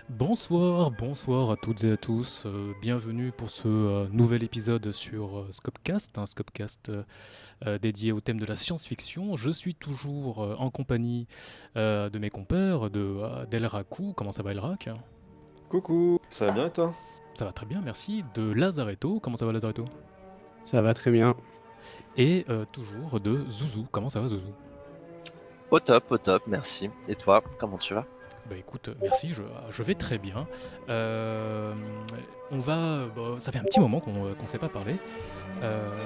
Bonsoir à toutes et à tous. Bienvenue pour ce nouvel épisode sur Scopcast, un Scopcast dédié au thème de la science-fiction. Je suis toujours en compagnie de mes compères, d'Elraku. Comment ça va, Elrak? Coucou, ça va bien et toi? Ça va très bien, merci. De Lazaretto. Comment ça va, Lazaretto? Ça va très bien. Et toujours de Zouzou. Comment ça va, Zouzou? Au top, merci. Et toi, comment tu vas? Bah écoute, merci, je vais très bien. Euh, ça fait un petit moment qu'on s'est pas parlé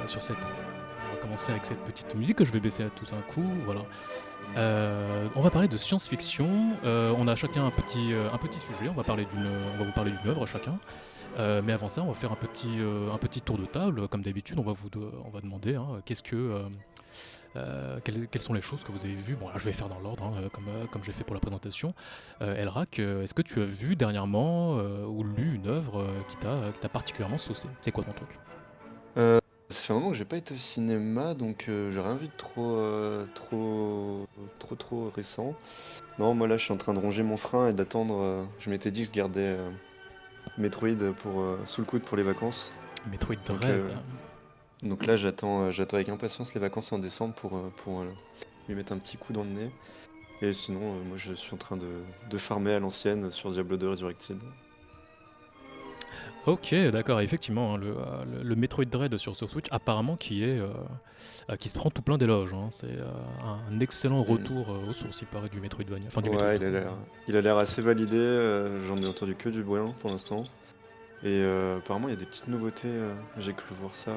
sur cette. On va commencer avec cette petite musique que je vais baisser à tout un coup. Voilà. On va parler de science-fiction. On a chacun un petit sujet. On va vous parler d'une œuvre chacun. Mais avant ça, on va faire un petit tour de table. Comme d'habitude, on va demander quelles sont les choses que vous avez vues. Bon, là, je vais faire dans l'ordre, hein, comme j'ai fait pour la présentation. Elrak, est-ce que tu as vu dernièrement ou lu une œuvre qui t'a particulièrement saucé? C'est quoi ton truc? Euh, Ça fait un moment que j'ai pas été au cinéma, donc j'ai rien vu de trop récent. Non, moi là je suis en train de ronger mon frein et d'attendre. Je m'étais dit que je gardais Metroid sous le coude pour les vacances. Metroid Donc, Dread. donc là j'attends avec impatience les vacances en décembre pour lui mettre un petit coup dans le nez. Et sinon, moi je suis en train de farmer à l'ancienne sur Diablo 2 Resurrected. Ok, d'accord, effectivement, hein, le Metroid Dread sur Switch, apparemment qui se prend tout plein d'éloges, hein. C'est un excellent Hmm. retour aux sources, il paraît, du Metroidvania, enfin du Ouais, Metroidvania. il a l'air assez validé, j'en ai entendu que du bruit pour l'instant. Et apparemment, il y a des petites nouveautés, j'ai cru voir ça,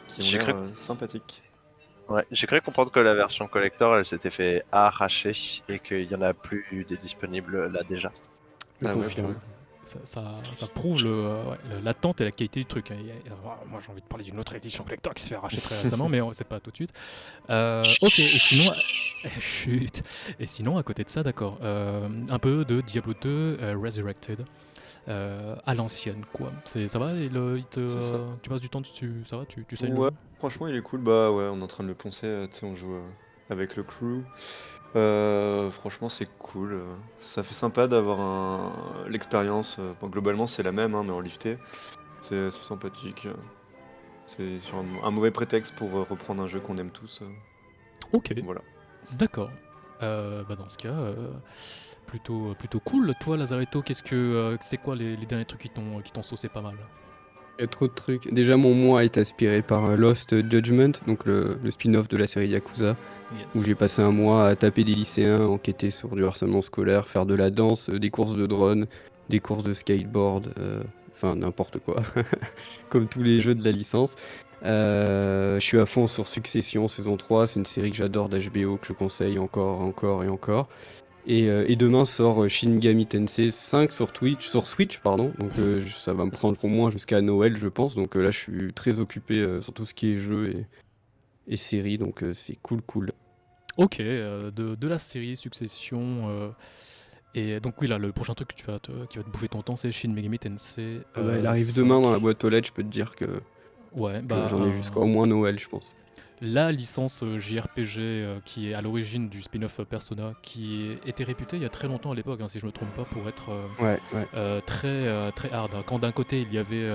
qui ont J'ai l'air cru, sympathiques. ouais, j'ai cru comprendre que la version collector, elle s'était fait arracher et qu'il y en a plus de disponibles là déjà. Je Ah ouais, confirme. Ça prouve l'attente et la qualité du truc, hein. Moi j'ai envie de parler d'une autre édition collector qui se fait arracher très récemment, mais c'est pas tout de suite. Ok, et sinon, chut. Et sinon, à côté de ça, d'accord, un peu de Diablo 2 Resurrected. À l'ancienne, quoi. Ça va, c'est ça. tu passes du temps dessus, ça va, tu sais le Ouais, jeu? franchement, il est cool. Bah ouais, on est en train de le poncer, tu sais, on joue avec le crew. Franchement, c'est cool. Ça fait sympa d'avoir l'expérience. Bon, globalement, c'est la même, hein, mais en lifté. C'est sympathique. C'est sur un mauvais prétexte pour reprendre un jeu qu'on aime tous. Ok, Voilà. d'accord. Bah dans ce cas, plutôt cool. Toi, Lazaretto, c'est quoi les derniers trucs qui t'ont saucé pas mal? Il y a trop de trucs. Déjà, mon mois est inspiré par Lost Judgment, donc le spin-off de la série Yakuza, où Yes. j'ai passé un mois à taper des lycéens, enquêter sur du harcèlement scolaire, faire de la danse, des courses de drone, des courses de skateboard, enfin n'importe quoi, comme tous les jeux de la licence. Je suis à fond sur Succession saison 3, c'est une série que j'adore d'HBO, que je conseille encore et encore. Et demain sort Shin Megami Tensei 5 sur Switch, pardon. Donc ça va me prendre pour moi jusqu'à Noël, je pense. Donc là, je suis très occupé sur tout ce qui est jeux et séries. Donc c'est cool. Ok, de la série Succession. Et donc oui, là, le prochain truc qui va te bouffer ton temps, c'est Shin Megami Tensei Bah, il arrive demain dans la 5. boîte aux lettres. Je peux te dire Ouais, que bah j'en ai jusqu'à au moins Noël, je pense. la licence JRPG qui est à l'origine du spin-off Persona, qui était réputée il y a très longtemps à l'époque, hein, si je me trompe pas, pour être Ouais. très hard, hein. Quand d'un côté il y avait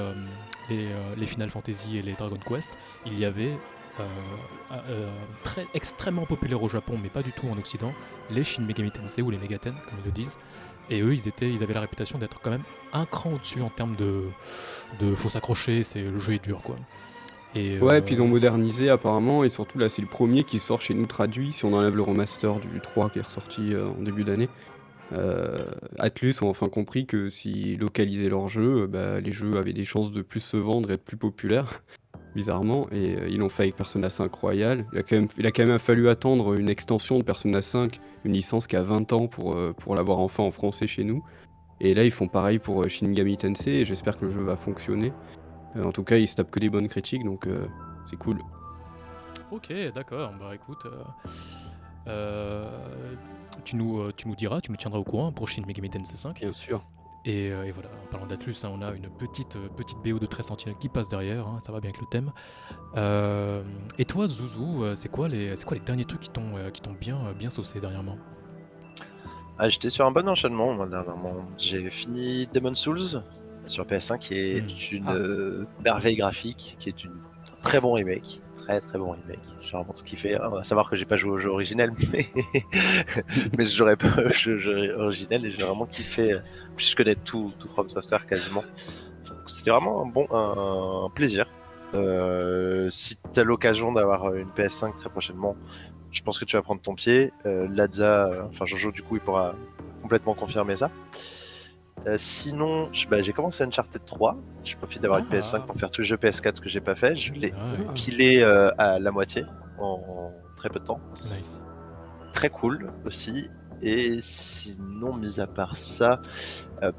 les Final Fantasy et les Dragon Quest, il y avait euh, extrêmement populaire au Japon, mais pas du tout en Occident, les Shin Megami Tensei ou les Megaten, comme ils le disent. Et eux, ils avaient la réputation d'être quand même un cran au-dessus en termes de faut s'accrocher, le jeu est dur, quoi. Et Ouais, puis ils ont modernisé apparemment. Et surtout, là, c'est le premier qui sort chez nous traduit. Si on enlève le remaster du 3 qui est ressorti en début d'année. Atlus ont enfin compris que s'ils localisaient leurs jeux, bah, les jeux avaient des chances de plus se vendre et être plus populaires, bizarrement. Et ils l'ont fait avec Persona 5 Royal. Il a quand même fallu attendre une extension de Persona 5, une licence qui a 20 ans pour l'avoir enfin en français chez nous. Et là, ils font pareil pour Shin Megami Tensei et j'espère que le jeu va fonctionner. En tout cas, ils se tapent que des bonnes critiques, donc c'est cool. ok, d'accord. Bah écoute, tu nous diras, tu nous tiendras au courant pour Shin Megami Tensei 5. Bien sûr. Et voilà, en parlant d'Atlus, hein, on a une petite BO de 13 Sentinelles qui passe derrière, hein, ça va bien avec le thème. Et toi, Zouzou, c'est quoi les derniers trucs qui t'ont bien saucé dernièrement? Ah, j'étais sur un bon enchaînement, moi, dernièrement. J'ai fini Demon's Souls sur PS5, qui est une Ah. merveille graphique, qui est un très bon remake. Très très bon remake. J'ai vraiment tout kiffé. À savoir que j'ai pas joué au jeu originel, mais je jouerai pas au jeu originel et j'ai vraiment kiffé. Puis je connais tout From Software quasiment. Donc, c'était vraiment un plaisir. Si tu as l'occasion d'avoir une PS5 très prochainement, je pense que tu vas prendre ton pied. Ladza, enfin Jojo, du coup, il pourra complètement confirmer ça. Sinon, j'ai commencé Uncharted 3. Je profite d'avoir une PS5 pour faire tous les jeux PS4 que j'ai pas fait. Je l'ai killé à la moitié en très peu de temps. Nice. Très cool aussi. Et sinon, mis à part ça, là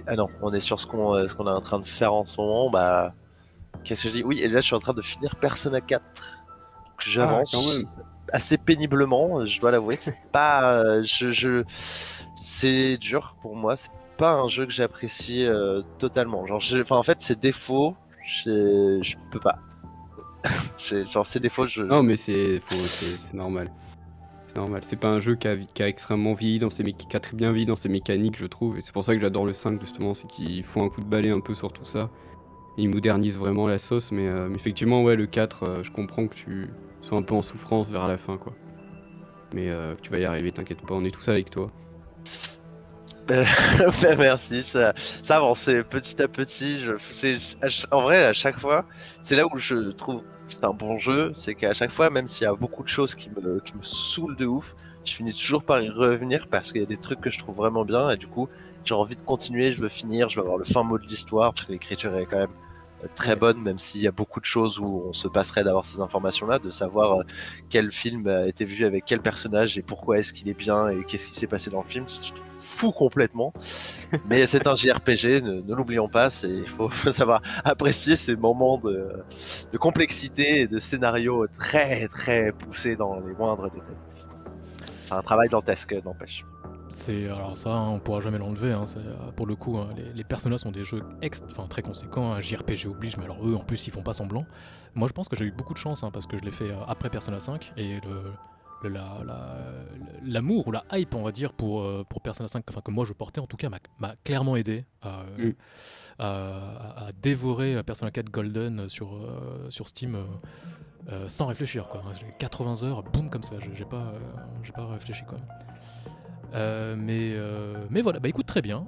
ah non, on est sur ce qu'on est en train de faire en ce moment. Qu'est-ce que je dis? Oui, et là je suis en train de finir Persona 4. Donc, j'avance quand même. assez péniblement, je dois l'avouer. C'est pas, c'est dur pour moi. C'est pas un jeu que j'apprécie totalement. En fait, ses défauts, je peux pas. Genre ses défauts, Non, mais c'est normal. C'est normal. C'est pas un jeu qui a extrêmement vieilli qui a très bien vieilli dans ses mécaniques, je trouve. Et c'est pour ça que j'adore le 5, justement. C'est qu'ils font un coup de balai un peu sur tout ça. Ils modernisent vraiment la sauce. Mais effectivement, ouais, le 4, je comprends que tu sois un peu en souffrance vers la fin, quoi. Mais tu vas y arriver, t'inquiète pas. On est tous avec toi. Merci, ça avance petit à petit. En vrai, à chaque fois, c'est là où je trouve que c'est un bon jeu, c'est qu'à chaque fois, même s'il y a beaucoup de choses qui me saoulent de ouf, je finis toujours par y revenir parce qu'il y a des trucs que je trouve vraiment bien et du coup, j'ai envie de continuer, je veux finir, je veux avoir le fin mot de l'histoire parce que l'écriture est quand même très bonne, même s'il y a beaucoup de choses où on se passerait d'avoir ces informations-là, de savoir quel film a été vu avec quel personnage et pourquoi est-ce qu'il est bien et qu'est-ce qui s'est passé dans le film. Je trouve fou complètement. Mais c'est un JRPG, ne l'oublions pas, il faut savoir apprécier ces moments de complexité et de scénario très très poussés dans les moindres détails. C'est un travail dantesque, n'empêche. Alors ça, on pourra jamais l'enlever. Pour le coup, les Persona sont des jeux très conséquents. JRPG oblige, mais alors eux, en plus, ils font pas semblant. Moi, je pense que j'ai eu beaucoup de chance parce que je l'ai fait après Persona 5 et l'amour ou la hype, on va dire, pour Persona 5, que moi je portais en tout cas, m'a clairement aidé à dévorer Persona 4 Golden sur Steam sans réfléchir, quoi. J'ai 80 heures, boum, comme ça. J'ai pas réfléchi, quoi. Mais voilà, écoute, très bien.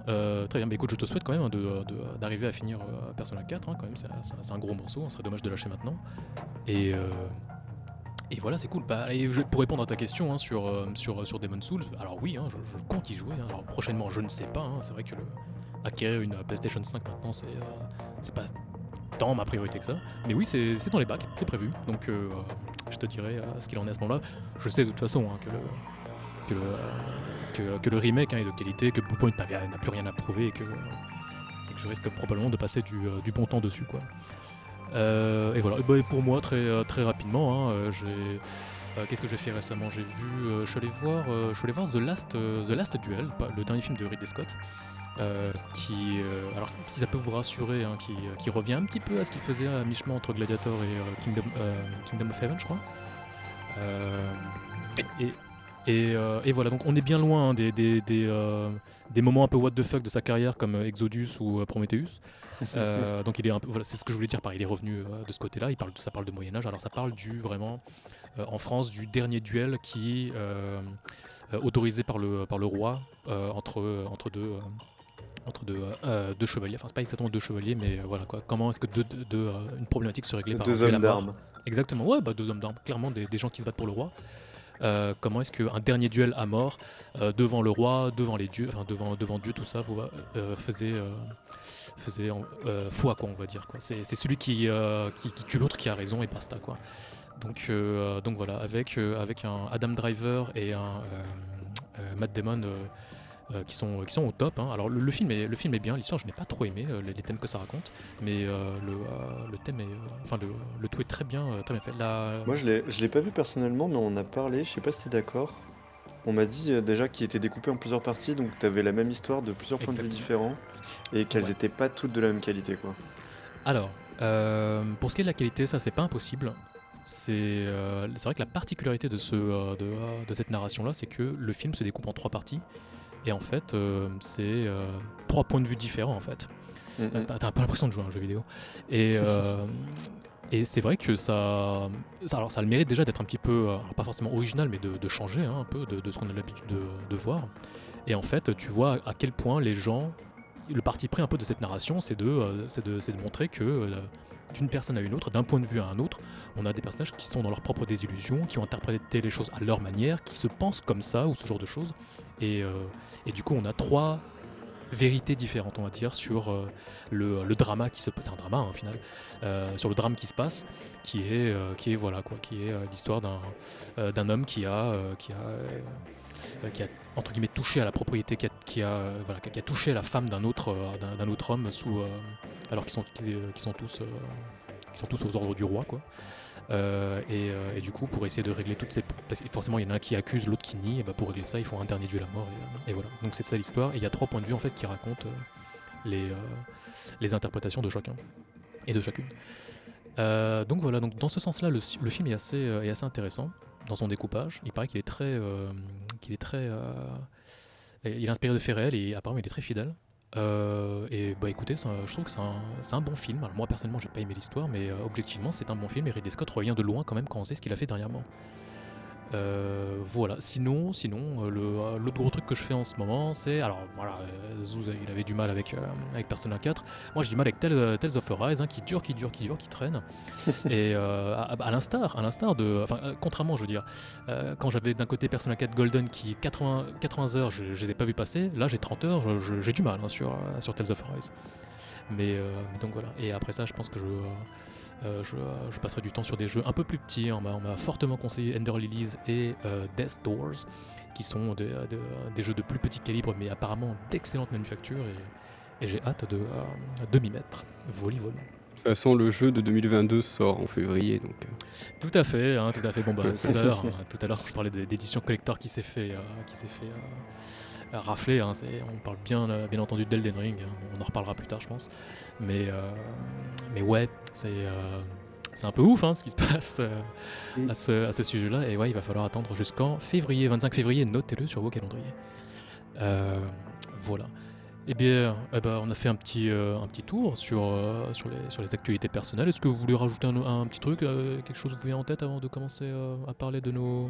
Écoute, je te souhaite quand même d'arriver à finir Persona 4, quand même, c'est un gros morceau, ce serait dommage de lâcher maintenant. Et voilà, c'est cool. Pour répondre à ta question sur Demon's Souls, alors oui, je compte y jouer. Alors prochainement, je ne sais pas. C'est vrai que acquérir une PlayStation 5 maintenant, c'est pas tant ma priorité que ça. Mais oui, c'est dans les bacs, c'est prévu. Donc je te dirai ce qu'il en est à ce moment-là. Je sais de toute façon que le remake est de qualité, que Bluepoint n'a plus rien à prouver et que je risque probablement de passer du bon temps dessus, quoi. Et voilà. Et pour moi, très très rapidement, qu'est-ce que j'ai fait récemment? Je suis allé voir The Last Duel, le dernier film de Ridley Scott, alors si ça peut vous rassurer, qui revient un petit peu à ce qu'il faisait à mi-chemin entre Gladiator et Kingdom of Heaven, je crois. Et voilà, donc on est bien loin des moments un peu what the fuck de sa carrière comme Exodus ou Prometheus. Donc il est voilà, c'est ce que je voulais dire par il est revenu de ce côté-là. Ça parle de Moyen Âge. Alors ça parle vraiment en France du dernier duel qui autorisé par le roi entre deux chevaliers. Enfin c'est pas exactement deux chevaliers, mais voilà quoi. Comment est-ce que une problématique se réglait par Deux un duel à hommes mort. d'armes. Exactement, ouais, deux hommes d'armes, clairement des gens qui se battent pour le roi. Comment est-ce qu'un dernier duel à mort devant le roi, devant les dieux, devant Dieu, tout ça faisait foi, quoi, on va dire, quoi. C'est celui qui tue l'autre qui a raison et basta, quoi. Donc voilà, avec un Adam Driver et un Matt Damon qui sont au top. Alors le film est bien, l'histoire je n'ai pas trop aimé les thèmes que ça raconte, mais le thème est, le tout est très bien fait. Moi, je l'ai pas vu personnellement, mais on en a parlé, je sais pas si t'es d'accord. On m'a dit déjà qu'il était découpé en plusieurs parties, donc t'avais la même histoire de plusieurs points de vue Exactement. différents, et qu'elles Ouais. étaient pas toutes de la même qualité, quoi. Alors, pour ce qui est de la qualité, ça c'est pas impossible. c'est vrai que la particularité de cette narration-là, c'est que le film se découpe en 3 parties. Et en fait, c'est 3 points de vue différents en fait. T'as un peu l'impression de jouer à un jeu vidéo. Et, et c'est vrai que alors ça a le mérite déjà d'être un petit peu, alors pas forcément original, mais de changer un peu de ce qu'on a l'habitude de voir. Et en fait, tu vois à quel point les gens, le parti pris un peu de cette narration, c'est de montrer que d'une personne à une autre, d'un point de vue à un autre, on a des personnages qui sont dans leur propre désillusion, qui ont interprété les choses à leur manière, qui se pensent comme ça, ou ce genre de choses. Et, du coup, on a 3 vérités différentes, on va dire, sur le drama qui se passe. C'est un drama, hein, au final. Sur le drame qui se passe, qui est voilà quoi, qui est l'histoire d'un homme qui a entre guillemets touché à la propriété, qui a touché à la femme d'un autre homme alors qu'ils sont tous aux ordres du roi, quoi. Et du coup, pour essayer de régler toutes ces... Parce que forcément, il y en a un qui accuse, l'autre qui nie, et bah pour régler ça, il faut un dernier dieu la mort, et voilà. Donc c'est ça l'histoire, et il y a 3 points de vue en fait qui racontent les interprétations de chacun, et de chacune. Donc voilà, donc dans ce sens-là, le film est assez intéressant dans son découpage. Il paraît qu'il est très... il est inspiré de faits réels, et apparemment il est très fidèle. Et bah écoutez, je trouve que c'est un bon film. Alors moi personnellement j'ai pas aimé l'histoire, mais objectivement c'est un bon film, et Ridley Scott revient de loin quand même quand on sait ce qu'il a fait dernièrement. Voilà, sinon l'autre gros truc que je fais en ce moment, c'est... Alors voilà, Zouz il avait du mal avec Persona 4. Moi j'ai du mal avec Tales of Arise, hein, qui dure, qui traîne. Et à l'instar de... Enfin, contrairement, je veux dire, quand j'avais d'un côté Persona 4 Golden qui 80 heures, je les ai pas vu passer, là j'ai 30 heures, j'ai du mal, hein, sur Tales of Arise. Mais donc voilà, et après ça je pense que je passerai du temps sur des jeux un peu plus petits. On m'a fortement conseillé Ender Lilies et Death Doors, qui sont des jeux de plus petit calibre, mais apparemment d'excellente manufacture, et j'ai hâte de m'y mettre. Voli. De toute façon, le jeu de 2022 sort en février, donc... Tout à fait, hein, tout à fait. Bon bah tout à l'heure, je parlais d'édition collector qui s'est fait rafler, hein, on parle bien entendu d'Elden Ring, hein, on en reparlera plus tard je pense, mais ouais, c'est un peu ouf, hein, ce qui se passe à ce sujet-là, et ouais, il va falloir attendre jusqu'en février, 25 février, notez-le sur vos calendriers. Voilà. Eh bien, on a fait un petit tour sur les actualités personnelles. Est-ce que vous voulez rajouter un petit truc, quelque chose que vous avez en tête avant de commencer à parler de nos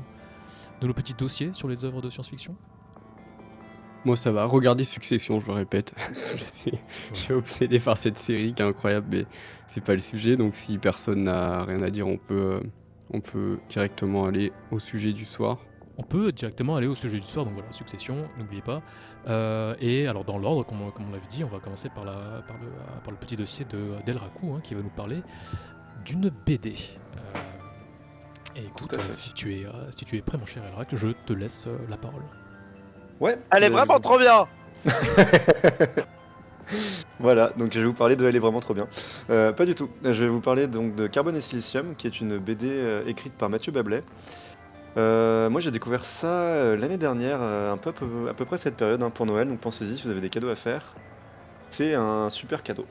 petits dossiers sur les œuvres de science-fiction? Moi, ça va. Regardez Succession, je le répète. Je suis obsédé par cette série qui est incroyable, mais c'est pas le sujet. Donc, si personne n'a rien à dire, on peut directement aller au sujet du soir. On peut directement aller au sujet du soir, donc voilà, Succession, n'oubliez pas. Et alors dans l'ordre, comme on l'avait dit, on va commencer par le petit dossier d'El Raku, hein, qui va nous parler d'une BD. Et écoute, si tu es prêt, mon cher El Raku, je te laisse la parole. Ouais. Elle est vraiment trop bien. Voilà, donc je vais vous parler de Elle est vraiment trop bien. Pas du tout. Je vais vous parler donc de Carbone et Silicium, qui est une BD écrite par Mathieu Bablet. Moi j'ai découvert ça l'année dernière, à peu près cette période, hein, pour Noël, donc pensez-y si vous avez des cadeaux à faire. C'est un super cadeau.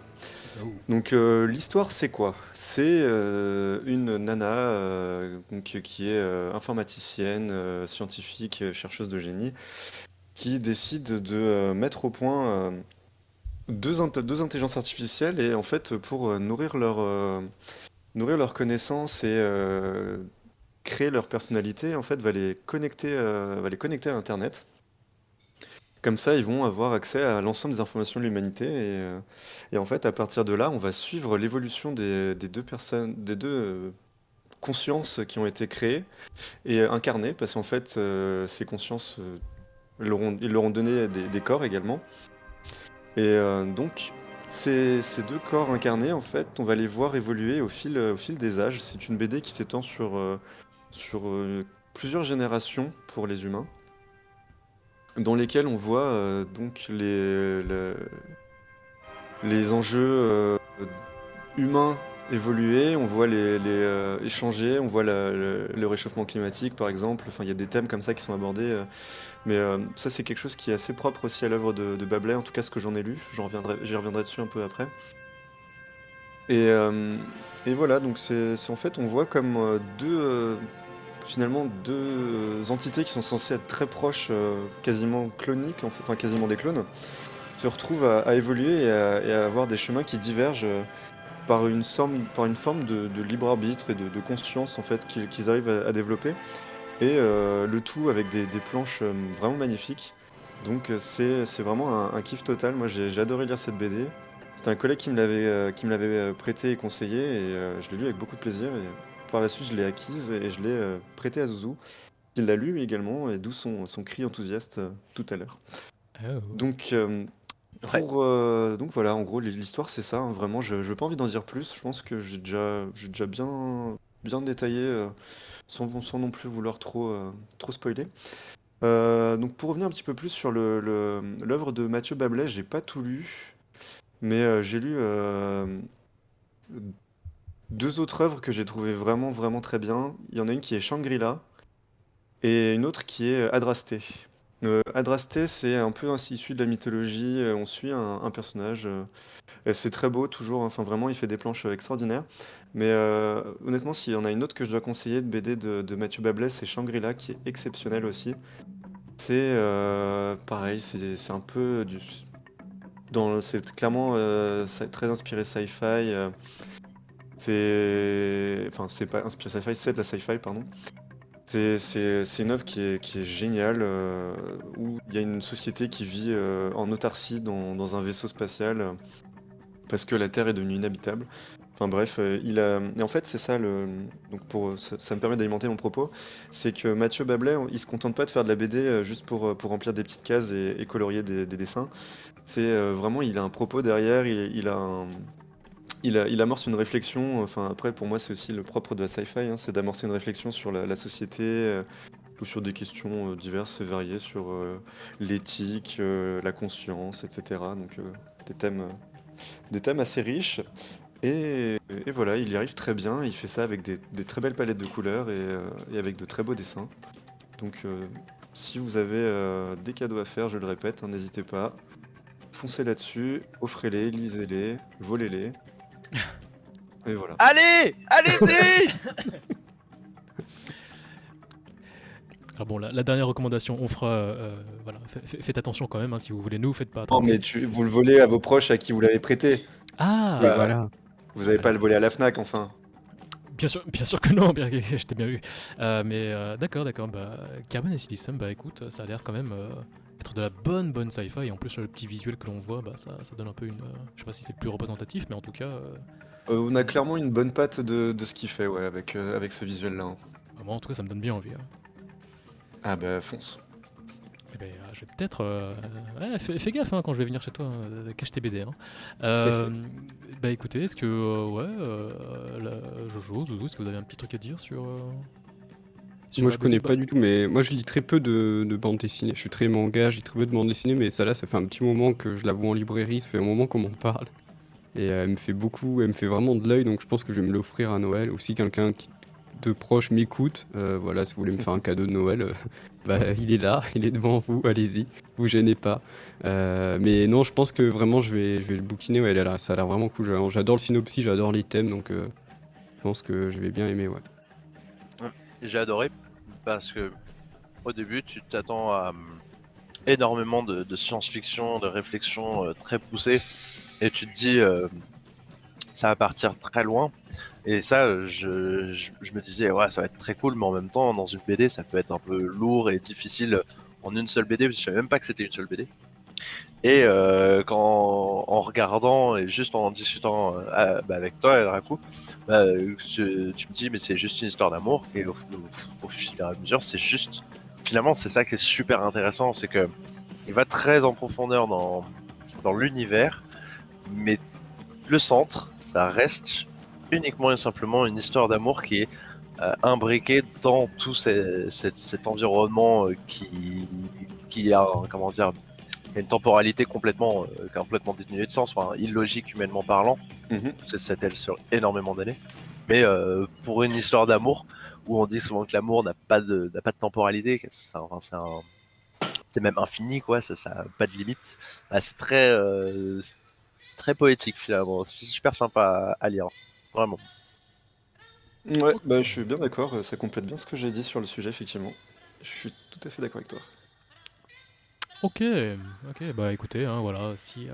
Donc l'histoire c'est quoi? C'est une nana donc, qui est informaticienne, scientifique, chercheuse de génie, qui décide de mettre au point deux intelligences artificielles, et en fait pour nourrir leurs connaissances et créer leur personnalité, en fait va les connecter à Internet. Comme ça, ils vont avoir accès à l'ensemble des informations de l'humanité, et en fait, à partir de là, on va suivre l'évolution des deux personnes, des deux consciences qui ont été créées et incarnées, parce qu'en fait, ces consciences, ils leur ont donné des corps également. Et donc, ces deux corps incarnés, en fait, on va les voir évoluer au fil des âges. C'est une BD qui s'étend sur plusieurs générations pour les humains, dans lesquelles on voit donc les enjeux humains évoluer, on voit les échanger, on voit le réchauffement climatique par exemple. Enfin, il y a des thèmes comme ça qui sont abordés, mais ça c'est quelque chose qui est assez propre aussi à l'œuvre de Bablet, en tout cas ce que j'en ai lu. J'y reviendrai dessus un peu après. Et Et voilà, donc en fait, on voit comme finalement deux entités qui sont censées être très proches, quasiment cloniques, enfin quasiment des clones, se retrouvent à évoluer et à avoir des chemins qui divergent par une forme de libre arbitre et de conscience en fait qu'ils arrivent à développer. Et le tout avec des planches vraiment magnifiques. Donc c'est vraiment un kiff total. Moi j'ai adoré lire cette BD. C'était un collègue qui me l'avait prêté et conseillé et je l'ai lu avec beaucoup de plaisir. Et par la suite je l'ai acquise et je l'ai prêté à Zouzou. Il l'a lu également et d'où son cri enthousiaste tout à l'heure. Oh. Donc, Ouais. donc voilà, en gros l'histoire c'est ça, hein, vraiment j'ai pas envie d'en dire plus. Je pense que j'ai déjà bien détaillé sans non plus vouloir trop spoiler. Donc pour revenir un petit peu plus sur l'œuvre de Mathieu Bablet, j'ai pas tout lu, mais j'ai lu deux autres œuvres que j'ai trouvées vraiment très bien. Il y en a une qui est Shangri-La et une autre qui est Adrasté. Adrasté, c'est un peu ainsi issu de la mythologie. On suit un personnage. Et c'est très beau, toujours, hein. Enfin, vraiment, il fait des planches extraordinaires. Mais honnêtement, s'il y en a une autre que je dois conseiller de BD de Mathieu Bablet, c'est Shangri-La, qui est exceptionnel aussi. C'est pareil, c'est un peu c'est clairement très inspiré sci-fi. Enfin, c'est pas inspiré sci-fi, c'est de la sci-fi, pardon. C'est une œuvre qui est géniale, où il y a une société qui vit en autarcie dans un vaisseau spatial, parce que la Terre est devenue inhabitable. Enfin bref, et en fait c'est ça donc ça me permet d'alimenter mon propos, c'est que Mathieu Bablet, il se contente pas de faire de la BD juste pour remplir des petites cases et colorier des dessins. C'est vraiment, il a un propos derrière, il amorce une réflexion. Enfin après pour moi c'est aussi le propre de la sci-fi, hein, c'est d'amorcer une réflexion sur la société, ou sur des questions diverses et variées, sur l'éthique, la conscience, etc. Donc des thèmes assez riches. Et voilà, il y arrive très bien, il fait ça avec des très belles palettes de couleurs et avec de très beaux dessins. Donc si vous avez des cadeaux à faire, je le répète, hein, n'hésitez pas. Foncez là-dessus, offrez-les, lisez-les, volez-les. Et voilà. Allez, allez-y. Alors bon, la dernière recommandation, on fera. Voilà, faites attention quand même, hein, si vous voulez nous, faites pas Non, attraper. mais vous le volez à vos proches à qui vous l'avez prêté. Ah, Et Bah, voilà. vous n'allez pas le voler à la FNAC, enfin. bien sûr que non, je t'ai bien eu. Mais d'accord, bah, Carbon et Silicium, bah écoute, ça a l'air quand même être de la bonne sci-fi. Et en plus, le petit visuel que l'on voit, bah ça donne un peu une. Je sais pas si c'est le plus représentatif, mais en tout cas, On a clairement une bonne patte de ce qu'il fait, ouais, avec ce visuel-là, hein. moi en tout cas, ça me donne bien envie, hein. Ah bah fonce. Eh ben, je vais peut-être. Ouais, fais gaffe, hein, quand je vais venir chez toi, cache tes BD, hein. Tout à fait. Bah écoutez, est-ce que. Ouais, Jojo, Zouzou, est-ce que vous avez un petit truc à dire sur Moi, la je connais BD? pas du tout, mais moi, je lis très peu de bandes dessinées. Je suis très manga, je lis très peu de bandes dessinées, mais ça là, ça fait un petit moment que je la vois en librairie, ça fait un moment qu'on m'en parle. Et elle me fait vraiment de l'œil, donc je pense que je vais me l'offrir à Noël. Ou si quelqu'un de proche m'écoute, voilà, si vous voulez me faire un cadeau de Noël, bah, il est là, il est devant vous, allez-y, vous gênez pas. Mais non, je pense que vraiment, je vais le bouquiner, ouais, ça a l'air vraiment cool. J'adore le synopsis, j'adore les thèmes, donc je pense que je vais bien aimer, ouais. J'ai adoré parce que au début, tu t'attends à énormément de science-fiction, de réflexion très poussée, et tu te dis ça va partir très loin. Et ça, je me disais ouais, ça va être très cool, mais en même temps, dans une BD, ça peut être un peu lourd et difficile en une seule BD. Parce que je savais même pas que c'était une seule BD. Et en regardant et juste en discutant avec toi, El Raku, tu me dis mais c'est juste une histoire d'amour, et au fil et à mesure, c'est juste, finalement, c'est ça qui est super intéressant, c'est que il va très en profondeur dans l'univers, mais le centre, ça reste uniquement et simplement une histoire d'amour qui est imbriquée dans tout cet environnement qui a, comment dire, une temporalité complètement dénuée de sens, enfin illogique humainement parlant. Mhm. Ça s'étale sur énormément d'années. Mais pour une histoire d'amour, où on dit souvent que l'amour n'a pas de temporalité, que c'est même infini, quoi, ça n'a pas de limite, bah, c'est très poétique finalement. C'est super sympa à lire, vraiment. Ouais, Ok. bah je suis bien d'accord, ça complète bien ce que j'ai dit sur le sujet, effectivement. Je suis tout à fait d'accord avec toi. Ok, ok, bah écoutez, hein, voilà, si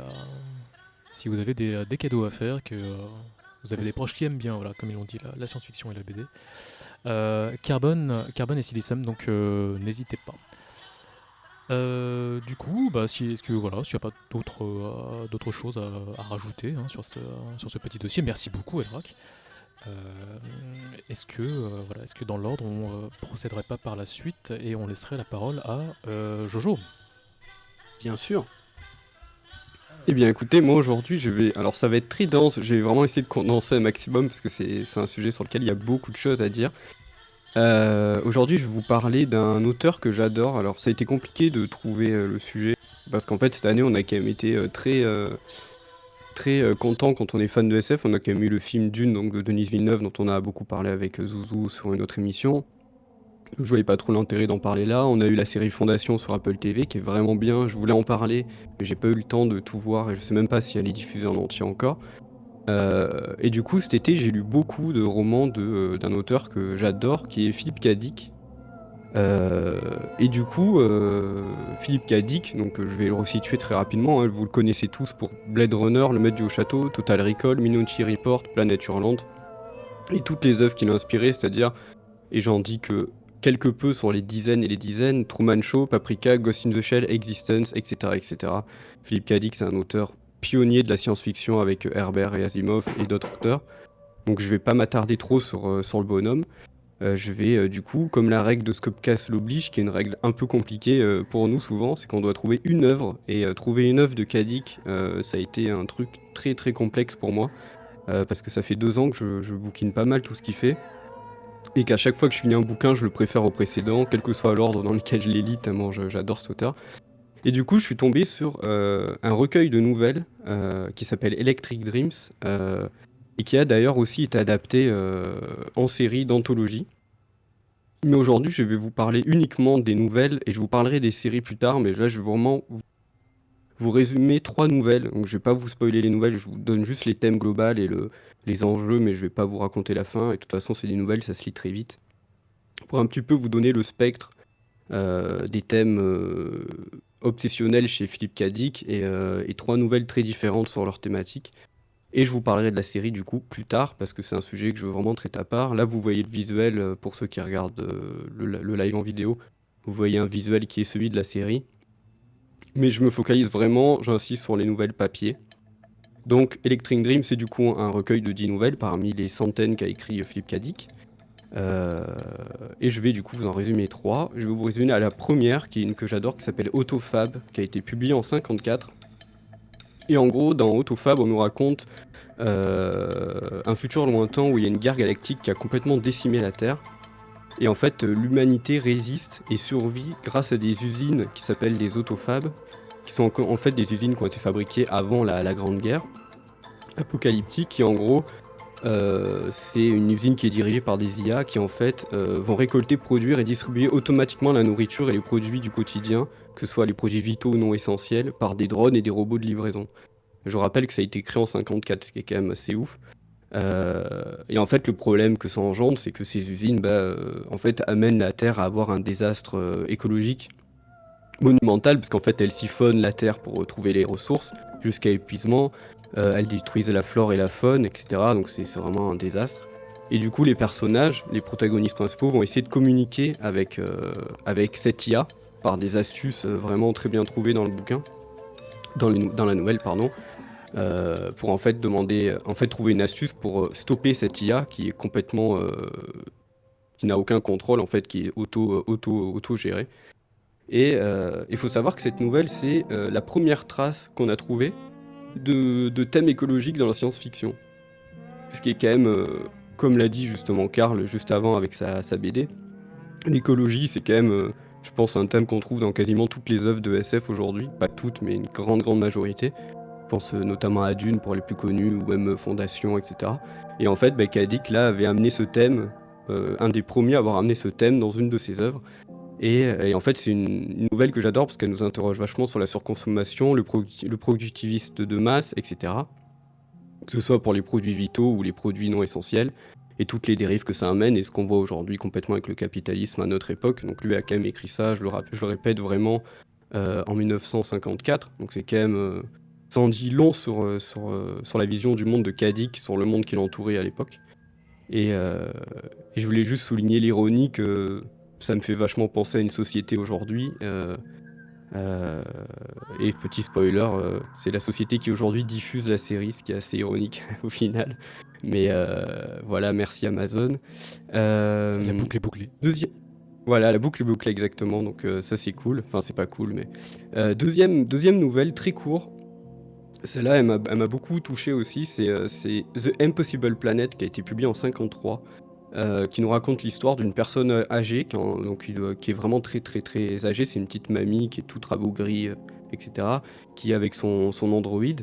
vous avez des cadeaux à faire, que vous avez des proches qui aiment bien, voilà, comme ils l'ont dit, la science-fiction et la BD, Carbone et Silicium, donc n'hésitez pas. Du coup, bah, est-ce que voilà, s'il n'y a pas d'autres choses à rajouter hein, sur ce petit dossier, merci beaucoup Elrak. Euh, est-ce que dans l'ordre on procéderait pas par la suite et on laisserait la parole à Jojo? Bien sûr. Eh bien écoutez, moi aujourd'hui alors ça va être très dense, j'ai vraiment essayé de condenser un maximum parce que c'est un sujet sur lequel il y a beaucoup de choses à dire. Aujourd'hui je vais vous parler d'un auteur que j'adore. Alors ça a été compliqué de trouver le sujet parce qu'en fait cette année on a quand même été très content quand on est fan de SF. On a quand même eu le film Dune donc de Denis Villeneuve dont on a beaucoup parlé avec Zouzou sur une autre émission. Je voyais pas trop l'intérêt d'en parler là. On a eu la série Fondation sur Apple TV qui est vraiment bien. Je voulais en parler, mais j'ai pas eu le temps de tout voir et je sais même pas si elle est diffusée en entier encore. Et du coup, cet été, j'ai lu beaucoup de romans d'un auteur que j'adore, qui est Philippe K. Dick. Et du coup, Philippe K. Dick, donc je vais le resituer très rapidement, hein, vous le connaissez tous pour Blade Runner, Le Maître du Château, Total Recall, Minority Report, Planète Hurlante, et toutes les œuvres qui l'ont inspiré, c'est-à-dire, et j'en dis que quelque peu sur les dizaines et les dizaines, Truman Show, Paprika, Ghost in the Shell, Existence, etc. etc. Philippe K. Dick, c'est un auteur pionnier de la science-fiction avec Herbert et Asimov et d'autres auteurs. Donc je vais pas m'attarder trop sur le bonhomme. Je vais du coup, comme la règle de Scopcast l'oblige, qui est une règle un peu compliquée pour nous souvent, c'est qu'on doit trouver une œuvre. Et trouver une œuvre de K. Dick, ça a été un truc très très complexe pour moi. Parce que ça fait 2 ans que je bouquine pas mal tout ce qu'il fait. Et qu'à chaque fois que je finis un bouquin, je le préfère au précédent, quel que soit l'ordre dans lequel je les lis, tellement j'adore cet auteur. Et du coup, je suis tombé sur un recueil de nouvelles qui s'appelle Electric Dreams, et qui a d'ailleurs aussi été adapté en série d'anthologie. Mais aujourd'hui, je vais vous parler uniquement des nouvelles, et je vous parlerai des séries plus tard, mais là, je vais vraiment vous résumer 3 nouvelles. Donc, je vais pas vous spoiler les nouvelles, je vous donne juste les thèmes globaux et les enjeux, mais je vais pas vous raconter la fin. Et de toute façon, c'est des nouvelles, ça se lit très vite. Pour un petit peu vous donner le spectre des thèmes obsessionnels chez Philippe K. Dick et 3 nouvelles très différentes sur leur thématique. Et je vous parlerai de la série du coup plus tard parce que c'est un sujet que je veux vraiment traiter à part. Là, vous voyez le visuel pour ceux qui regardent le live en vidéo. Vous voyez un visuel qui est celui de la série. Mais je me focalise vraiment, j'insiste sur les nouvelles papier. Donc, Electric Dream, c'est du coup un recueil de 10 nouvelles parmi les centaines qu'a écrit Philippe K. Dick. Et je vais du coup vous en résumer 3. Je vais vous résumer à la première, qui est une que j'adore, qui s'appelle Autofab, qui a été publiée en 54. Et en gros, dans Autofab, on nous raconte un futur lointain où il y a une guerre galactique qui a complètement décimé la Terre. Et en fait, l'humanité résiste et survit grâce à des usines qui s'appellent des autofabs, qui sont en fait des usines qui ont été fabriquées avant la Grande Guerre apocalyptique, qui en gros, c'est une usine qui est dirigée par des IA qui en fait vont récolter, produire et distribuer automatiquement la nourriture et les produits du quotidien, que ce soit les produits vitaux ou non essentiels, par des drones et des robots de livraison. Je vous rappelle que ça a été créé en 54, ce qui est quand même assez ouf. Et en fait, le problème que ça engendre, c'est que ces usines, en fait, amènent la Terre à avoir un désastre écologique monumental, parce qu'en fait, elles siphonnent la Terre pour trouver les ressources jusqu'à épuisement. Elles détruisent la flore et la faune, etc. Donc c'est vraiment un désastre. Et du coup, les personnages, les protagonistes principaux, vont essayer de communiquer avec cette IA par des astuces vraiment très bien trouvées dans le bouquin, dans la nouvelle, pardon. Pour en fait trouver une astuce pour stopper cette IA qui est complètement qui n'a aucun contrôle en fait, qui est auto gérée. Et il faut savoir que cette nouvelle c'est la première trace qu'on a trouvée de thèmes écologiques dans la science-fiction. Ce qui est quand même, comme l'a dit justement Karl juste avant avec sa BD, l'écologie c'est quand même, je pense, un thème qu'on trouve dans quasiment toutes les œuvres de SF aujourd'hui. Pas toutes, mais une grande majorité. Je pense notamment à Dune pour les plus connus, ou même Fondation, etc. Et en fait, K. Dick là avait amené ce thème, un des premiers à avoir amené ce thème dans une de ses œuvres. Et en fait, c'est une nouvelle que j'adore parce qu'elle nous interroge vachement sur la surconsommation, le productivisme de masse, etc. Que ce soit pour les produits vitaux ou les produits non essentiels. et toutes les dérives que ça amène et ce qu'on voit aujourd'hui complètement avec le capitalisme à notre époque. Donc lui a quand même écrit ça, je le répète vraiment, en 1954. Donc c'est quand même, ça en dit long sur la vision du monde de Kadik, sur le monde qui l'entourait à l'époque. Et, euh, et je voulais juste souligner l'ironie que ça me fait vachement penser à une société aujourd'hui. Euh, et petit spoiler, c'est la société qui aujourd'hui diffuse la série, ce qui est assez ironique au final. Mais voilà, merci Amazon. La Euh, boucle est bouclée. Voilà, la boucle est bouclée exactement, donc ça c'est cool. Enfin, c'est pas cool, mais deuxième nouvelle, très court. Celle-là, elle m'a beaucoup touché aussi. C'est The Impossible Planet qui a été publié en 53, qui nous raconte l'histoire d'une personne âgée, qui est vraiment très très très âgée. C'est une petite mamie qui est toute rabougrie, etc. Qui est avec son androïde,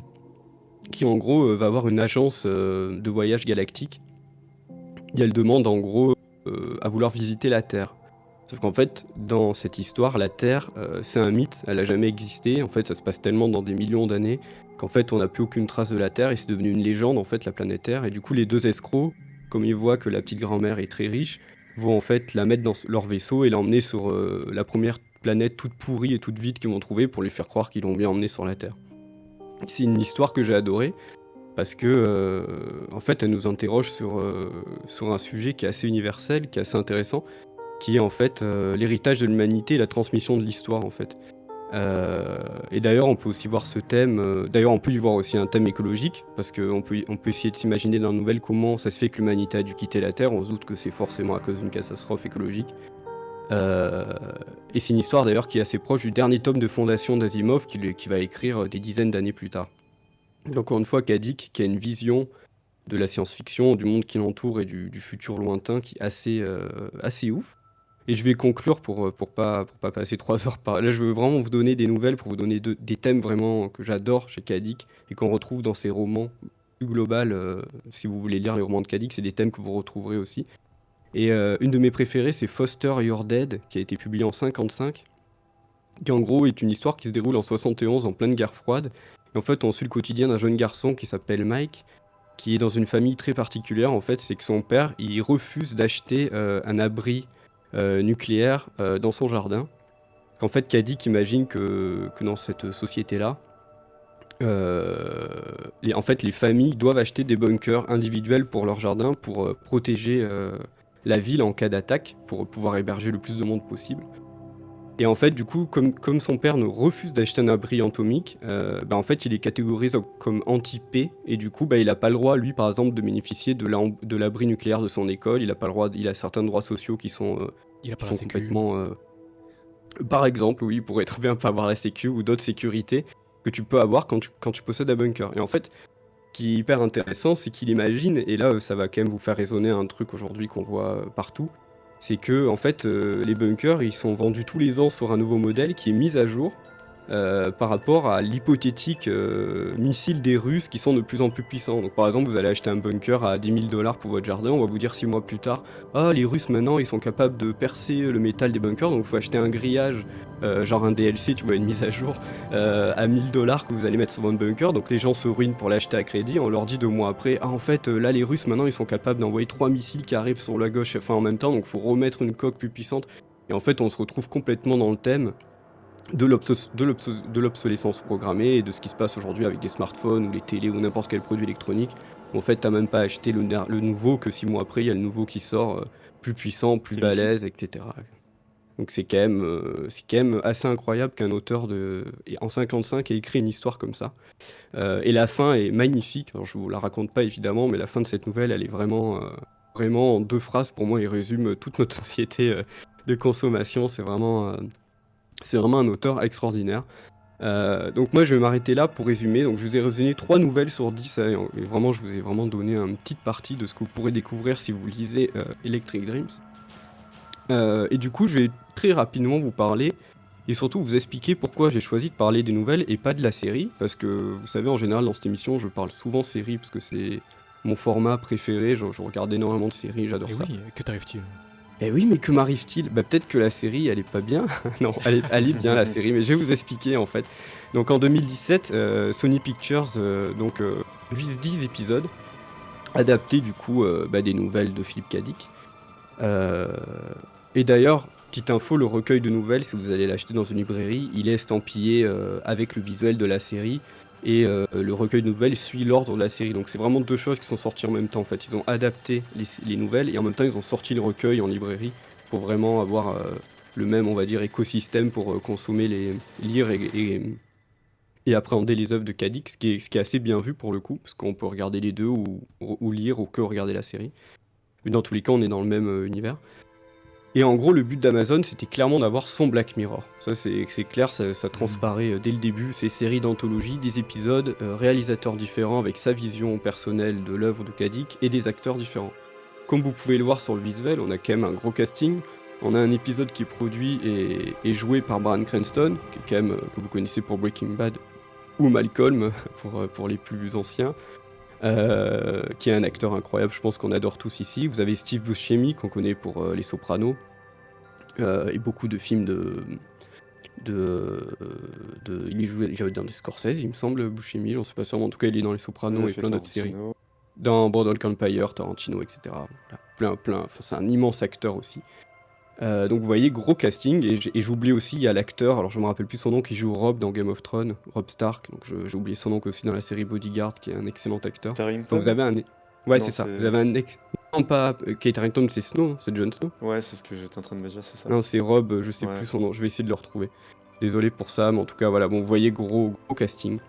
qui en gros va avoir une agence de voyage galactique. Et elle demande en gros à vouloir visiter la Terre. Sauf qu'en fait, dans cette histoire, la Terre, c'est un mythe, elle a jamais existé. En fait, ça se passe tellement dans des millions d'années qu'en fait, on n'a plus aucune trace de la Terre et c'est devenu une légende, en fait, la planète Terre. Et du coup, les deux escrocs, comme ils voient que la petite grand-mère est très riche, vont en fait la mettre dans leur vaisseau et l'emmener sur la première planète toute pourrie et toute vide qu'ils vont trouver pour lui faire croire qu'ils l'ont bien emmené sur la Terre. C'est une histoire que j'ai adorée parce que, en fait, elle nous interroge sur un sujet qui est assez universel, qui est assez intéressant, qui est en fait l'héritage de l'humanité et la transmission de l'histoire en fait. Et d'ailleurs, on peut aussi voir ce thème. D'ailleurs, on peut y voir aussi un thème écologique, parce qu'on peut essayer de s'imaginer dans la nouvelle comment ça se fait que l'humanité a dû quitter la Terre. On se doute que c'est forcément à cause d'une catastrophe écologique. Euh, et c'est une histoire d'ailleurs qui est assez proche du dernier tome de Fondation d'Asimov, qui va écrire des dizaines d'années plus tard. Donc, encore une fois, Kadik, qui a une vision de la science-fiction, du monde qui l'entoure et du futur lointain qui est assez ouf. Et je vais conclure pour pas passer 3 heures par là. Je veux vraiment vous donner des nouvelles pour vous donner des thèmes vraiment que j'adore chez Kadik et qu'on retrouve dans ses romans plus global. Si vous voulez lire les romans de Kadik, c'est des thèmes que vous retrouverez aussi. Et une de mes préférées, c'est Foster You're Dead, qui a été publié en 55, qui en gros est une histoire qui se déroule en 71 en pleine guerre froide. Et en fait, on suit le quotidien d'un jeune garçon qui s'appelle Mike, qui est dans une famille très particulière. En fait, c'est que son père, il refuse d'acheter un abri nucléaire dans son jardin. Parce qu'en fait, Kadik imagine que dans cette société-là, en fait, les familles doivent acheter des bunkers individuels pour leur jardin pour protéger la ville en cas d'attaque, pour pouvoir héberger le plus de monde possible. Et en fait, du coup, comme son père ne refuse d'acheter un abri atomique, bah, en fait, il est catégorisé comme anti-paix, et du coup, bah, il n'a pas le droit, lui, par exemple, de bénéficier de l'abri nucléaire de son école. Il a pas le droit, il a certains droits sociaux qui sont Il a pas qui la sont sécu. complètement. Par exemple, oui, il pourrait très bien pas avoir la sécu ou d'autres sécurités que tu peux avoir quand tu possèdes un bunker. Et en fait, ce qui est hyper intéressant, c'est qu'il imagine, et là, ça va quand même vous faire résonner un truc aujourd'hui qu'on voit partout, c'est que en fait, les bunkers, ils sont vendus tous les ans sur un nouveau modèle qui est mis à jour par rapport à l'hypothétique missile des Russes qui sont de plus en plus puissants. Donc par exemple, vous allez acheter un bunker à 10 000 $ pour votre jardin, on va vous dire 6 mois plus tard, ah les Russes maintenant ils sont capables de percer le métal des bunkers, donc il faut acheter un grillage, genre un DLC, tu vois, une mise à jour, à 1 000 $ que vous allez mettre sur votre bunker, donc les gens se ruinent pour l'acheter à crédit, on leur dit 2 mois après, ah en fait là les Russes maintenant ils sont capables d'envoyer 3 missiles qui arrivent sur la gauche enfin en même temps, donc il faut remettre une coque plus puissante, et en fait on se retrouve complètement dans le thème de l'obsolescence programmée et de ce qui se passe aujourd'hui avec des smartphones ou les télés ou n'importe quel produit électronique. En fait, t'as même pas acheté le nouveau que 6 mois après, il y a le nouveau qui sort, plus puissant, plus Ici. balèze, etc. Donc c'est quand même assez incroyable qu'un auteur en 55 ait écrit une histoire comme ça. Et la fin est magnifique. Alors, je vous la raconte pas évidemment, mais la fin de cette nouvelle, elle est vraiment en 2 phrases pour moi, il résume toute notre société de consommation. C'est vraiment un auteur extraordinaire. Donc moi je vais m'arrêter là pour résumer. Donc je vous ai résumé 3 nouvelles sur 10 hein, et vraiment je vous ai vraiment donné une petite partie de ce que vous pourrez découvrir si vous lisez Electric Dreams. Et du coup je vais très rapidement vous parler et surtout vous expliquer pourquoi j'ai choisi de parler des nouvelles et pas de la série. Parce que vous savez en général dans cette émission je parle souvent série parce que c'est mon format préféré. Je regarde énormément de séries, j'adore Et ça. oui, que t'arrive-t-il? Eh oui, mais que m'arrive-t-il? Bah, peut-être que la série, elle est pas bien. Non, elle est bien la série, mais je vais vous expliquer en fait. Donc en 2017, Sony Pictures produisent 10 épisodes adapter du coup des nouvelles de Philippe K. Dick. Euh, et d'ailleurs, petite info, le recueil de nouvelles, si vous allez l'acheter dans une librairie, il est estampillé avec le visuel de la série. Et le recueil de nouvelles suit l'ordre de la série. Donc c'est vraiment deux choses qui sont sorties en même temps. En fait, ils ont adapté les nouvelles et en même temps ils ont sorti le recueil en librairie pour vraiment avoir le même, on va dire, écosystème pour consommer lire et appréhender les œuvres de Cadix, ce qui est assez bien vu pour le coup, parce qu'on peut regarder les deux ou lire ou que regarder la série. Mais dans tous les cas, on est dans le même univers. Et en gros, le but d'Amazon, c'était clairement d'avoir son Black Mirror. Ça, c'est clair, ça transparaît dès le début. C'est série d'anthologie, des épisodes, réalisateurs différents avec sa vision personnelle de l'œuvre de Cadix et des acteurs différents. Comme vous pouvez le voir sur le visuel, on a quand même un gros casting. On a un épisode qui est produit et joué par Bryan Cranston, qui est quand même, que vous connaissez pour Breaking Bad, ou Malcolm, pour les plus anciens. Qui est un acteur incroyable, je pense qu'on adore tous ici. Vous avez Steve Buscemi, qu'on connaît pour Les Sopranos, et beaucoup de films il jouait dans des Scorsese, il me semble, Buscemi, j'en suis pas sûr, mais en tout cas, il est dans Les Ils Sopranos avaient et fait plein d'autres séries. Tarantino. Dans Boardwalk Empire, Tarantino, etc. Voilà, enfin, c'est un immense acteur aussi. Donc vous voyez, gros casting, et j'oublie aussi, il y a l'acteur, alors je me rappelle plus son nom, qui joue Robb dans Game of Thrones, Robb Stark, donc j'ai oublié son nom aussi dans la série Bodyguard, qui est un excellent acteur. Donc Tarrington? vous avez un... Ouais, Non, c'est ça, vous c'est. avez un Non, pas Kate Harington, c'est Snow, non c'est Jon Snow. Ouais, c'est ce que j'étais en train de me dire, c'est ça. Non, c'est Robb, je sais Ouais. plus son nom, je vais essayer de le retrouver. Désolé pour ça, mais en tout cas, voilà, bon, vous voyez, gros casting.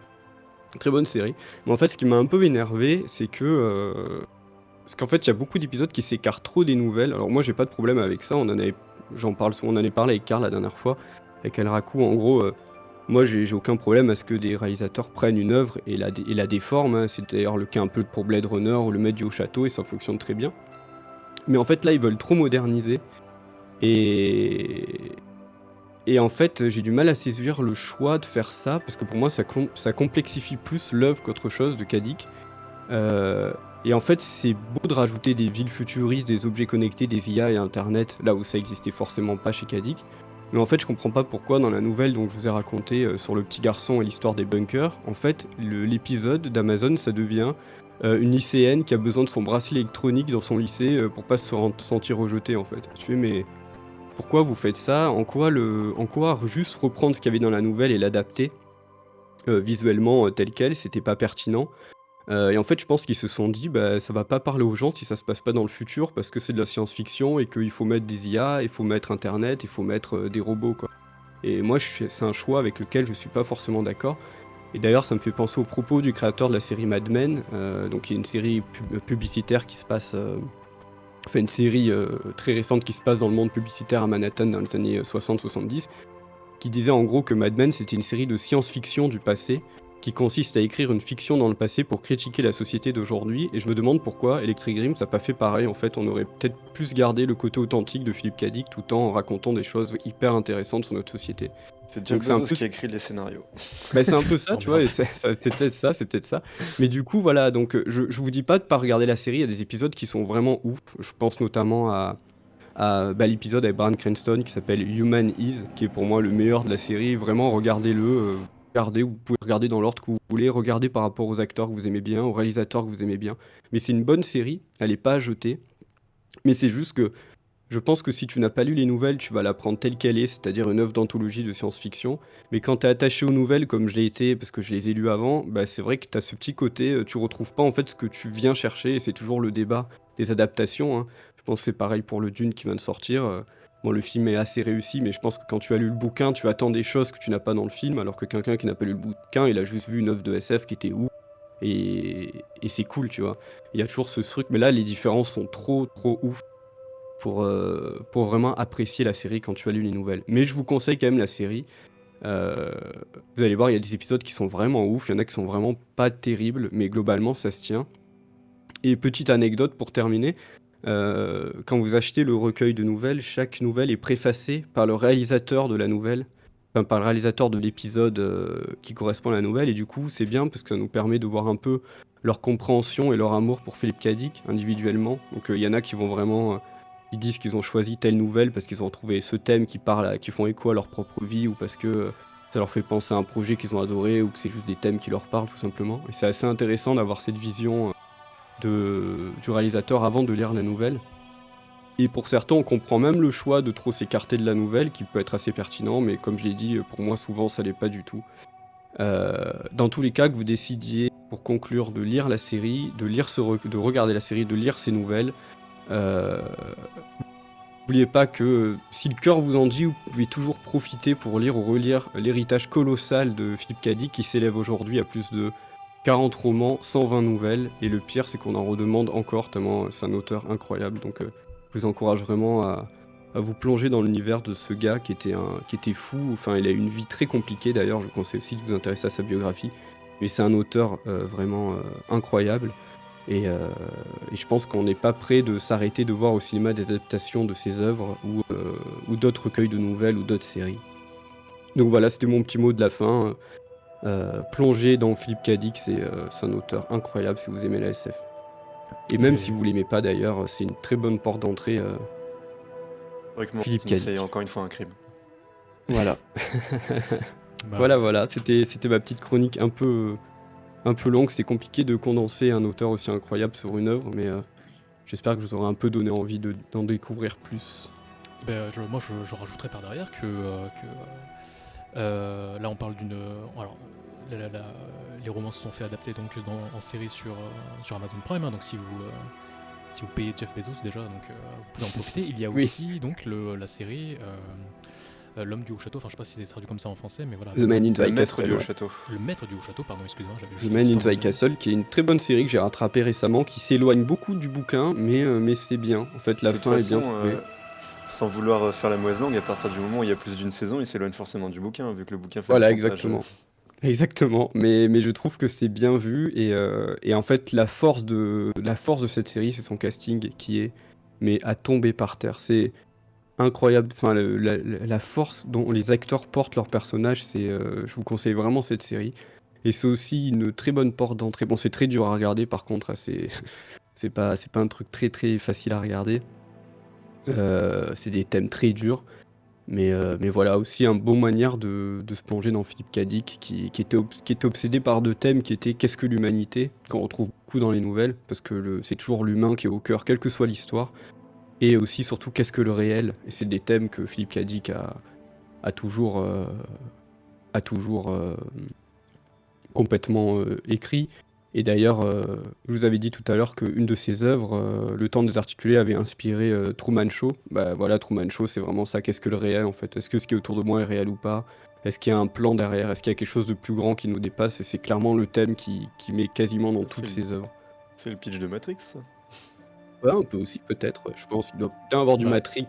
Très bonne série. Mais en fait, ce qui m'a un peu énervé, c'est que... Parce qu'en fait, il y a beaucoup d'épisodes qui s'écartent trop des nouvelles. Alors moi, j'ai pas de problème avec ça. On en avait parlé avec Karl la dernière fois, avec El Raku. En gros, moi, j'ai aucun problème à ce que des réalisateurs prennent une œuvre et la déforment, hein. C'est d'ailleurs le cas un peu pour Blade Runner ou le Maître du Haut Château, et ça fonctionne très bien. Mais en fait, là, ils veulent trop moderniser. Et, et en fait, j'ai du mal à saisir le choix de faire ça, parce que pour moi, ça complexifie plus l'œuvre qu'autre chose de Kadik. Euh, et en fait, c'est beau de rajouter des villes futuristes, des objets connectés, des IA et Internet, là où ça existait forcément pas chez Kadik. Mais en fait, je comprends pas pourquoi dans la nouvelle dont je vous ai raconté sur le petit garçon et l'histoire des bunkers, en fait, l'épisode d'Amazon, ça devient une lycéenne qui a besoin de son bracelet électronique dans son lycée pour pas sentir rejetée, en fait. Tu fais, mais pourquoi vous faites ça? En quoi juste reprendre ce qu'il y avait dans la nouvelle et l'adapter visuellement tel quel, c'était pas pertinent. Et en fait, je pense qu'ils se sont dit, bah, ça va pas parler aux gens si ça se passe pas dans le futur, parce que c'est de la science-fiction et qu'il faut mettre des IA, il faut mettre Internet, il faut mettre des robots, quoi. Et moi, c'est un choix avec lequel je suis pas forcément d'accord. Et d'ailleurs, ça me fait penser aux propos du créateur de la série Mad Men, donc il y a une série publicitaire qui se passe, enfin une série très récente qui se passe dans le monde publicitaire à Manhattan dans les années 60-70, qui disait en gros que Mad Men c'était une série de science-fiction du passé qui consiste à écrire une fiction dans le passé pour critiquer la société d'aujourd'hui, et je me demande pourquoi Electric Dream ça n'a pas fait pareil. En fait, on aurait peut-être plus gardé le côté authentique de Philippe K. Dick tout en racontant des choses hyper intéressantes sur notre société. C'est Jeff Donc c'est un Bezos peu qui a écrit les scénarios. bah, c'est un peu ça, Oh tu vois, et merde. c'est peut-être ça. Mais du coup, voilà, donc je vous dis pas de pas regarder la série, il y a des épisodes qui sont vraiment ouf. Je pense notamment à l'épisode avec Bryan Cranston qui s'appelle Human Is, qui est pour moi le meilleur de la série. Vraiment, regardez-le. Vous pouvez regarder dans l'ordre que vous voulez, regardez par rapport aux acteurs que vous aimez bien, aux réalisateurs que vous aimez bien. Mais c'est une bonne série, elle est pas à jeter. Mais c'est juste que je pense que si tu n'as pas lu les nouvelles, tu vas la prendre telle qu'elle est, c'est-à-dire une œuvre d'anthologie de science-fiction. Mais quand tu es attaché aux nouvelles, comme je l'ai été, parce que je les ai lues avant, bah c'est vrai que tu as ce petit côté, tu retrouves pas en fait ce que tu viens chercher, et c'est toujours le débat des adaptations, hein. Je pense que c'est pareil pour le Dune qui vient de sortir. Bon, le film est assez réussi, mais je pense que quand tu as lu le bouquin, tu attends des choses que tu n'as pas dans le film, alors que quelqu'un qui n'a pas lu le bouquin, il a juste vu une œuvre de SF qui était ouf, et c'est cool, tu vois. Il y a toujours ce truc, mais là, les différences sont trop, trop ouf pour vraiment apprécier la série quand tu as lu les nouvelles. Mais je vous conseille quand même la série. Euh, Vous allez voir, il y a des épisodes qui sont vraiment ouf, il y en a qui sont vraiment pas terribles, mais globalement ça se tient. Et petite anecdote pour terminer, quand vous achetez le recueil de nouvelles, chaque nouvelle est préfacée par le réalisateur de la nouvelle, enfin par le réalisateur de l'épisode qui correspond à la nouvelle, et du coup c'est bien parce que ça nous permet de voir un peu leur compréhension et leur amour pour Philippe K. Dick individuellement. Donc il y en a qui vont vraiment qui disent qu'ils ont choisi telle nouvelle parce qu'ils ont trouvé ce thème qui font écho à leur propre vie, ou parce que ça leur fait penser à un projet qu'ils ont adoré, ou que c'est juste des thèmes qui leur parlent tout simplement. Et c'est assez intéressant d'avoir cette vision du réalisateur avant de lire la nouvelle. Et pour certains, on comprend même le choix de trop s'écarter de la nouvelle, qui peut être assez pertinent, mais comme je l'ai dit, pour moi, souvent, ça l'est pas du tout. Dans tous les cas, que vous décidiez, pour conclure, de lire la série, de regarder la série, de lire ces nouvelles, euh, n'oubliez pas que si le cœur vous en dit, vous pouvez toujours profiter pour lire ou relire l'héritage colossal de Philippe Cadic qui s'élève aujourd'hui à plus de 40 romans, 120 nouvelles. Et le pire, c'est qu'on en redemande encore, tellement c'est un auteur incroyable. Donc je vous encourage vraiment à vous plonger dans l'univers de ce gars qui était fou. Enfin, il a eu une vie très compliquée d'ailleurs. Je vous conseille aussi de vous intéresser à sa biographie. Mais c'est un auteur vraiment incroyable. Et je pense qu'on n'est pas prêt de s'arrêter de voir au cinéma des adaptations de ses œuvres ou d'autres recueils de nouvelles ou d'autres séries. Donc voilà, c'était mon petit mot de la fin. Plongez dans Philippe Cadic, c'est un auteur incroyable si vous aimez la SF. Et même si vous l'aimez pas d'ailleurs, c'est une très bonne porte d'entrée. Rick Moranis, Philippe c'est Cadic. encore une fois un crime. Voilà. Bah, Voilà, c'était ma petite chronique un peu longue. C'est compliqué de condenser un auteur aussi incroyable sur une œuvre, mais j'espère que je vous aurai un peu donné envie d'en découvrir plus. moi, je rajouterais par derrière là, on parle d'une. Alors, les romans se sont fait adapter donc en série sur Amazon Prime. Hein, donc, si vous payez Jeff Bezos déjà, donc vous pouvez en profiter. Il y a Oui. aussi donc la série L'homme du haut château. Enfin, je sais pas si c'est traduit comme ça en français, mais voilà. The Man in the Le High maître Castle. du haut Ouais. château. Le maître du haut château, pardon, excusez-moi, j'avais The juste Man in juste the High entendu. Castle, qui est une très bonne série que j'ai rattrapée récemment, qui s'éloigne beaucoup du bouquin, mais c'est bien. En fait, la De toute fin est bien façon, trouvée. sans vouloir faire la mauvaise langue, à partir du moment où il y a plus d'une saison, il s'éloigne forcément du bouquin, vu que le bouquin fait Voilà, 200 pages. exactement. Exactement, mais je trouve que c'est bien vu et en fait la force de cette série, c'est son casting qui est mais à tomber par terre. C'est incroyable, enfin la force dont les acteurs portent leurs personnages, je vous conseille vraiment cette série. Et c'est aussi une très bonne porte d'entrée. Bon, c'est très dur à regarder par contre, hein, c'est pas un truc très très facile à regarder. C'est des thèmes très durs. Mais voilà, aussi une bonne manière de se plonger dans Philippe Cadic, qui était obsédé par deux thèmes qui étaient qu'est-ce que l'humanité, qu'on retrouve beaucoup dans les nouvelles, parce que c'est toujours l'humain qui est au cœur, quelle que soit l'histoire, et aussi surtout qu'est-ce que le réel, et c'est des thèmes que Philippe Cadic a toujours, complètement écrit. Et d'ailleurs, je vous avais dit tout à l'heure qu'une de ses œuvres, Le Temps désarticulé, avait inspiré Truman Show. Bah voilà, Truman Show, c'est vraiment ça. Qu'est-ce que le réel en fait? Est-ce que ce qui est autour de moi est réel ou pas? Est-ce qu'il y a un plan derrière? Est-ce qu'il y a quelque chose de plus grand qui nous dépasse? Et c'est clairement le thème qui met quasiment dans toutes ses œuvres. C'est le pitch de Matrix, ça. Ouais, un peu aussi, peut-être. Ouais, je pense qu'il doit bien avoir du Bah, Matrix,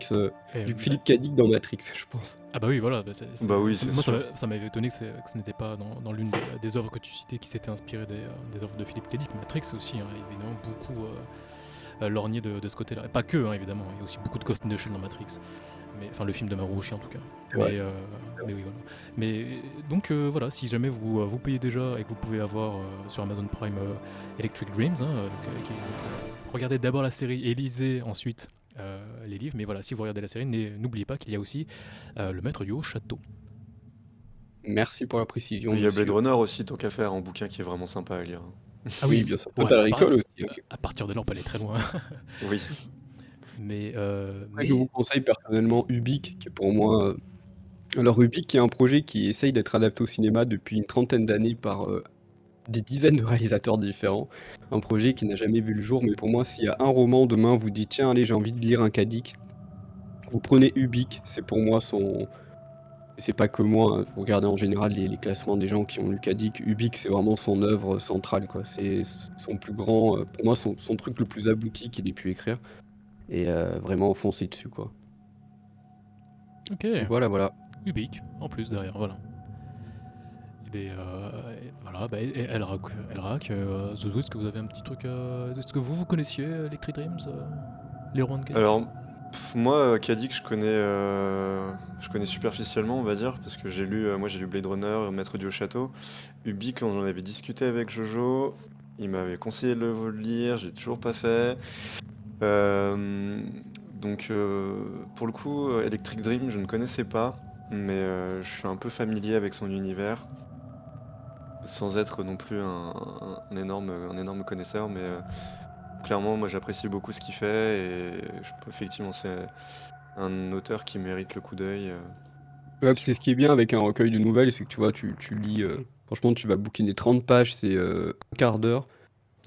et, du bah, Philippe Cadic dans Matrix, je pense. Ah bah oui, voilà. Bah oui, c'est moi, sûr. ça m'avait étonné que ce n'était pas dans l'une des œuvres que tu citais qui s'était inspiré des œuvres de Philippe Cadic. Matrix aussi, hein, évidemment, beaucoup lorgné de ce côté-là. Et pas que, hein, évidemment. Il y a aussi beaucoup de Ghost in the Shell dans Matrix. Enfin, le film de Marouchi en tout cas. Ouais. Mais oui, voilà. Mais donc voilà, si jamais vous payez déjà et que vous pouvez avoir sur Amazon Prime Electric Dreams, hein, regardez d'abord la série et lisez ensuite les livres. Mais voilà, si vous regardez la série, n'oubliez pas qu'il y a aussi Le Maître du Haut Château. Merci pour la précision. Il y a Blade monsieur. Runner aussi, tant qu'à faire, en bouquin qui est vraiment sympa à lire. Ah Oui, bien sûr. ouais, Total à part- Recall aussi. Ok. à partir de là, on peut aller très loin. Oui. Mais, Après, je vous conseille personnellement Ubik, qui est pour moi. Alors, Ubik, qui est un projet qui essaye d'être adapté au cinéma depuis une trentaine d'années par des dizaines de réalisateurs différents. Un projet qui n'a jamais vu le jour, mais pour moi, s'il y a un roman demain, vous dites tiens, allez, j'ai envie de lire un Cadic, vous prenez Ubik, c'est pour moi son. Et c'est pas que moi, hein, vous regardez en général les classements des gens qui ont lu Cadic, Ubik, c'est vraiment son œuvre centrale, quoi. C'est son plus grand, pour moi, son truc le plus abouti qu'il ait pu écrire. Et vraiment foncez dessus, quoi. ok, Voilà, voilà. Ubik, en plus derrière, voilà. Et voilà, Elrak, Zouzou, est-ce que vous avez un petit truc est-ce que vous connaissiez Electric Dreams les romans de Cadic? Alors, moi, Cadic, je connais superficiellement, on va dire, parce que moi j'ai lu Blade Runner, Maître du Haut Château. Ubik, on en avait discuté avec Jojo, il m'avait conseillé de le lire, j'ai toujours pas fait. Donc, pour le coup, Electric Dream, je ne connaissais pas, mais je suis un peu familier avec son univers, sans être non plus un énorme connaisseur, mais clairement, moi j'apprécie beaucoup ce qu'il fait et effectivement, c'est un auteur qui mérite le coup d'œil. Ouais, C'est puis c'est ce sûr. qui est bien avec un recueil de nouvelles, c'est que tu vois, tu lis. Franchement, tu vas bouquiner 30 pages, c'est un quart d'heure.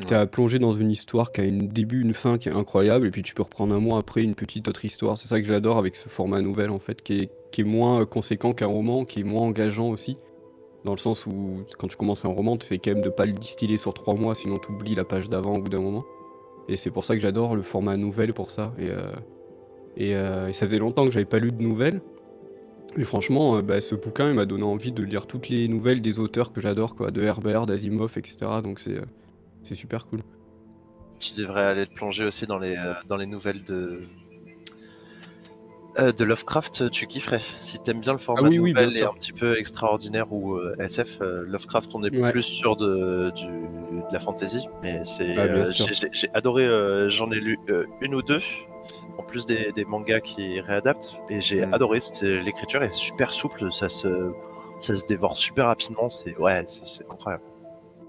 T'es Ouais. plongé dans une histoire qui a un début, une fin qui est incroyable, et puis tu peux reprendre un mois après une petite autre histoire. C'est ça que j'adore avec ce format nouvelle, en fait, qui est moins conséquent qu'un roman, qui est moins engageant aussi. Dans le sens où, quand tu commences un roman, tu essaies quand même de pas le distiller sur 3 mois, sinon tu oublies la page d'avant au bout d'un moment. Et c'est pour ça que j'adore le format nouvelle pour ça. Et ça faisait longtemps que j'avais pas lu de nouvelles. Et franchement, ce bouquin, il m'a donné envie de lire toutes les nouvelles des auteurs que j'adore, quoi, de Herbert, d'Asimov, etc. Donc c'est super cool. Tu devrais aller te plonger aussi dans les nouvelles de Lovecraft, tu kifferais. Si t'aimes bien le Ah format oui, oui, bien nouvelle et un sûr. petit peu extraordinaire ou SF, Lovecraft, on est Ouais, plus sur de la fantasy, mais bah bien sûr. j'ai adoré, j'en ai lu une ou deux, en plus des mangas qui réadaptent, et j'ai Mm. adoré, l'écriture est super souple, ça se dévore super rapidement, c'est incroyable.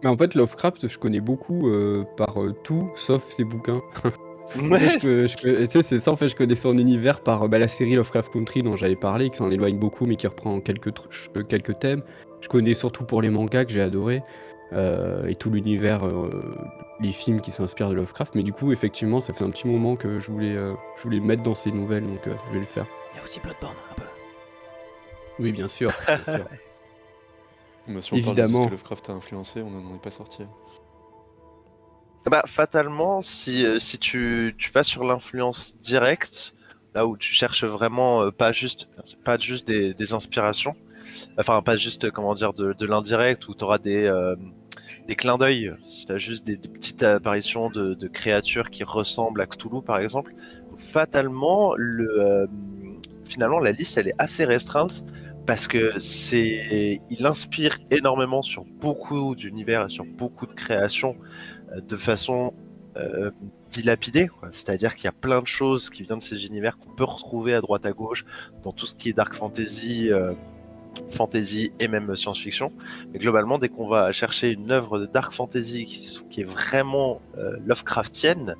Mais en fait, Lovecraft, je connais beaucoup par tout, sauf ses bouquins. En fait, Ouais, tu sais, c'est ça, en fait, je connais son univers par la série Lovecraft Country dont j'avais parlé, qui s'en éloigne beaucoup, mais qui reprend quelques thèmes. Je connais surtout pour les mangas que j'ai adoré, et tout l'univers, les films qui s'inspirent de Lovecraft. Mais du coup, effectivement, ça fait un petit moment que je voulais le mettre dans ces nouvelles, donc je vais le faire. Il y a aussi Bloodborne, un peu. Oui, bien sûr, bien sûr. Bah, si on parle de tout ce que Évidemment. Lovecraft a influencé, on n'en est pas sorti. bah, fatalement, si tu vas sur l'influence directe, là où tu cherches vraiment pas juste des inspirations, enfin pas juste comment dire de l'indirect où tu auras des clins d'œil, si tu as juste des petites apparitions de créatures qui ressemblent à Cthulhu par exemple, fatalement finalement la liste elle est assez restreinte parce que il inspire énormément sur beaucoup d'univers et sur beaucoup de créations de façon euh, dilapidée, quoi. C'est-à-dire qu'il y a plein de choses qui viennent de ces univers qu'on peut retrouver à droite à gauche dans tout ce qui est dark fantasy et même science-fiction. Mais globalement, dès qu'on va chercher une œuvre de dark fantasy qui est vraiment Lovecraftienne,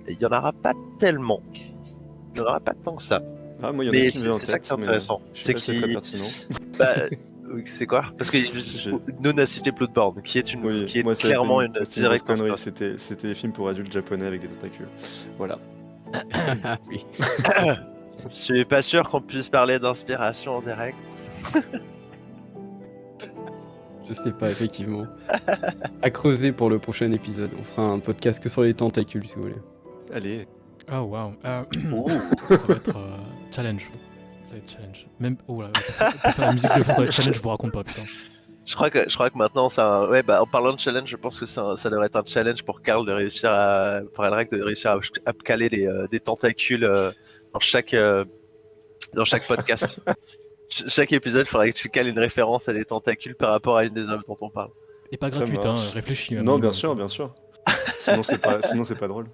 il n'y en aura pas tellement. Il n'y en aura pas tant que ça. Ah, moi, il y en a une Mais qui me vient en c'est ça qui est tête, mais intéressant. je sais C'est pas si c'est très qui. pertinent. Bah, oui, c'est quoi? Parce que J'ai- nous a cité Bloodborne, Oui, qui est moi, ça a été clairement une c'était une grosse directe connerie. inspiration. C'était les films pour adultes japonais avec des tentacules. Voilà. Ah oui. Je suis pas sûr qu'on puisse parler d'inspiration en direct. Je sais pas, effectivement. À creuser pour le prochain épisode. On fera un podcast que sur les tentacules, si vous voulez. Allez. Ah waouh. Ouh. Ça va être challenge. Ça va être challenge. Même. Oh là, pour faire la musique de fond, ça va être challenge, je vous raconte pas, putain. Je crois que maintenant, ouais, bah, en parlant de challenge, je pense que ça devrait être un challenge pour Karl pour Elrek de réussir à caler des tentacules dans chaque podcast. Chaque épisode, il faudrait que tu cales une référence à des tentacules par rapport à une des œuvres dont on parle. Et pas Ça gratuite, hein, marche. réfléchis un Non, bien minimum, sûr, quoi. bien sûr. Sinon, c'est pas drôle.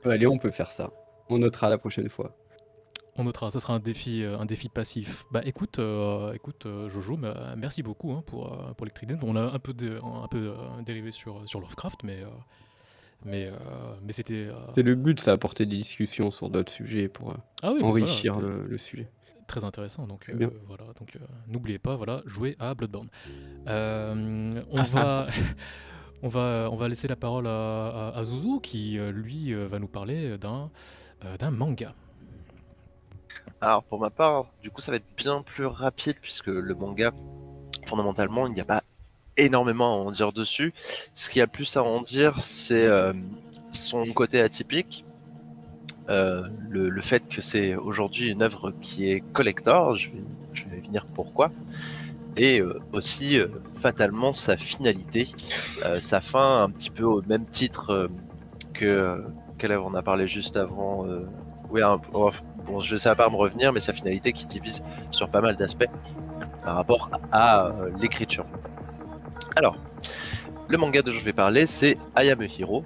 Allez, on peut faire ça. On notera la prochaine fois. On notera, ça sera un défi passif. Bah écoute, Jojo, merci beaucoup hein, pour Electric Days. On a un peu dérivé sur Lovecraft, mais c'était... C'est le but, ça, apporter des discussions sur d'autres sujets pour Ah oui, enrichir c'était le sujet. très intéressant. Donc Très bien. voilà, donc n'oubliez pas, voilà, jouez à Bloodborne. On va... On va laisser la parole à Zouzou qui, lui, va nous parler d'un manga. Alors, pour ma part, du coup, ça va être bien plus rapide puisque le manga, fondamentalement, il n'y a pas énormément à en dire dessus. Ce qu'il y a plus à en dire, c'est son côté atypique. Le fait que c'est aujourd'hui une œuvre qui est collector, je vais venir pourquoi, et aussi fatalement sa finalité, sa fin un petit peu au même titre qu'elle on a parlé juste avant. Oui, bon, je sais pas me revenir, mais sa finalité qui divise sur pas mal d'aspects par rapport à l'écriture. Alors, le manga dont je vais parler, c'est I Am a Hero.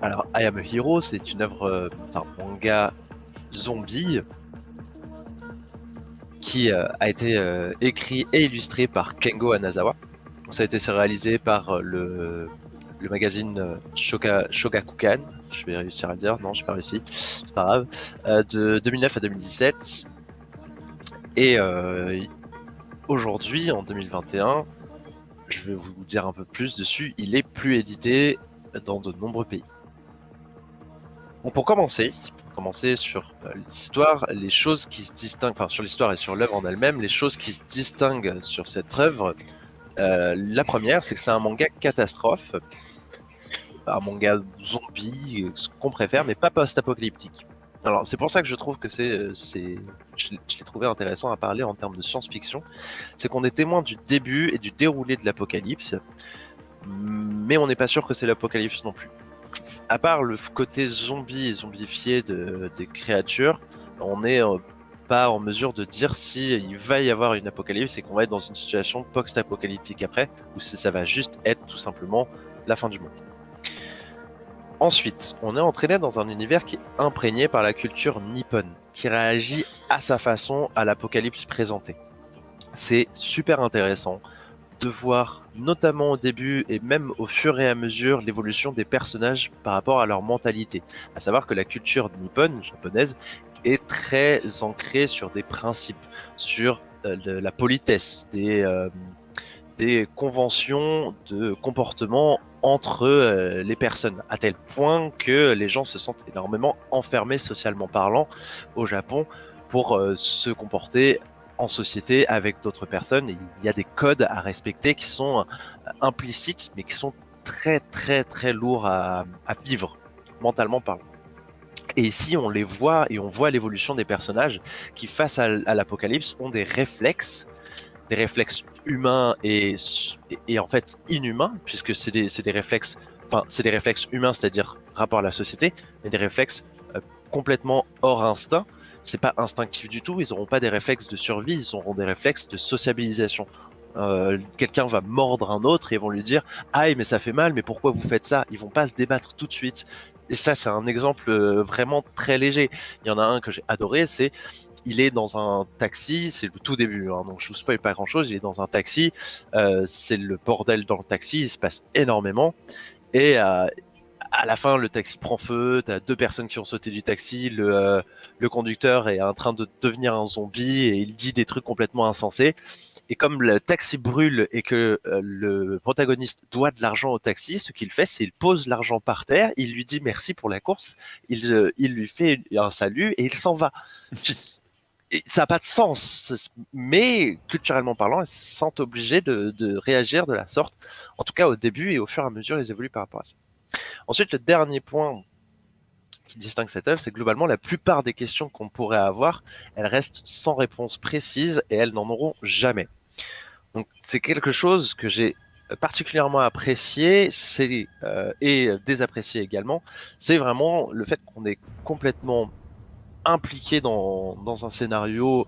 Alors, I Am a Hero, c'est une œuvre, c'est un manga zombie qui a été écrit et illustré par Kengo Hanazawa. Ça a été réalisé par le le magazine Shogakukan, je vais réussir à le dire, non, j'ai pas réussi, c'est pas grave, de 2009 à 2017. Et aujourd'hui, en 2021, je vais vous dire un peu plus dessus, il est plus édité dans de nombreux pays. Bon, pour commencer sur l'histoire, les choses qui se distinguent, enfin sur l'histoire et sur l'œuvre en elle-même, les choses qui se distinguent sur cette œuvre, la première, c'est que c'est un manga catastrophe, un manga zombie, ce qu'on préfère, mais pas post-apocalyptique. Alors c'est pour ça que je trouve que je l'ai trouvé intéressant à parler en termes de science-fiction, c'est qu'on est témoin du début et du déroulé de l'apocalypse, mais on n'est pas sûr que c'est l'apocalypse non plus. À part le côté zombie et zombifié des créatures, on n'est pas en mesure de dire si il va y avoir une apocalypse et qu'on va être dans une situation post-apocalyptique après, ou si ça va juste être tout simplement la fin du monde. Ensuite, on est entraîné dans un univers qui est imprégné par la culture nippone, qui réagit à sa façon à l'apocalypse présentée. C'est super intéressant de voir, notamment au début et même au fur et à mesure, l'évolution des personnages par rapport à leur mentalité. À savoir que la culture nippone, japonaise, est très ancrée sur des principes, sur la politesse, des conventions de comportement entre les personnes, à tel point que les gens se sentent énormément enfermés socialement parlant au Japon pour se comporter en société avec d'autres personnes. Et il y a des codes à respecter qui sont implicites, mais qui sont très très très lourds à vivre, mentalement parlant. Et ici, on les voit et on voit l'évolution des personnages qui, face à l'apocalypse, ont des réflexes humains et en fait inhumains, puisque c'est des réflexes, enfin c'est des réflexes humains, c'est-à-dire rapport à la société, mais des réflexes complètement hors instinct. C'est pas instinctif du tout, ils n'auront pas des réflexes de survie, ils auront des réflexes de sociabilisation. Quelqu'un va mordre un autre et ils vont lui dire aïe mais ça fait mal, mais pourquoi vous faites ça? Ils vont pas se débattre tout de suite. Et ça c'est un exemple vraiment très léger. Il y en a un que j'ai adoré, c'est il est dans un taxi, c'est le tout début, hein, donc je vous spoil pas grand chose, il est dans un taxi, c'est le bordel dans le taxi, il se passe énormément, et à la fin le taxi prend feu, t'as deux personnes qui ont sauté du taxi, le conducteur est en train de devenir un zombie, et il dit des trucs complètement insensés, et comme le taxi brûle et que le protagoniste doit de l'argent au taxi, ce qu'il fait, c'est qu'il pose l'argent par terre, il lui dit merci pour la course, il lui fait un salut, et il s'en va. Et ça n'a pas de sens, mais culturellement parlant, ils se sentent obligés de réagir de la sorte, en tout cas au début, et au fur et à mesure, ils évoluent par rapport à ça. Ensuite, le dernier point qui distingue cette œuvre, c'est que globalement, la plupart des questions qu'on pourrait avoir, elles restent sans réponse précise, et elles n'en auront jamais. Donc c'est quelque chose que j'ai particulièrement apprécié, et désapprécié également, c'est vraiment le fait qu'on est complètement impliqué dans un scénario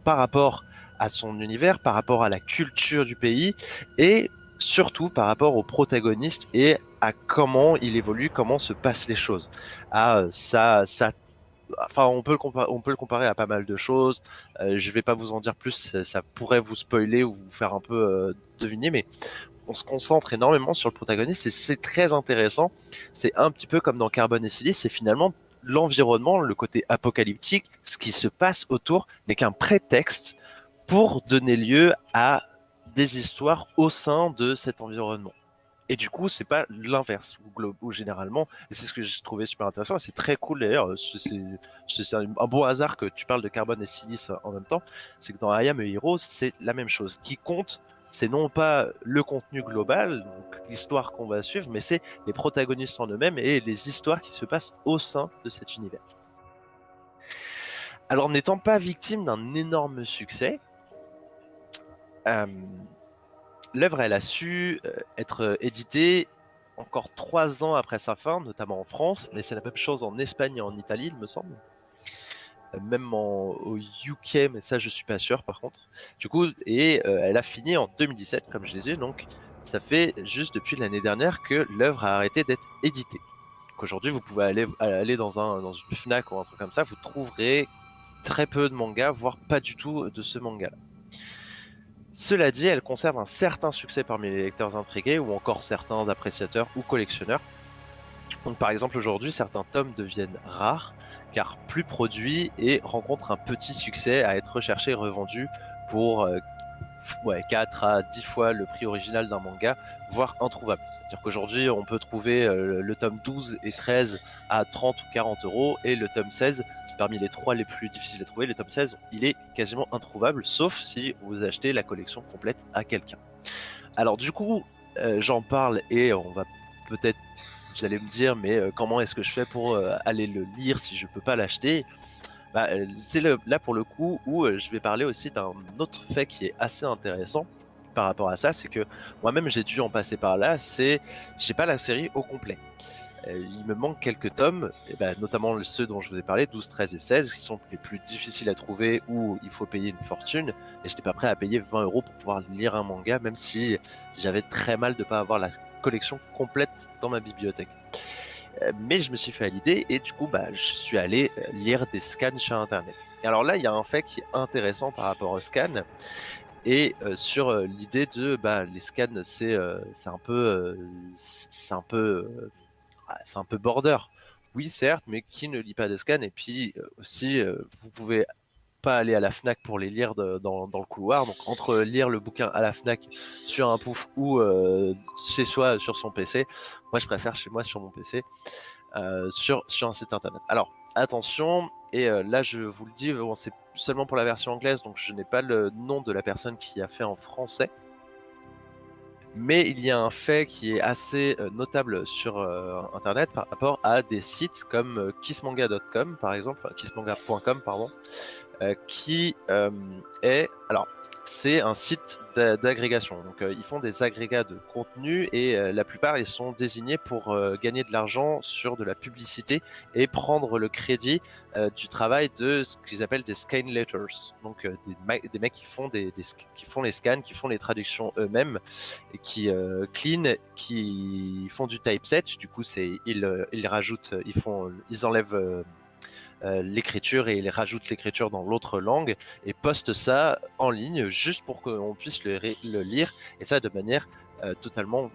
par rapport à son univers, par rapport à la culture du pays, et surtout par rapport au protagoniste et à comment il évolue, comment se passent les choses. Enfin, on peut le comparer à pas mal de choses. Je vais pas vous en dire plus, ça pourrait vous spoiler ou vous faire un peu deviner, mais on se concentre énormément sur le protagoniste et c'est très intéressant. C'est un petit peu comme dans Carbone et Silice, c'est finalement l'environnement, le côté apocalyptique, ce qui se passe autour n'est qu'un prétexte pour donner lieu à des histoires au sein de cet environnement. Et du coup, c'est pas l'inverse, ou généralement, et c'est ce que j'ai trouvé super intéressant, et c'est très cool d'ailleurs, c'est un bon hasard que tu parles de Carbone et Silice en même temps, c'est que dans I Am a Hero, c'est la même chose. Ce qui compte, c'est non pas le contenu global, donc l'histoire qu'on va suivre, mais c'est les protagonistes en eux-mêmes et les histoires qui se passent au sein de cet univers. Alors, n'étant pas victime d'un énorme succès, l'œuvre, elle a su être éditée encore 3 ans après sa fin, notamment en France, mais c'est la même chose en Espagne et en Italie, il me semble. Même au UK, mais ça je suis pas sûr par contre. Du coup, et elle a fini en 2017, comme je disais, donc ça fait juste depuis l'année dernière que l'œuvre a arrêté d'être éditée. Donc aujourd'hui, vous pouvez aller dans une Fnac ou un truc comme ça, vous trouverez très peu de mangas, voire pas du tout de ce manga-là. Cela dit, elle conserve un certain succès parmi les lecteurs intrigués ou encore certains appréciateurs ou collectionneurs. Donc par exemple aujourd'hui, certains tomes deviennent rares car plus produits et rencontrent un petit succès à être recherchés et revendus pour 4 à 10 fois le prix original d'un manga, voire introuvable. C'est-à-dire qu'aujourd'hui, on peut trouver le tome 12 et 13 à 30 ou 40 euros, et le tome 16, c'est parmi les 3 les plus difficiles à trouver. Le tome 16, il est quasiment introuvable, sauf si vous achetez la collection complète à quelqu'un. Alors du coup, j'en parle et on va peut-être, vous allez me dire, mais comment est-ce que je fais pour aller le lire si je peux pas l'acheter? C'est là pour le coup où je vais parler aussi d'un autre fait qui est assez intéressant par rapport à ça, c'est que moi-même j'ai dû en passer par là, j'ai pas la série au complet. Il me manque quelques tomes, notamment ceux dont je vous ai parlé, 12, 13 et 16, qui sont les plus difficiles à trouver, où il faut payer une fortune, et j'étais pas prêt à payer 20 euros pour pouvoir lire un manga, même si j'avais très mal de pas avoir la collection complète dans ma bibliothèque. Mais je me suis fait à l'idée et du coup je suis allé lire des scans sur internet. Et alors là il y a un fait qui est intéressant par rapport aux scans et sur l'idée de les scans c'est un peu c'est un peu border. Oui certes, mais qui ne lit pas des scans? Et puis aussi vous pouvez pas aller à la Fnac pour les lire dans le couloir. Donc entre lire le bouquin à la Fnac sur un pouf ou chez soi sur son PC, moi je préfère chez moi sur mon PC sur un site internet. Alors attention, et là je vous le dis, bon, c'est seulement pour la version anglaise, donc je n'ai pas le nom de la personne qui a fait en français. Mais il y a un fait qui est assez notable sur internet par rapport à des sites comme kissmanga.com par exemple, kissmanga.com pardon, qui est... Alors, c'est un site d'agrégation. Donc, ils font des agrégats de contenu et la plupart, ils sont désignés pour gagner de l'argent sur de la publicité et prendre le crédit du travail de ce qu'ils appellent des scanlators. Donc, des mecs qui font, qui font les scans, qui font les traductions eux-mêmes et qui clean, qui font du typeset. Du coup, ils rajoutent, ils enlèvent l'écriture et ils rajoutent l'écriture dans l'autre langue et postent ça en ligne juste pour qu'on puisse le lire, et ça de manière totalement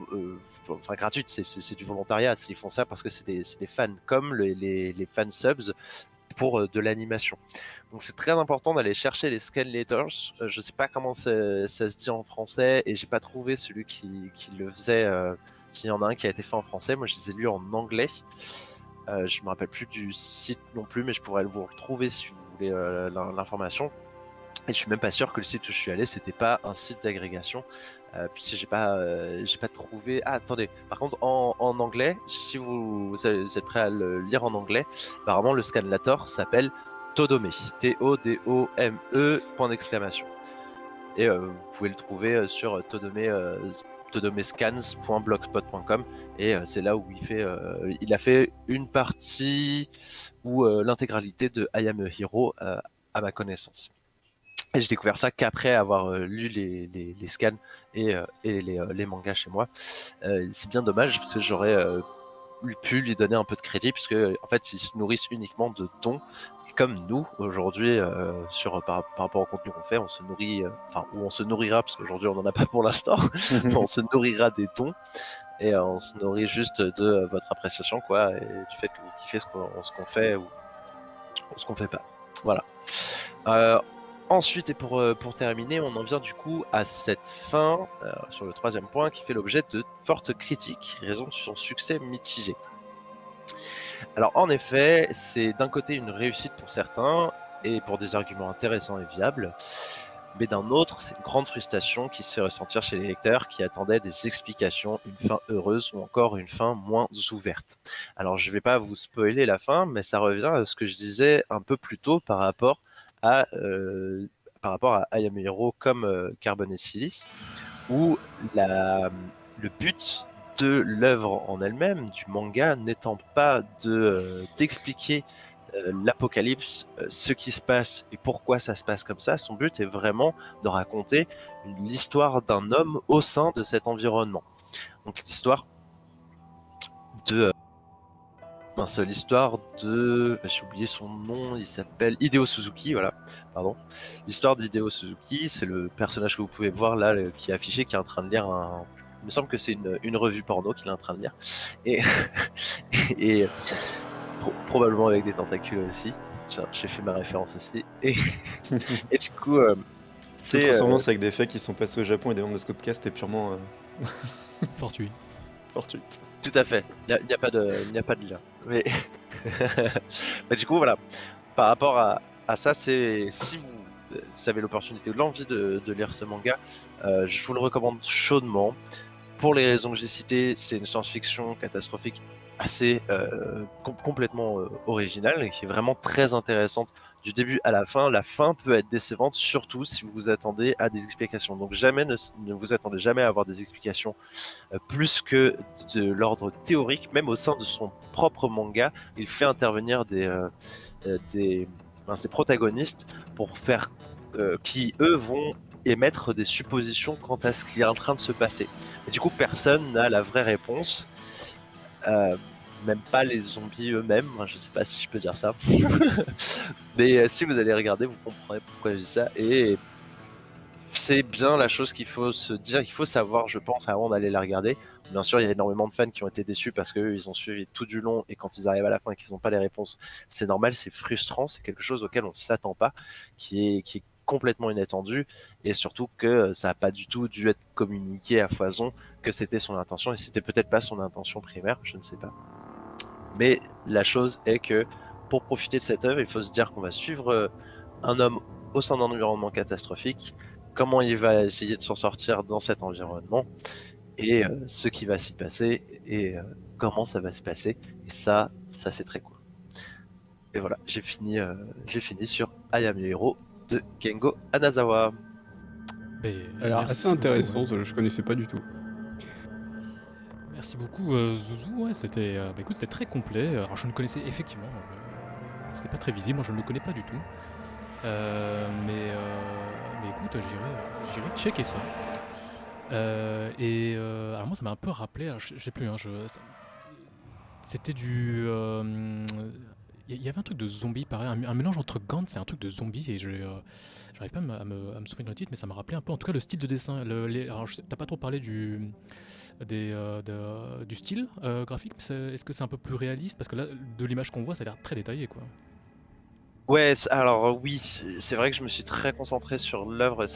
gratuite. C'est du volontariat. Ils font ça parce que c'est des fans, comme les fan subs pour de l'animation. Donc c'est très important d'aller chercher les scanlators. Je sais pas comment ça se dit en français et j'ai pas trouvé celui qui le faisait. S'il y en a un qui a été fait en français, moi je les ai lus en anglais. Je me rappelle plus du site non plus, mais je pourrais vous retrouver si vous voulez l'information. Et je suis même pas sûr que le site où je suis allé, c'était pas un site d'agrégation, puisque j'ai pas trouvé. Ah, attendez. Par contre, en anglais, si vous êtes prêt à le lire en anglais, apparemment le scanlator s'appelle Todome, Todome, point d'exclamation. Et vous pouvez le trouver sur todomescans.blogspot.com, et c'est là où il a fait une partie ou l'intégralité de I Am a Hero à ma connaissance. Et j'ai découvert ça qu'après avoir lu les scans et les mangas chez moi. C'est bien dommage parce que j'aurais pu lui donner un peu de crédit, puisque en fait ils se nourrissent uniquement de dons. Comme nous aujourd'hui par rapport au contenu qu'on fait, on se nourrit, ou on se nourrira, parce qu'aujourd'hui on n'en a pas pour l'instant, mais on se nourrira des dons, et on se nourrit juste de votre appréciation, quoi, et du fait que vous kiffez ce qu'on fait ou ce qu'on fait pas. Voilà. Ensuite, et pour terminer, on en vient du coup à cette fin, sur le troisième point, qui fait l'objet de fortes critiques, raison de son succès mitigé. Alors en effet, c'est d'un côté une réussite pour certains, et pour des arguments intéressants et viables, mais d'un autre, c'est une grande frustration qui se fait ressentir chez les lecteurs qui attendaient des explications, une fin heureuse ou encore une fin moins ouverte. Alors je ne vais pas vous spoiler la fin, mais ça revient à ce que je disais un peu plus tôt par rapport à I Am a Hero comme Carbone et Silice, où le but de l'œuvre en elle-même, du manga, n'étant pas d'expliquer l'apocalypse, ce qui se passe et pourquoi ça se passe comme ça. Son but est vraiment de raconter l'histoire d'un homme au sein de cet environnement. Donc l'histoire de mince, l'histoire de... J'ai oublié son nom, il s'appelle Hideo Suzuki, voilà, pardon. L'histoire d'Hideo Suzuki, c'est le personnage que vous pouvez voir là, qui est affiché, qui est en train de lire un... Il me semble que c'est une revue porno qu'il est en train de lire. Et, et probablement avec des tentacules aussi. Tiens, j'ai fait ma référence aussi. Et du coup, Toute c'est... ressemblance avec des faits qui sont passés au Japon et des membres de Scopecast est purement Fortuit. fortuite. Tout à fait, il n'y a pas de lien. Mais... Mais du coup, voilà. Par rapport à ça, c'est si vous avez l'opportunité ou l'envie de lire ce manga, je vous le recommande chaudement. Pour les raisons que j'ai citées, c'est une science-fiction catastrophique assez complètement originale et qui est vraiment très intéressante du début à la fin. La fin peut être décevante, surtout si vous vous attendez à des explications. Donc jamais ne vous attendez jamais à avoir des explications plus que de l'ordre théorique. Même au sein de son propre manga, il fait intervenir des protagonistes pour faire qui eux vont émettre des suppositions quant à ce qui est en train de se passer. Et du coup, personne n'a la vraie réponse, même pas les zombies eux-mêmes. Enfin, je sais pas si je peux dire ça, mais si vous allez regarder, vous comprendrez pourquoi je dis ça. Et c'est bien la chose qu'il faut se dire, il faut savoir, je pense, avant d'aller la regarder. Bien sûr, il y a énormément de fans qui ont été déçus parce qu'eux, ils ont suivi tout du long et quand ils arrivent à la fin et qu'ils n'ont pas les réponses, c'est normal, c'est frustrant, c'est quelque chose auquel on ne s'attend pas, qui est complètement inattendu et surtout que ça n'a pas du tout dû être communiqué à foison, que c'était son intention et c'était peut-être pas son intention primaire, je ne sais pas. Mais la chose est que pour profiter de cette œuvre, il faut se dire qu'on va suivre un homme au sein d'un environnement catastrophique, comment il va essayer de s'en sortir dans cet environnement et ce qui va s'y passer et comment ça va se passer. Et ça c'est très cool. Et voilà, j'ai fini sur I Am Your Hero de Kengo Hanazawa. Ben, Alors, merci assez beaucoup, intéressant, ouais. je connaissais pas du tout. Merci beaucoup, Zouzou. Ouais, c'était bah, écoute, c'était très complet. Alors, je ne connaissais effectivement. C'était pas très visible, moi je ne le connais pas du tout. Mais écoute, j'irai checker ça. Alors, moi, ça m'a un peu rappelé. Alors, je sais plus, hein, c'était du. Il y avait un truc de zombie, pareil, un mélange entre Gantz et un truc de zombie, et j'arrive pas à me souvenir du titre, mais ça m'a rappelé un peu, en tout cas, le style de dessin. Alors, t'as pas trop parlé du style graphique, mais est-ce que c'est un peu plus réaliste? Parce que là, de l'image qu'on voit, ça a l'air très détaillé, quoi. Ouais, alors oui, c'est vrai que je me suis très concentré sur l'œuvre et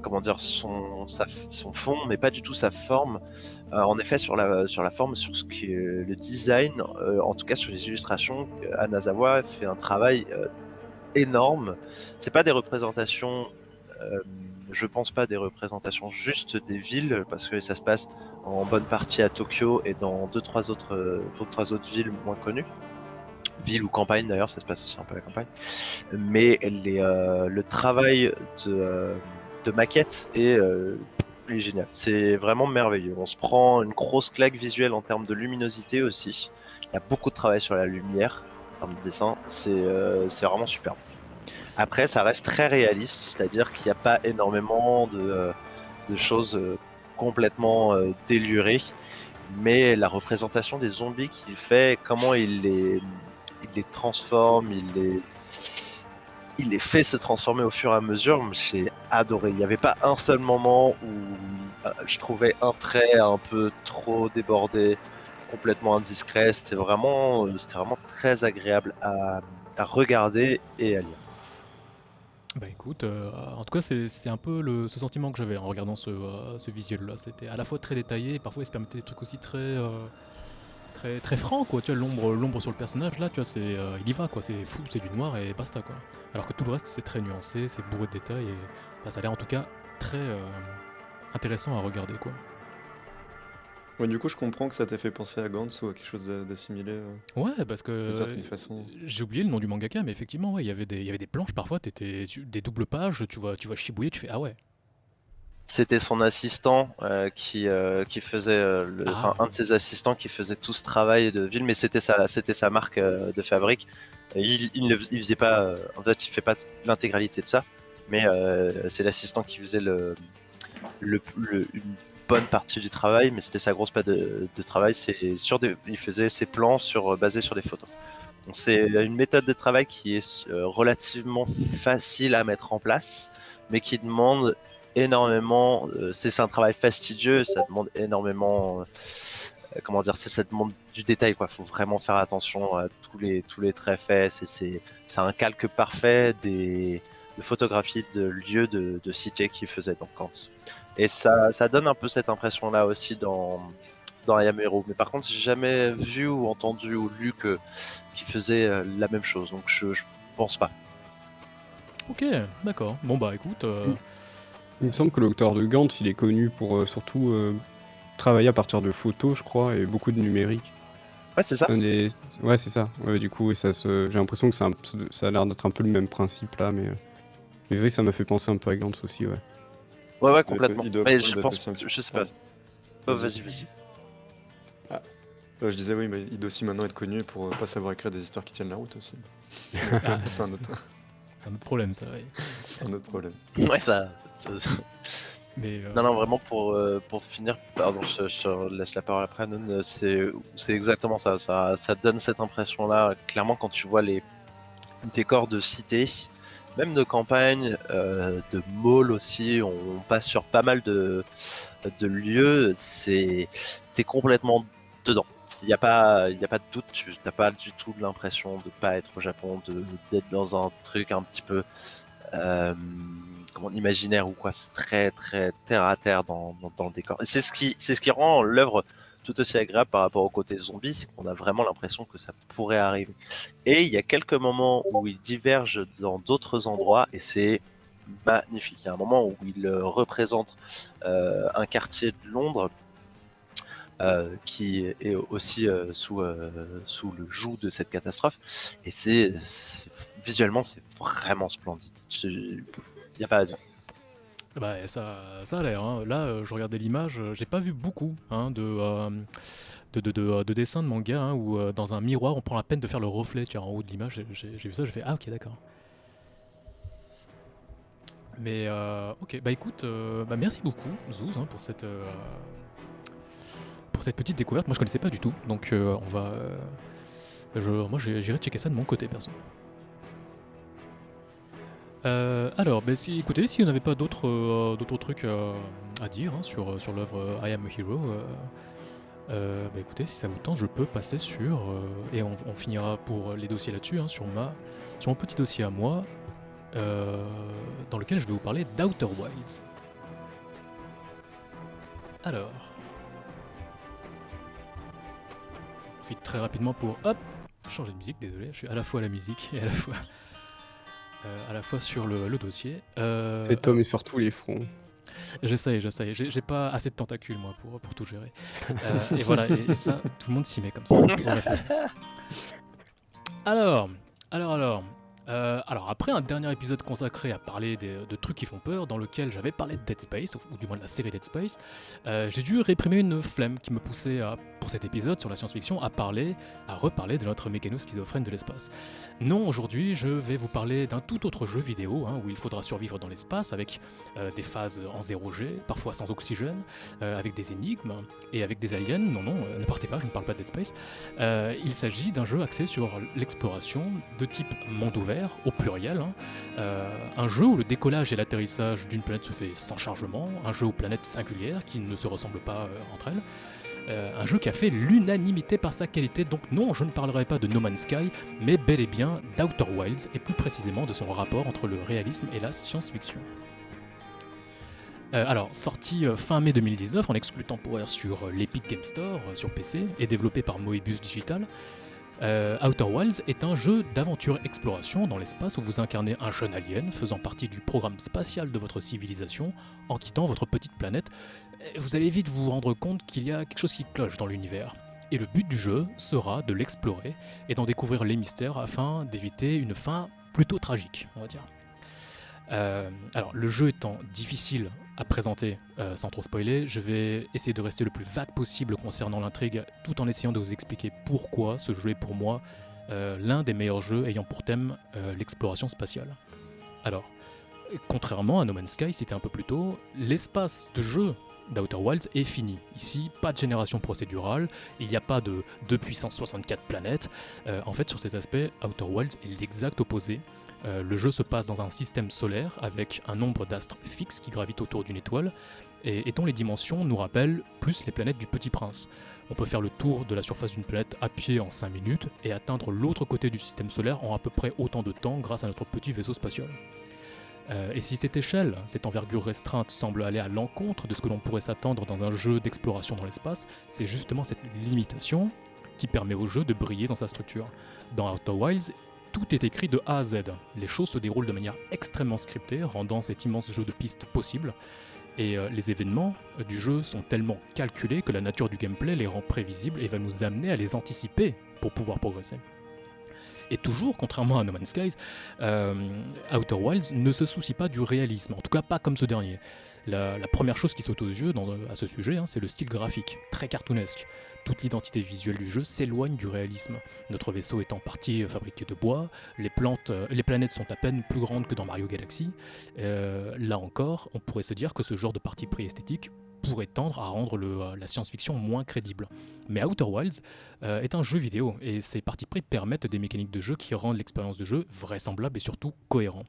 comment dire, son fond, mais pas du tout sa forme. En effet, sur la forme, sur ce qui est le design, en tout cas sur les illustrations, Hanazawa fait un travail énorme. C'est pas des représentations, je pense pas des représentations juste des villes, parce que ça se passe en bonne partie à Tokyo et dans deux, trois autres villes moins connues. Ville ou campagne d'ailleurs, ça se passe aussi un peu à la campagne. Mais le travail de maquette est génial. C'est vraiment merveilleux. On se prend une grosse claque visuelle en termes de luminosité aussi. Il y a beaucoup de travail sur la lumière en termes de dessin. C'est vraiment superbe. Après, ça reste très réaliste, c'est-à-dire qu'il n'y a pas énormément de choses complètement délurées. Mais la représentation des zombies qu'il fait, comment il les transforme, il les fait se transformer au fur et à mesure, j'ai adoré. Il n'y avait pas un seul moment où je trouvais un trait un peu trop débordé, complètement indiscret. C'était vraiment très agréable à regarder et à lire. Bah écoute, en tout cas, c'est un peu ce sentiment que j'avais en regardant ce visuel-là. C'était à la fois très détaillé, et parfois il se permettait des trucs aussi très francs, quoi. Tu vois, l'ombre sur le personnage, là, tu vois, il y va, quoi. C'est fou, c'est du noir et basta, quoi. Alors que tout le reste, c'est très nuancé, c'est bourré de détails, et bah, ça a l'air en tout cas très intéressant à regarder, quoi. Ouais, du coup, je comprends que ça t'ait fait penser à Gantz ou à quelque chose d'assimilé Ouais, parce d'une que certaine façon. j'ai oublié le nom du mangaka, mais effectivement, ouais, il y avait des planches parfois, des doubles pages, tu vois Shibuya, tu fais ah ouais. C'était son assistant qui faisait, Ah un oui. de ses assistants qui faisait tout ce travail de ville, mais c'était sa marque de fabrique. Et il faisait pas, en fait, il fait pas l'intégralité de ça, mais c'est l'assistant qui faisait une bonne partie du travail, mais c'était sa grosse patte de travail. Il faisait ses plans basés sur des photos. Donc c'est une méthode de travail qui est relativement facile à mettre en place, mais qui demande énormément. C'est un travail fastidieux, ça demande énormément. Comment dire, ça demande du détail, quoi. Faut vraiment faire attention à tous les traits faits. C'est un calque parfait de photographies de lieux de cités qu'il faisait dans Kant. Et ça donne un peu cette impression-là aussi dans I Am Hero. Mais par contre, j'ai jamais vu ou entendu ou lu qu'il faisait la même chose. Donc je pense pas. Ok, d'accord. Bon bah écoute, Il me semble que l'auteur de Gantz, il est connu pour surtout travailler à partir de photos, je crois, et beaucoup de numérique. Ouais, c'est ça. Ouais, c'est ça. Ouais, du coup, j'ai l'impression que ça a l'air d'être un peu le même principe là, mais oui, ça m'a fait penser un peu à Gantz aussi, ouais. Ouais, complètement. Il doit- Mais il je doit pense, passer un petit je sais peu. pas. Oh, vas-y. Je disais oui, mais il doit aussi maintenant être connu pour pas savoir écrire des histoires qui tiennent la route aussi. Ah. C'est un autre, c'est un autre problème ça. Ouais. c'est un autre problème. Ouais, ça. Mais Non, vraiment, pour finir, pardon, je te laisse la parole après, Noun, c'est exactement ça. Ça donne cette impression-là. Clairement, quand tu vois les décors de cité, même de campagne, de mall aussi, on passe sur pas mal de lieux, t'es complètement dedans. Il n'y a pas de doute, tu n'as pas du tout l'impression de pas être au Japon, d'être dans un truc un petit peu imaginaire ou quoi. C'est très très terre à terre dans le décor. Et c'est ce qui rend l'œuvre tout aussi agréable par rapport au côté zombie, c'est qu'on a vraiment l'impression que ça pourrait arriver. Et il y a quelques moments où il diverge dans d'autres endroits et c'est magnifique. Il y a un moment où il représente un quartier de Londres qui est aussi sous le joug de cette catastrophe. Et visuellement, c'est vraiment splendide. Il n'y a pas à dire. bah, ça a l'air. Hein. Là, je regardais l'image, j'ai pas vu beaucoup de dessins de manga hein, où dans un miroir on prend la peine de faire le reflet tu vois, en haut de l'image. J'ai vu ça, j'ai fait ah ok d'accord. Mais ok, bah écoute, bah merci beaucoup Zouz hein, pour cette petite découverte. Moi je connaissais pas du tout, donc on va, moi j'irai checker ça de mon côté perso. Alors, bah, écoutez, si vous n'avez pas d'autres trucs à dire hein, sur l'œuvre I Am a Hero, bah écoutez, si ça vous tente, je peux passer sur et on finira pour les dossiers là-dessus hein, sur mon petit dossier à moi, dans lequel je vais vous parler d'Outer Wilds. Alors, je profite très rapidement pour changer de musique. Désolé, je suis à la fois à la musique et à la fois sur le dossier. Cet homme est sur tous les fronts. J'essaye. J'ai pas assez de tentacules, moi, pour tout gérer. Et voilà, et ça, tout le monde s'y met comme ça. Pour référence. Alors, après un dernier épisode consacré à parler de trucs qui font peur, dans lequel j'avais parlé de Dead Space, ou du moins de la série Dead Space, j'ai dû réprimer une flemme qui me poussait, pour cet épisode sur la science-fiction, à reparler de notre mécano schizophrène de l'espace. Non, aujourd'hui, je vais vous parler d'un tout autre jeu vidéo, hein, où il faudra survivre dans l'espace, avec des phases en 0G, parfois sans oxygène, avec des énigmes, et avec des aliens. Non, ne partez pas, je ne parle pas de Dead Space. Il s'agit d'un jeu axé sur l'exploration de type monde ouvert, au pluriel, hein. Un jeu où le décollage et l'atterrissage d'une planète se fait sans chargement, un jeu aux planètes singulières qui ne se ressemblent pas entre elles, un jeu qui a fait l'unanimité par sa qualité, donc non, je ne parlerai pas de No Man's Sky, mais bel et bien d'Outer Wilds, et plus précisément de son rapport entre le réalisme et la science-fiction. Alors, sorti fin mai 2019 en exclu temporaire sur l'Epic Game Store sur PC et développé par Moebius Digital, Outer Wilds est un jeu d'aventure-exploration dans l'espace où vous incarnez un jeune alien faisant partie du programme spatial de votre civilisation en quittant votre petite planète. Vous allez vite vous rendre compte qu'il y a quelque chose qui cloche dans l'univers. Et le but du jeu sera de l'explorer et d'en découvrir les mystères afin d'éviter une fin plutôt tragique, on va dire. Alors, le jeu étant difficile à présenter sans trop spoiler, je vais essayer de rester le plus vague possible concernant l'intrigue, tout en essayant de vous expliquer pourquoi ce jeu est pour moi l'un des meilleurs jeux ayant pour thème l'exploration spatiale. Alors, contrairement à No Man's Sky, cité un peu plus tôt, l'espace de jeu d'Outer Wilds est fini. Ici, pas de génération procédurale, il n'y a pas de 2 puissance 64 planètes. En fait, sur cet aspect, Outer Wilds est l'exact opposé. Le jeu se passe dans un système solaire avec un nombre d'astres fixes qui gravitent autour d'une étoile et dont les dimensions nous rappellent plus les planètes du Petit Prince. On peut faire le tour de la surface d'une planète à pied en 5 minutes et atteindre l'autre côté du système solaire en à peu près autant de temps grâce à notre petit vaisseau spatial. Et si cette échelle, cette envergure restreinte semble aller à l'encontre de ce que l'on pourrait s'attendre dans un jeu d'exploration dans l'espace, c'est justement cette limitation qui permet au jeu de briller dans sa structure. Dans Outer Wilds, tout est écrit de A à Z. Les choses se déroulent de manière extrêmement scriptée, rendant cet immense jeu de pistes possible. Et les événements du jeu sont tellement calculés que la nature du gameplay les rend prévisibles et va nous amener à les anticiper pour pouvoir progresser. Et toujours, contrairement à No Man's Skies, Outer Wilds ne se soucie pas du réalisme, en tout cas pas comme ce dernier. La première chose qui saute aux yeux à ce sujet, c'est le style graphique, très cartoonesque. Toute l'identité visuelle du jeu s'éloigne du réalisme. Notre vaisseau est en partie fabriqué de bois, les planètes sont à peine plus grandes que dans Mario Galaxy. Là encore, on pourrait se dire que ce genre de parti pris esthétique pourrait tendre à rendre la science-fiction moins crédible. Mais Outer Wilds est un jeu vidéo, et ces partis pris permettent des mécaniques de jeu qui rendent l'expérience de jeu vraisemblable et surtout cohérent.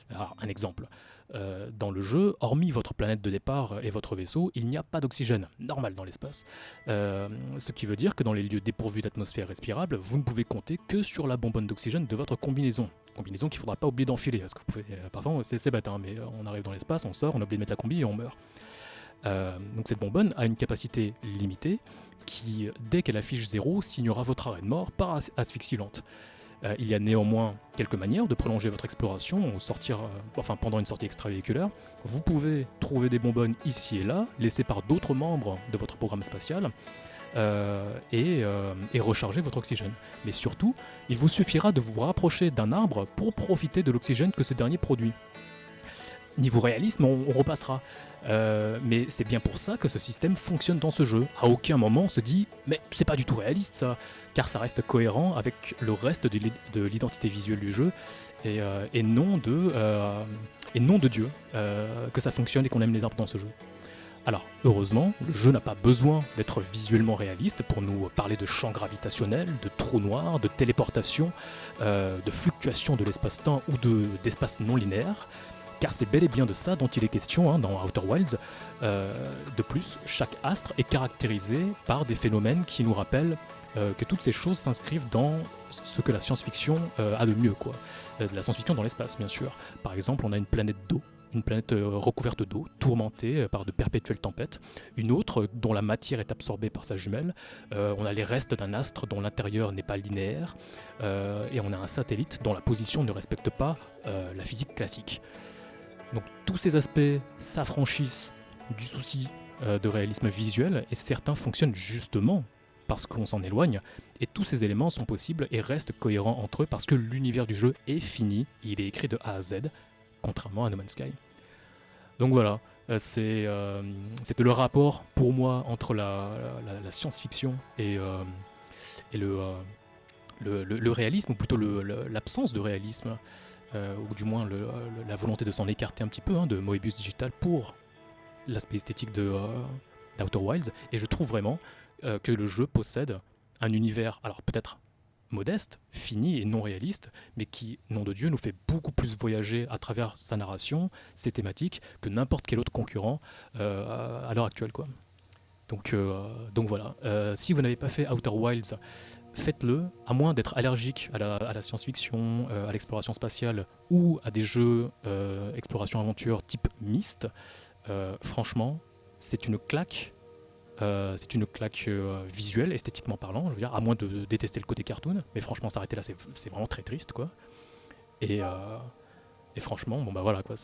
Alors, un exemple. Dans le jeu, hormis votre planète de départ et votre vaisseau, il n'y a pas d'oxygène, normal dans l'espace. Ce qui veut dire que dans les lieux dépourvus d'atmosphère respirable, vous ne pouvez compter que sur la bonbonne d'oxygène de votre combinaison. Combinaison qu'il ne faudra pas oublier d'enfiler, parce que vous pouvez, parfois c'est bête, mais on arrive dans l'espace, on sort, on oublie de mettre la combi et on meurt. Donc cette bonbonne a une capacité limitée qui, dès qu'elle affiche 0, signera votre arrêt de mort par asphyxie lente. Il y a néanmoins quelques manières de prolonger votre exploration pendant une sortie extravéhiculaire. Vous pouvez trouver des bonbonnes ici et là, laissées par d'autres membres de votre programme spatial, et recharger votre oxygène. Mais surtout, il vous suffira de vous rapprocher d'un arbre pour profiter de l'oxygène que ce dernier produit. Niveau réalisme, on repassera. Mais c'est bien pour ça que ce système fonctionne dans ce jeu. À aucun moment on se dit « mais c'est pas du tout réaliste ça », car ça reste cohérent avec le reste de l'identité visuelle du jeu et non de Dieu que ça fonctionne et qu'on aime les arbres dans ce jeu. Alors, heureusement, le jeu n'a pas besoin d'être visuellement réaliste pour nous parler de champs gravitationnels, de trous noirs, de téléportation, de fluctuation de l'espace-temps ou d'espace non linéaire. Car c'est bel et bien de ça dont il est question dans Outer Wilds. De plus, chaque astre est caractérisé par des phénomènes qui nous rappellent que toutes ces choses s'inscrivent dans ce que la science-fiction a de mieux, de la science-fiction dans l'espace, bien sûr. Par exemple, on a une planète d'eau, une planète recouverte d'eau, tourmentée par de perpétuelles tempêtes. Une autre dont la matière est absorbée par sa jumelle. On a les restes d'un astre dont l'intérieur n'est pas linéaire. Et on a un satellite dont la position ne respecte pas la physique classique. Donc tous ces aspects s'affranchissent du souci de réalisme visuel et certains fonctionnent justement parce qu'on s'en éloigne et tous ces éléments sont possibles et restent cohérents entre eux parce que l'univers du jeu est fini, il est écrit de A à Z, contrairement à No Man's Sky. Donc voilà, c'était le rapport pour moi entre la science-fiction et le réalisme, ou plutôt l'absence de réalisme. Ou du moins la volonté de s'en écarter un petit peu de Moebius Digital pour l'aspect esthétique d'Outer Wilds, et je trouve vraiment que le jeu possède un univers, alors peut-être modeste, fini et non réaliste, mais qui, nom de Dieu, nous fait beaucoup plus voyager à travers sa narration, ses thématiques, que n'importe quel autre concurrent à l'heure actuelle, quoi. Donc voilà, si vous n'avez pas fait Outer Wilds, faites-le, à moins d'être allergique à la science-fiction, à l'exploration spatiale ou à des jeux exploration-aventure type Myst. Franchement, c'est une claque. C'est une claque visuelle, esthétiquement parlant, je veux dire, à moins de détester le côté cartoon. Mais franchement, s'arrêter là, c'est vraiment très triste, quoi. Et franchement, voilà, quoi,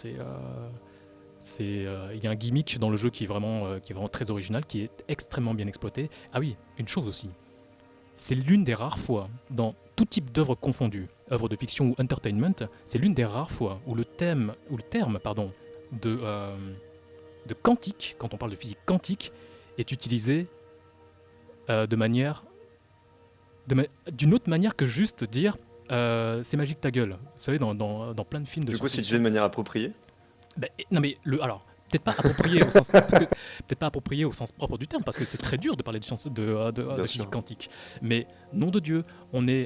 il y a un gimmick dans le jeu qui est vraiment très original, qui est extrêmement bien exploité. Ah oui, une chose aussi. C'est l'une des rares fois, dans tout type d'œuvre confondue, œuvre de fiction ou entertainment, c'est l'une des rares fois où le terme de quantique, quand on parle de physique quantique, est utilisé d'une autre manière que juste dire c'est magique ta gueule. Vous savez, dans plein de films de Du coup, c'est science-fiction. utilisé de manière appropriée. Non mais alors, peut-être pas approprié au sens, peut-être pas approprié au sens propre du terme, parce que c'est très dur de parler de Bien physique sûr. quantique. Mais nom de Dieu,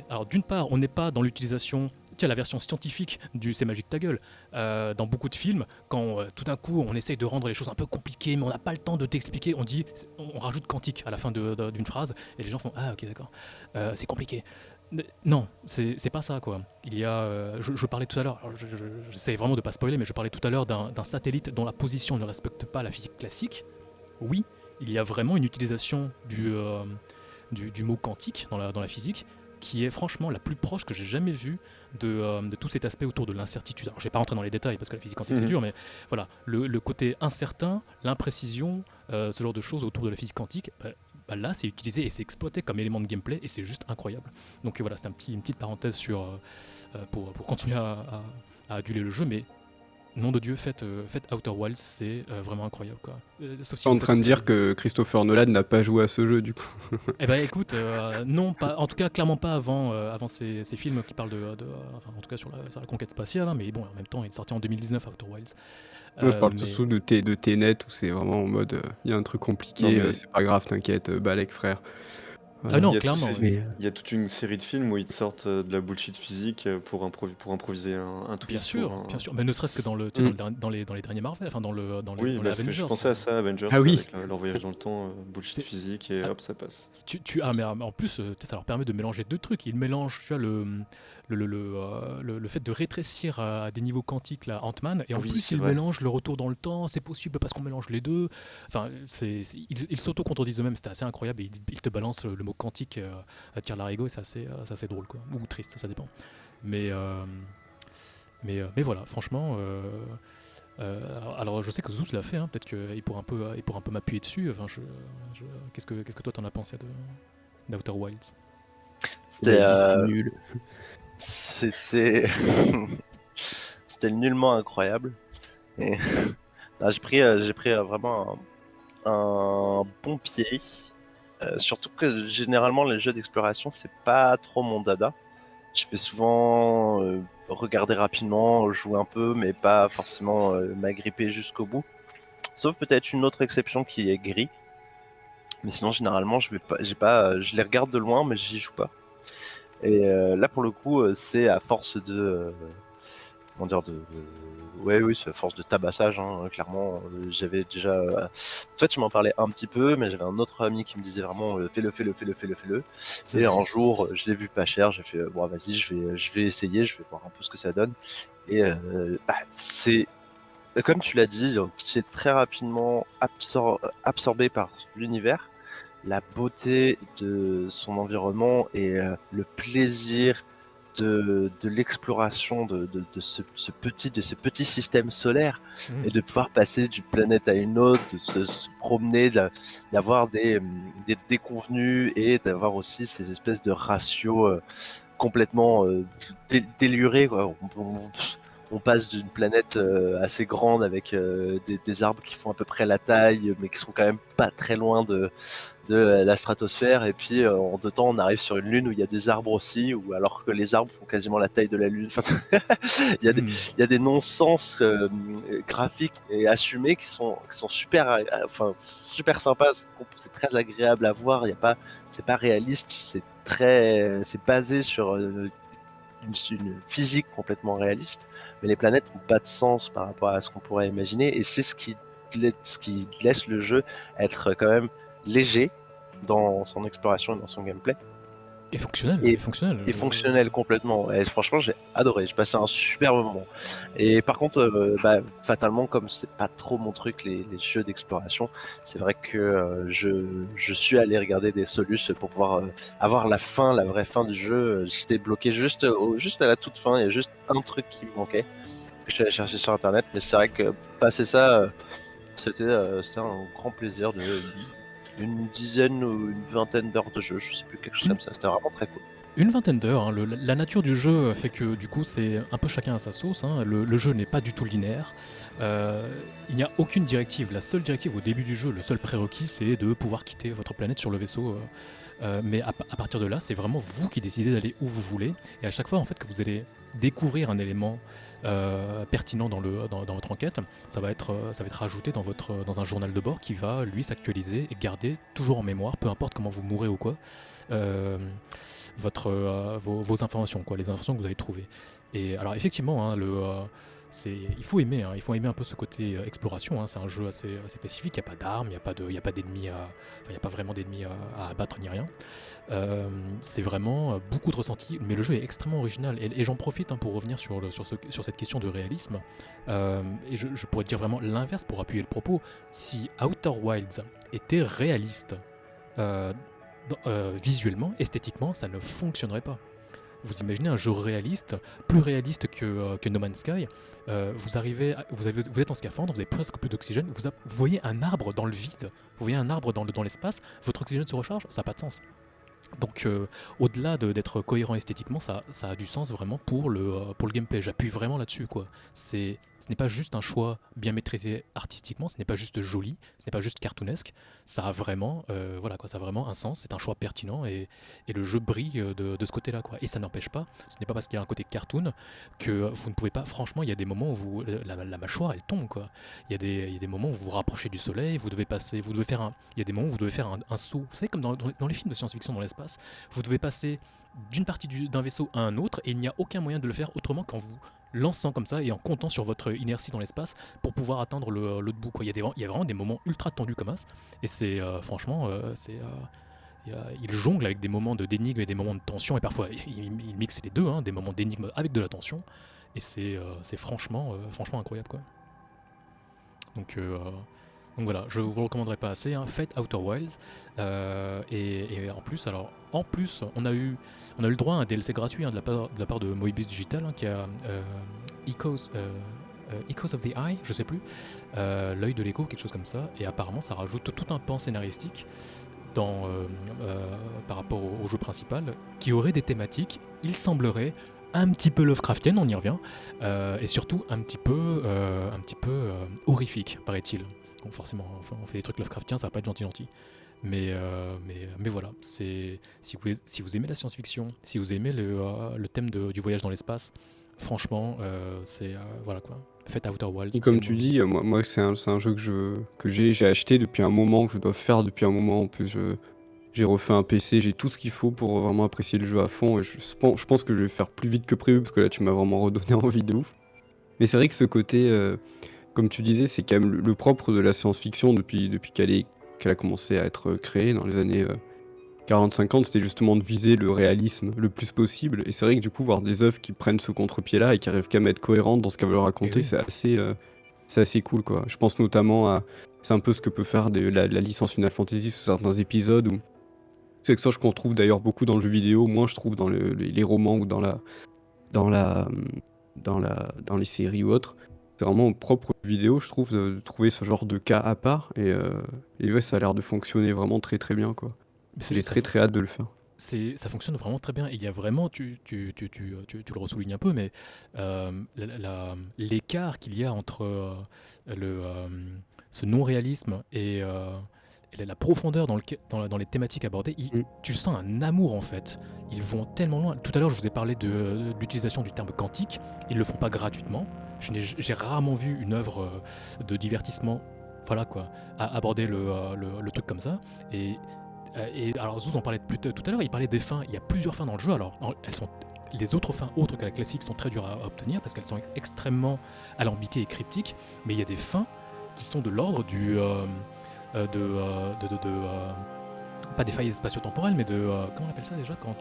alors d'une part, on n'est pas dans l'utilisation. Tiens, la version scientifique du C'est magique ta gueule. Dans beaucoup de films, quand tout d'un coup on essaye de rendre les choses un peu compliquées, mais on n'a pas le temps de t'expliquer, on rajoute quantique à la fin d'une phrase, et les gens font ah ok d'accord, c'est compliqué. Non, c'est pas ça quoi. Il y a, je parlais tout à l'heure, alors j'essaie vraiment de pas spoiler, mais je parlais tout à l'heure d'un satellite dont la position ne respecte pas la physique classique. Oui, il y a vraiment une utilisation du mot quantique dans la physique qui est franchement la plus proche que j'ai jamais vue de tout cet aspect autour de l'incertitude. Alors je vais pas rentrer dans les détails parce que la physique quantique c'est dur, mais voilà, le côté incertain, l'imprécision, ce genre de choses autour de la physique quantique, là c'est utilisé et c'est exploité comme élément de gameplay et c'est juste incroyable. Donc voilà, c'est une petite parenthèse pour continuer à aduler le jeu, mais nom de Dieu, faites Outer Wilds, c'est vraiment incroyable quoi. Sauf si T'es en vous train de faites- dire que Christopher Nolan n'a pas joué à ce jeu, du coup. Eh ben écoute, non, pas, en tout cas clairement pas avant ces films qui parlent enfin, en tout cas sur la conquête spatiale, hein, mais bon, en même temps, il est sorti en 2019, Outer Wilds. Moi, je parle Mais surtout de Tenet, où c'est vraiment en mode, il y a un truc Non, compliqué, mais c'est pas grave, t'inquiète, Balek, frère. ah Voilà. non, il y a tous clairement. ces- Mais, il y a toute une série de films où ils te sortent de la bullshit physique pour improviser un Bien twist sûr, ou un... bien sûr, mais ne serait-ce que tu sais, Mm. dans les derniers Marvel, enfin dans Oui, les parce que je Avengers. pensais à ça, Avengers, Ah oui. avec leur voyage dans le temps, bullshit C'est- physique, et ah, hop, ça passe. mais en plus, ça leur permet de mélanger deux trucs. Ils mélangent, tu vois, le fait de rétrécir à des niveaux quantiques, là, Ant-Man, et en Oui, plus, c'est ils vrai. mélangent le retour dans le temps, c'est possible parce qu'on mélange les deux. Enfin, ils s'auto-contredisent eux-mêmes, c'était assez incroyable, et ils te balancent le mot quantique à tir larigot, et c'est assez drôle, quoi. Ou triste, ça dépend. Mais, mais voilà, franchement. Alors, je sais que Zeus l'a fait, hein, peut-être qu'il pourra un peu m'appuyer dessus. Enfin, qu'est-ce que toi t'en as pensé d'Outer Wilds? il a C'était dit c'est nul. c'était c'était nullement incroyable. Et... Ah, j'ai pris vraiment un bon pied. Surtout que généralement les jeux d'exploration c'est pas trop mon dada. Je fais souvent regarder rapidement, jouer un peu, mais pas forcément m'agripper jusqu'au bout. Sauf peut-être une autre exception qui est Gris. Mais sinon généralement je les regarde de loin, mais j'y joue pas. Et là pour le coup c'est à force de comment dire ouais oui c'est à force de tabassage hein, clairement j'avais déjà toi tu m'en parlais un petit peu mais j'avais un autre ami qui me disait vraiment fais-le et un jour je l'ai vu pas cher, j'ai fait bon vas-y je vais essayer, je vais voir un peu ce que ça donne et c'est comme tu l'as dit tu es très rapidement absorbé par l'univers, la beauté de son environnement et le plaisir de l'exploration de ces petits systèmes solaires et de pouvoir passer d'une planète à une autre, de se promener, d'avoir des déconvenus et d'avoir aussi ces espèces de ratios complètement délurés, quoi. On passe d'une planète assez grande avec des arbres qui font à peu près la taille mais qui sont quand même pas très loin de la stratosphère et puis en 2 temps on arrive sur une lune où il y a des arbres aussi ou alors que les arbres font quasiment la taille de la lune. Enfin, il y a des non-sens graphiques et assumés qui sont super enfin super sympas, c'est très agréable à voir, c'est pas réaliste, c'est basé sur une physique complètement réaliste, mais les planètes n'ont pas de sens par rapport à ce qu'on pourrait imaginer et c'est ce qui laisse le jeu être quand même léger dans son exploration et dans son gameplay Et fonctionnel, et, et fonctionnel. et fonctionnel complètement. Et franchement, j'ai adoré, j'ai passé un super moment. Et par contre, fatalement, comme c'est pas trop mon truc, les jeux d'exploration, c'est vrai que je suis allé regarder des solus pour pouvoir avoir la vraie fin du jeu. J'étais bloqué juste à la toute fin, il y a juste un truc qui me manquait. Je suis allé chercher sur internet, mais c'est vrai que passer ça, c'était un grand plaisir une dizaine ou une vingtaine d'heures de jeu, je sais plus, quelque chose comme ça, c'était vraiment très cool. Une vingtaine d'heures, hein. La nature du jeu fait que du coup c'est un peu chacun à sa sauce, hein. Le jeu n'est pas du tout linéaire. Il n'y a aucune directive. La seule directive au début du jeu, le seul prérequis, c'est de pouvoir quitter votre planète sur le vaisseau. Mais à partir de là, c'est vraiment vous qui décidez d'aller où vous voulez. Et à chaque fois en fait que vous allez découvrir un élément pertinent dans votre enquête, ça va être rajouté dans un journal de bord qui va lui s'actualiser et garder toujours en mémoire, peu importe comment vous mourrez ou quoi, euh, vos informations, quoi, les informations que vous avez trouvées. Et alors effectivement, hein, il faut aimer un peu ce côté exploration, hein. C'est un jeu assez spécifique, il n'y a pas d'armes, il n'y a pas d'ennemis il n'y a pas vraiment d'ennemis à abattre ni rien. C'est vraiment beaucoup de ressenti, mais le jeu est extrêmement original. Et j'en profite, hein, pour revenir sur cette question de réalisme. Et je pourrais dire vraiment l'inverse pour appuyer le propos. Si Outer Wilds était réaliste, visuellement, esthétiquement, ça ne fonctionnerait pas. Vous imaginez un jeu réaliste, plus réaliste que No Man's Sky. Vous êtes en scaphandre, vous avez presque plus d'oxygène, vous voyez un arbre dans le vide, vous voyez un arbre dans l'espace, votre oxygène se recharge, ça n'a pas de sens. Donc au-delà d'être cohérent esthétiquement, ça a du sens vraiment pour le gameplay. J'appuie vraiment là-dessus, quoi. Ce n'est pas juste un choix bien maîtrisé artistiquement, ce n'est pas juste joli, ce n'est pas juste cartoonesque, ça a vraiment, voilà, quoi, ça a vraiment un sens, c'est un choix pertinent et le jeu brille de ce côté-là, quoi. Et ça n'empêche pas, ce n'est pas parce qu'il y a un côté cartoon que vous ne pouvez pas, franchement, il y a des moments où la mâchoire elle tombe, quoi. Il y a des moments où vous vous rapprochez du soleil, il y a des moments où vous devez faire un saut, vous savez, comme dans les films de science-fiction dans l'espace, vous devez passer d'une partie d'un vaisseau à un autre et il n'y a aucun moyen de le faire autrement qu'en vous lançant comme ça et en comptant sur votre inertie dans l'espace pour pouvoir atteindre l'autre bout, quoi. Il y a vraiment des moments ultra tendus comme ça et c'est franchement il jongle avec des moments d'énigme et des moments de tension et parfois il mixe les deux, hein, des moments d'énigme avec de la tension et c'est franchement incroyable, quoi. Donc voilà, je vous le recommanderais pas assez, hein. Faites Outer Wilds. Et en plus, on a eu le droit à un DLC gratuit, hein, de la part de Moebius Digital, hein, qui a Echoes of the Eye, je sais plus, l'œil de l'écho, quelque chose comme ça. Et apparemment, ça rajoute tout un pan scénaristique par rapport au jeu principal, qui aurait des thématiques, il semblerait, un petit peu Lovecraftienne, on y revient, et surtout un petit peu horrifique, paraît-il. Donc forcément, on fait des trucs Lovecraftiens, ça va pas être gentil. Mais voilà, si vous aimez la science-fiction, si vous aimez le thème du voyage dans l'espace, franchement, voilà, quoi. Faites Outer Wilds. Et comme tu dis, moi c'est un jeu que j'ai acheté depuis un moment, que je dois faire depuis un moment. En plus, j'ai refait un PC, j'ai tout ce qu'il faut pour vraiment apprécier le jeu à fond. Et je pense que je vais faire plus vite que prévu, parce que là tu m'as vraiment redonné envie de ouf. Mais c'est vrai que ce côté, comme tu disais, c'est quand même le propre de la science-fiction depuis qu'elle a commencé à être créée dans les années 40-50, c'était justement de viser le réalisme le plus possible. Et c'est vrai que du coup, voir des œuvres qui prennent ce contre-pied-là et qui arrivent quand même à être cohérentes dans ce qu'elles veulent raconter, oui. c'est assez cool, quoi. Je pense notamment à... C'est un peu ce que peut faire la licence Final Fantasy sur certains épisodes, où c'est quelque chose qu'on trouve d'ailleurs beaucoup dans le jeu vidéo, moins je trouve dans les romans ou dans les séries ou autres. C'est vraiment propre aux vidéos, je trouve, de trouver ce genre de cas à part. Et ouais, ça a l'air de fonctionner vraiment très très bien, quoi. J'ai très très hâte de le faire. Ça fonctionne vraiment très bien. Il y a vraiment, tu le ressoulignes un peu, mais l'écart qu'il y a entre ce non-réalisme et la profondeur dans les thématiques abordées, tu sens un amour, en fait. Ils vont tellement loin. Tout à l'heure, je vous ai parlé de l'utilisation du terme quantique. Ils le font pas gratuitement. J'ai rarement vu une œuvre de divertissement, voilà, quoi, aborder le truc comme ça. Et alors Zouz en parlait tout à l'heure, il parlait des fins. Il y a plusieurs fins dans le jeu. Alors les autres fins autres que la classique sont très dures à obtenir parce qu'elles sont extrêmement alambiquées et cryptiques. Mais il y a des fins qui sont de l'ordre pas des failles spatio-temporelles, mais comment on appelle ça déjà quand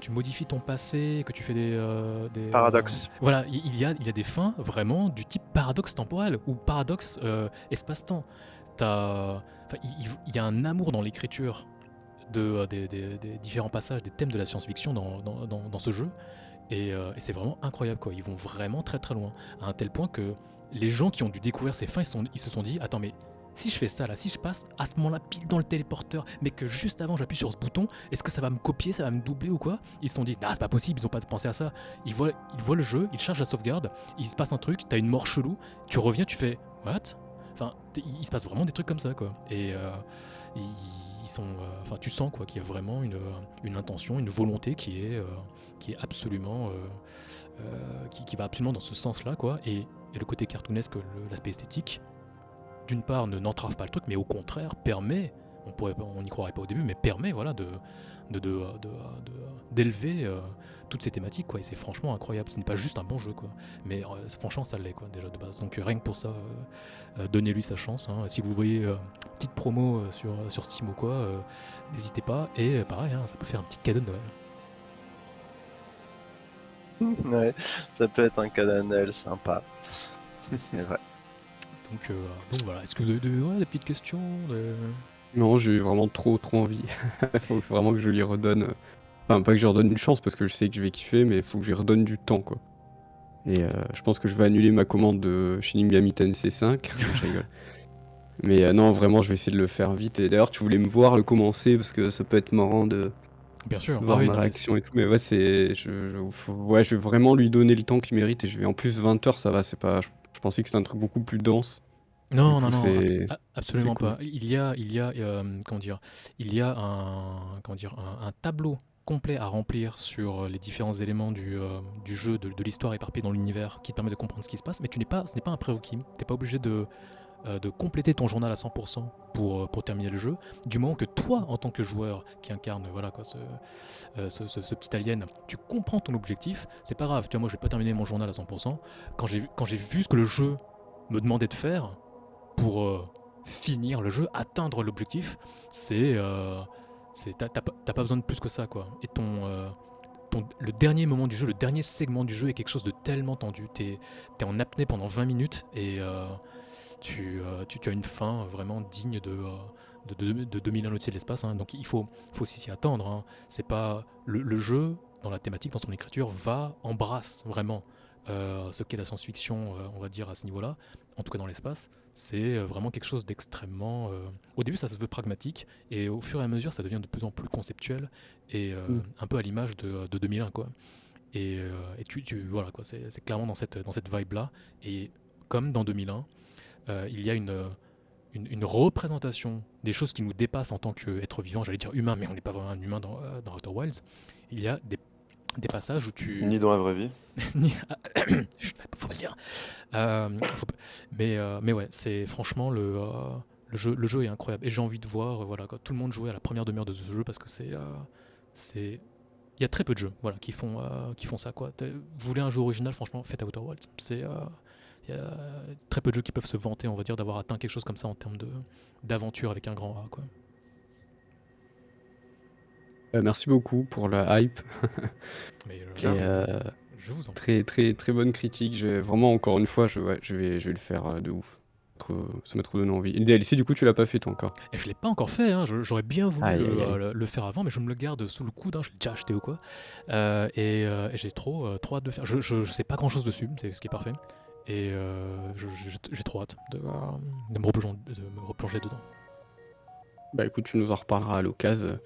tu modifies ton passé, que tu fais des Paradoxe. Voilà, il y a des fins vraiment du type paradoxe temporel ou paradoxe espace-temps. Il y a un amour dans l'écriture des différents passages, des thèmes de la science-fiction dans ce jeu, et c'est vraiment incroyable, quoi. Ils vont vraiment très très loin, à un tel point que les gens qui ont dû découvrir ces fins, ils se sont dit, attends, mais si je fais ça là, si je passe à ce moment-là pile dans le téléporteur, mais que juste avant j'appuie sur ce bouton, est-ce que ça va me copier, ça va me doubler ou quoi? Ils se sont dit, ah, c'est pas possible, ils ont pas pensé à ça. Ils voient le jeu, ils chargent la sauvegarde, il se passe un truc, t'as une mort chelou, tu reviens, tu fais what? Enfin, il se passe vraiment des trucs comme ça, quoi. Et ils sont, enfin, tu sens quoi qu'il y a vraiment une intention, une volonté qui est absolument, qui va absolument dans ce sens-là, quoi. Et le côté cartoonesque, l'aspect esthétique, d'une part, n'entrave pas le truc, mais au contraire permet, on n'y croirait pas au début, mais permet, voilà, d'élever toutes ces thématiques, quoi. Et c'est franchement incroyable. Ce n'est pas juste un bon jeu, quoi. Mais franchement, ça l'est, quoi, déjà de base. Donc rien que pour ça, donnez-lui sa chance, hein. Si vous voyez petite promo sur Steam ou quoi, n'hésitez pas. Et pareil, hein, ça peut faire un petit cadeau de Noël. Ouais, ça peut être un cadeau de Noël sympa. C'est vrai. Donc voilà. Est-ce que des petites questions Non, j'ai vraiment trop envie. Faut vraiment que je lui redonne. Enfin, pas que je lui redonne une chance parce que je sais que je vais kiffer, mais il faut que je lui redonne du temps, quoi. Et je pense que je vais annuler ma commande de Shin Megami Tensei 5. Je rigole. Mais non, vraiment, je vais essayer de le faire vite. Et d'ailleurs, tu voulais me voir le commencer parce que ça peut être marrant de Bien sûr. voir oui, ma non, mais réaction et tout. Mais ouais, ouais, je vais vraiment lui donner le temps qu'il mérite. Et je vais en plus 20 heures, ça va. C'est pas. Je pensais que c'était un truc beaucoup plus dense. Du Non, coup, non, non, c'est absolument cool. pas. Il y a, comment dire, il y a comment dire, un tableau complet à remplir sur les différents éléments du jeu, de l'histoire éparpillée dans l'univers qui te permet de comprendre ce qui se passe, mais ce n'est pas un prérequis. T'es pas obligé de compléter ton journal à 100% pour terminer le jeu, du moment que toi, en tant que joueur qui incarne voilà, quoi, ce petit alien, tu comprends ton objectif, c'est pas grave. Tu vois, moi, j'ai pas terminé mon journal à 100%. Quand j'ai vu ce que le jeu me demandait de faire, pour finir le jeu, atteindre l'objectif, t'as pas besoin de plus que ça, quoi. Et le dernier moment du jeu, le dernier segment du jeu est quelque chose de tellement tendu. T'es en apnée pendant 20 minutes et tu as une fin vraiment digne de 2001 l'Odyssée de l'espace, hein. Donc il faut aussi s'y attendre, hein. C'est pas le jeu dans la thématique, dans son écriture, embrasse vraiment ce qu'est la science-fiction, on va dire à ce niveau-là, en tout cas dans l'espace. C'est vraiment quelque chose d'extrêmement. Au début, ça se veut pragmatique, et au fur et à mesure, ça devient de plus en plus conceptuel et un peu à l'image de 2001, quoi. Et voilà, quoi. C'est clairement dans cette vibe-là. Et comme dans 2001, il y a une représentation des choses qui nous dépassent en tant qu'être vivant, j'allais dire humain, mais on n'est pas vraiment un humain dans Outer Wilds. Il y a des passages où tu. Ni dans la vraie vie. Chut, faut pas le dire. Mais ouais, c'est franchement le jeu est incroyable et j'ai envie de voir voilà, tout le monde jouer à la première demi-heure de ce jeu parce que il y a très peu de jeux voilà, qui font ça, quoi. Vous voulez un jeu original, franchement, faites Outer Wilds. Il y a très peu de jeux qui peuvent se vanter, on va dire, d'avoir atteint quelque chose comme ça en termes d'aventure avec un grand A, quoi. Merci beaucoup pour la hype. Mais Et je vous en très prie. très bonne critique. Vraiment, encore une fois, je vais le faire de ouf. Ça m'a trop donné envie. Et le DLC, du coup, tu l'as pas fait toi encore? Et je l'ai pas encore fait, hein. J'aurais bien voulu Aïe, aïe, aïe. le faire avant, mais je me le garde sous le coude, hein. Je l'ai déjà acheté ou quoi. Et j'ai trop hâte de faire. Je sais pas grand chose dessus, c'est ce qui est parfait. Et j'ai trop hâte de me replonger dedans. Bah écoute, tu nous en reparleras à l'occasion.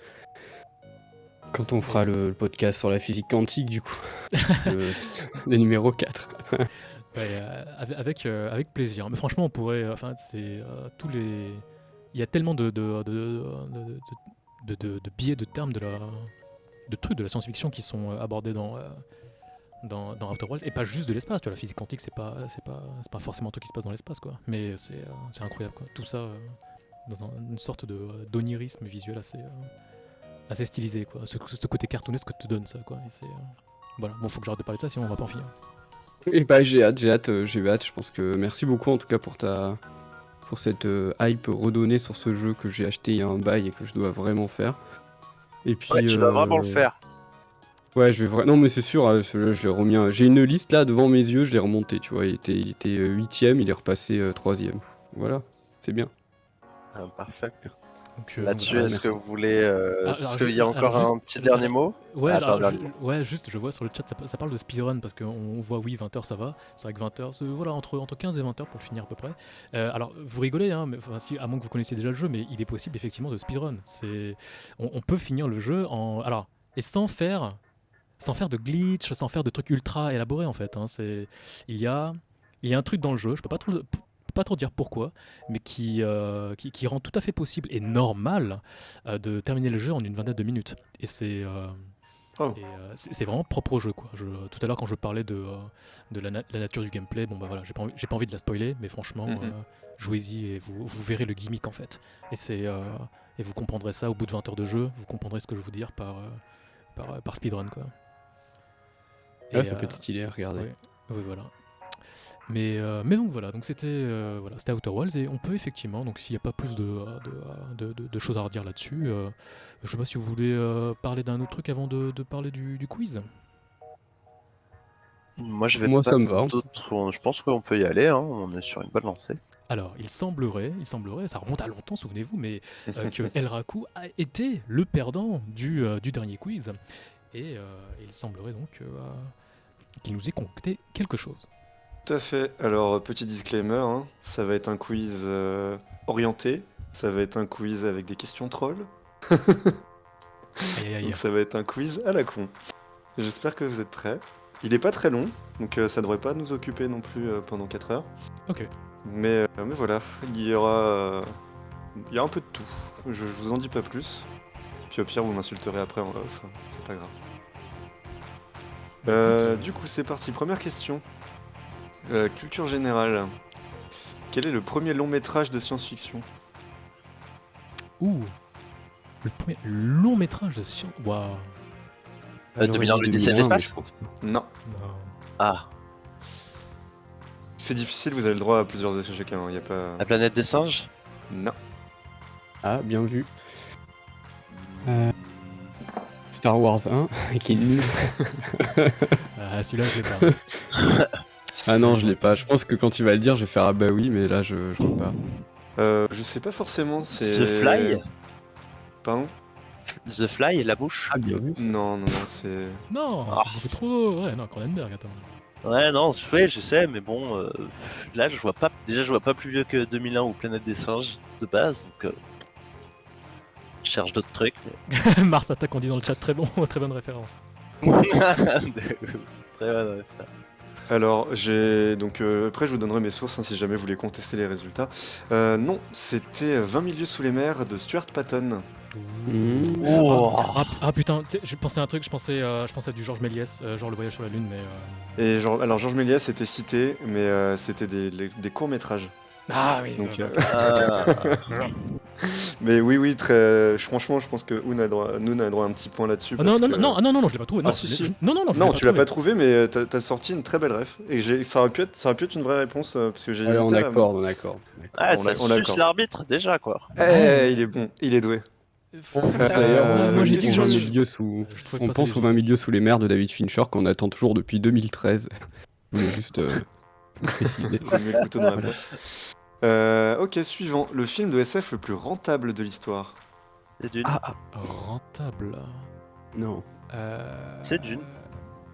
Quand on fera le podcast sur la physique quantique, du coup. le numéro 4. Ouais, avec plaisir. Mais franchement, on pourrait. Enfin, c'est tous les. Il y a tellement de biais, de termes, de trucs de la science-fiction qui sont abordés dans Outer Wilds, et pas juste de l'espace. Tu vois, la physique quantique, c'est pas forcément un truc qui se passe dans l'espace, quoi. Mais c'est incroyable, quoi. Tout ça dans une sorte d'onirisme visuel assez stylisé, quoi. Ce côté cartoonesque que te donne ça, quoi. Et voilà. Bon, faut que j'arrête de parler de ça, sinon on va pas en finir. Et bah j'ai hâte. Je pense que merci beaucoup en tout cas pour cette hype redonnée sur ce jeu que j'ai acheté il y a un bail et que je dois vraiment faire. Et puis Ouais, tu dois vraiment le faire. Ouais, non mais c'est sûr, celui-là, je l'ai remis. J'ai une liste là devant mes yeux, je l'ai remonté, tu vois. Il était 8ème, il est repassé 3ème. Voilà, c'est bien. Parfait. Donc, Là-dessus, voilà, est-ce que merci. vous voulez. Est-ce qu'il y a alors, encore juste- un petit dernier mot? Ouais, Attends, alors, dernier mot. ouais, juste, je vois sur le chat, ça parle de speedrun parce qu'on voit, oui, 20 heures ça va. C'est vrai que 20 heures, voilà, entre 15 et 20 heures pour le finir à peu près. Alors, vous rigolez, hein, mais, à moins que vous connaissiez déjà le jeu, mais il est possible effectivement de speedrun. On peut finir le jeu et sans faire de glitch, sans faire de trucs ultra élaborés en fait, hein. Il y a un truc dans le jeu, je peux pas trop peux pas trop dire pourquoi, mais qui rend tout à fait possible et normal de terminer le jeu en une vingtaine de minutes. Et Oh. c'est vraiment propre au jeu, quoi. Tout à l'heure, quand je parlais de la nature du gameplay, bon bah voilà, j'ai pas envie de la spoiler, mais franchement, Mhm. jouez-y et vous verrez le gimmick en fait. Et vous comprendrez ça au bout de 20 heures de jeu, vous comprendrez ce que je veux vous dire par speedrun, quoi. Ouais, Et, ça peut être stylé à regarder. ouais, ouais, voilà. Mais donc voilà, donc c'était Outer Worlds et on peut effectivement, donc s'il n'y a pas plus de choses à redire là-dessus, je sais pas si vous voulez parler d'un autre truc avant de parler du quiz. Moi, je vais Moi, pas ça me va. d'autres. Je pense qu'on peut y aller, hein. On est sur une bonne lancée. Alors, il semblerait, ça remonte à longtemps, souvenez-vous, mais que El Raku a été le perdant du dernier quiz. Et il semblerait donc qu'il nous ait concocté quelque chose. Tout à fait. Alors, petit disclaimer, hein, ça va être un quiz orienté, ça va être un quiz avec des questions trolls, Aïe, aïe, aïe. donc ça va être un quiz à la con. J'espère que vous êtes prêts. Il est pas très long, donc ça devrait pas nous occuper non plus pendant 4 heures. Ok. Mais voilà, il y aura un peu de tout. Je vous en dis pas plus. Puis au pire, vous m'insulterez après en off, c'est pas grave. Du coup, c'est parti. Première question. Culture générale. Quel est le premier long métrage de science-fiction? Ouh. Le premier long métrage de science. Waouh. Elle aurait 2001, dit l'Odyssée de 2001, mais l'espace. je pense pas. Non. Non. Ah, C'est difficile, vous avez le droit à plusieurs essais chacun, hein, y a pas... la planète des singes. Non. Ah, bien vu. Star Wars 1, qui est nul. Ah, celui-là, je l'ai pas. Ah non, je l'ai pas. Je pense que quand il va le dire, je vais faire ah bah oui, mais là, je vois pas. Je sais pas forcément, c'est... The Fly. Pardon? The Fly, la bouche. Ah, bien vu. ça. Non, c'est... Non, Ah. c'est beaucoup trop. Ouais, non, Cronenberg, attends. Ouais, non, je sais, mais bon, là, je vois pas. Déjà, je vois pas plus vieux que 2001 ou Planète des singes de base, donc je cherche d'autres trucs. Mars Attack, on dit dans le chat, très bonne référence. Mais... Très bonne. Alors, j'ai... Donc, après, je vous donnerai mes sources, hein, si jamais vous voulez contester les résultats. Non, c'était 20 milieux sous les mers de Stuart Patton. Mmh. Oh. Ah putain, tu sais, je pensais à un truc, je pensais à du Georges Méliès, genre le voyage sur la lune, mais. Et alors, Georges Méliès était cité, mais c'était des courts-métrages. Ah oui. Donc, Ah. mais oui, très... franchement, je pense que Oun a droit à un petit point là-dessus. Ah, non, parce non, que- non, non, je l'ai pas trouvé. Ah, Non, si, si. Non, je Non, l'ai tu l'as pas trouvé. trouvé, mais t'as sorti une très belle ref. Et ça aurait pu être une vraie réponse, parce que j'ai Ouais, on hésité à... accorde, on accorde. Ah, On ça l'a- on suce l'accorde. l'arbitre déjà, quoi. Eh, il est bon, il est doué. D'ailleurs, moi, j'ai on dit question pense que au je- 20 milieux sous... je trouvais on pas ça pense aux légitime. 20 milieux sous les mers de David Fincher qu'on attend toujours depuis 2013. Je voulais juste préciser. Il met le couteau dans la plaie. Ok, suivant. Le film de SF le plus rentable de l'histoire. C'est d'une. Ah, Rentable. non. C'est d'une.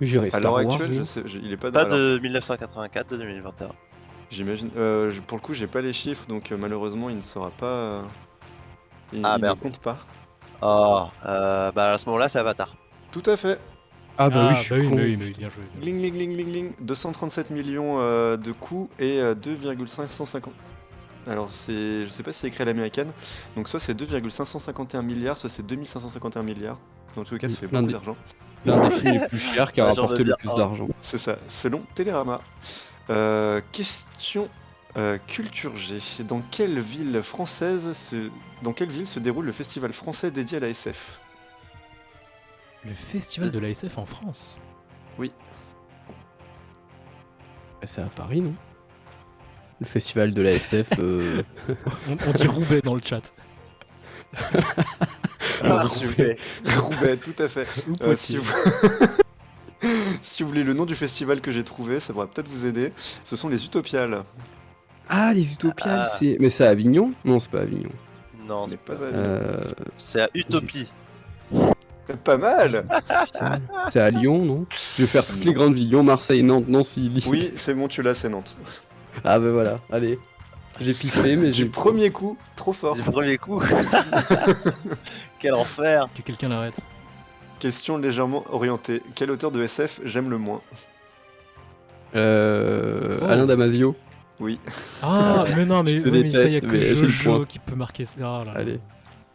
J'irai À Star l'heure Wars. actuelle, je hein. sais, il est pas... Pas alors, de 1984, de 2021. j'imagine. Pour le coup, j'ai pas les chiffres, donc malheureusement, il ne sera pas... Il Ah, il ne merde. compte pas. Oh, bah à ce moment-là, c'est Avatar. Tout à fait. Ah bah oui, je suis con. mais oui, bien joué. Gling, gling, gling, gling, gling. 237 millions de coûts et 2,550. Alors, je sais pas si c'est écrit à l'américaine. Donc, soit c'est 2,551 milliards, soit c'est 2551 milliards. Dans tous les cas, ça fait L'un beaucoup des- d'argent. L'un des films les plus chers qui a Bah, j'en rapporté veux le bien plus un. d'argent. C'est ça, selon Télérama. Question culture G. Dans quelle ville se déroule le festival français dédié à la SF? Le festival de la SF en France. Oui. Bah, c'est à Paris, non? Le festival de la SF. On dit Roubaix dans le chat. Ah, super. Roubaix, tout à fait. Ou Poitiers. Si vous... si vous voulez le nom du festival que j'ai trouvé, ça pourra peut-être vous aider. Ce sont les Utopiales. Ah, les Utopiales, Ah. c'est. Mais c'est à Avignon? Non, c'est pas à Avignon. Non, Ce n'est c'est pas pas. à Lyon. C'est à Utopie. Pas mal. C'est à Lyon, non? Je vais faire toutes les grandes villes. Lyon, Marseille, Nantes, Nancy, Lille. Oui, c'est bon, tu l'as, c'est Nantes. Ah bah voilà, allez. J'ai piffé, mais Du j'ai. premier coup, trop fort. Du premier coup. Quel enfer. Que quelqu'un l'arrête. Question légèrement orientée. Quel auteur de SF j'aime le moins? Alain Damasio. Oui. Ah, mais non, Je mais, te ouais, mais ça, y a déteste, que mais j'ai le Jojo point. qui peut marquer ça. Oh là là. Allez.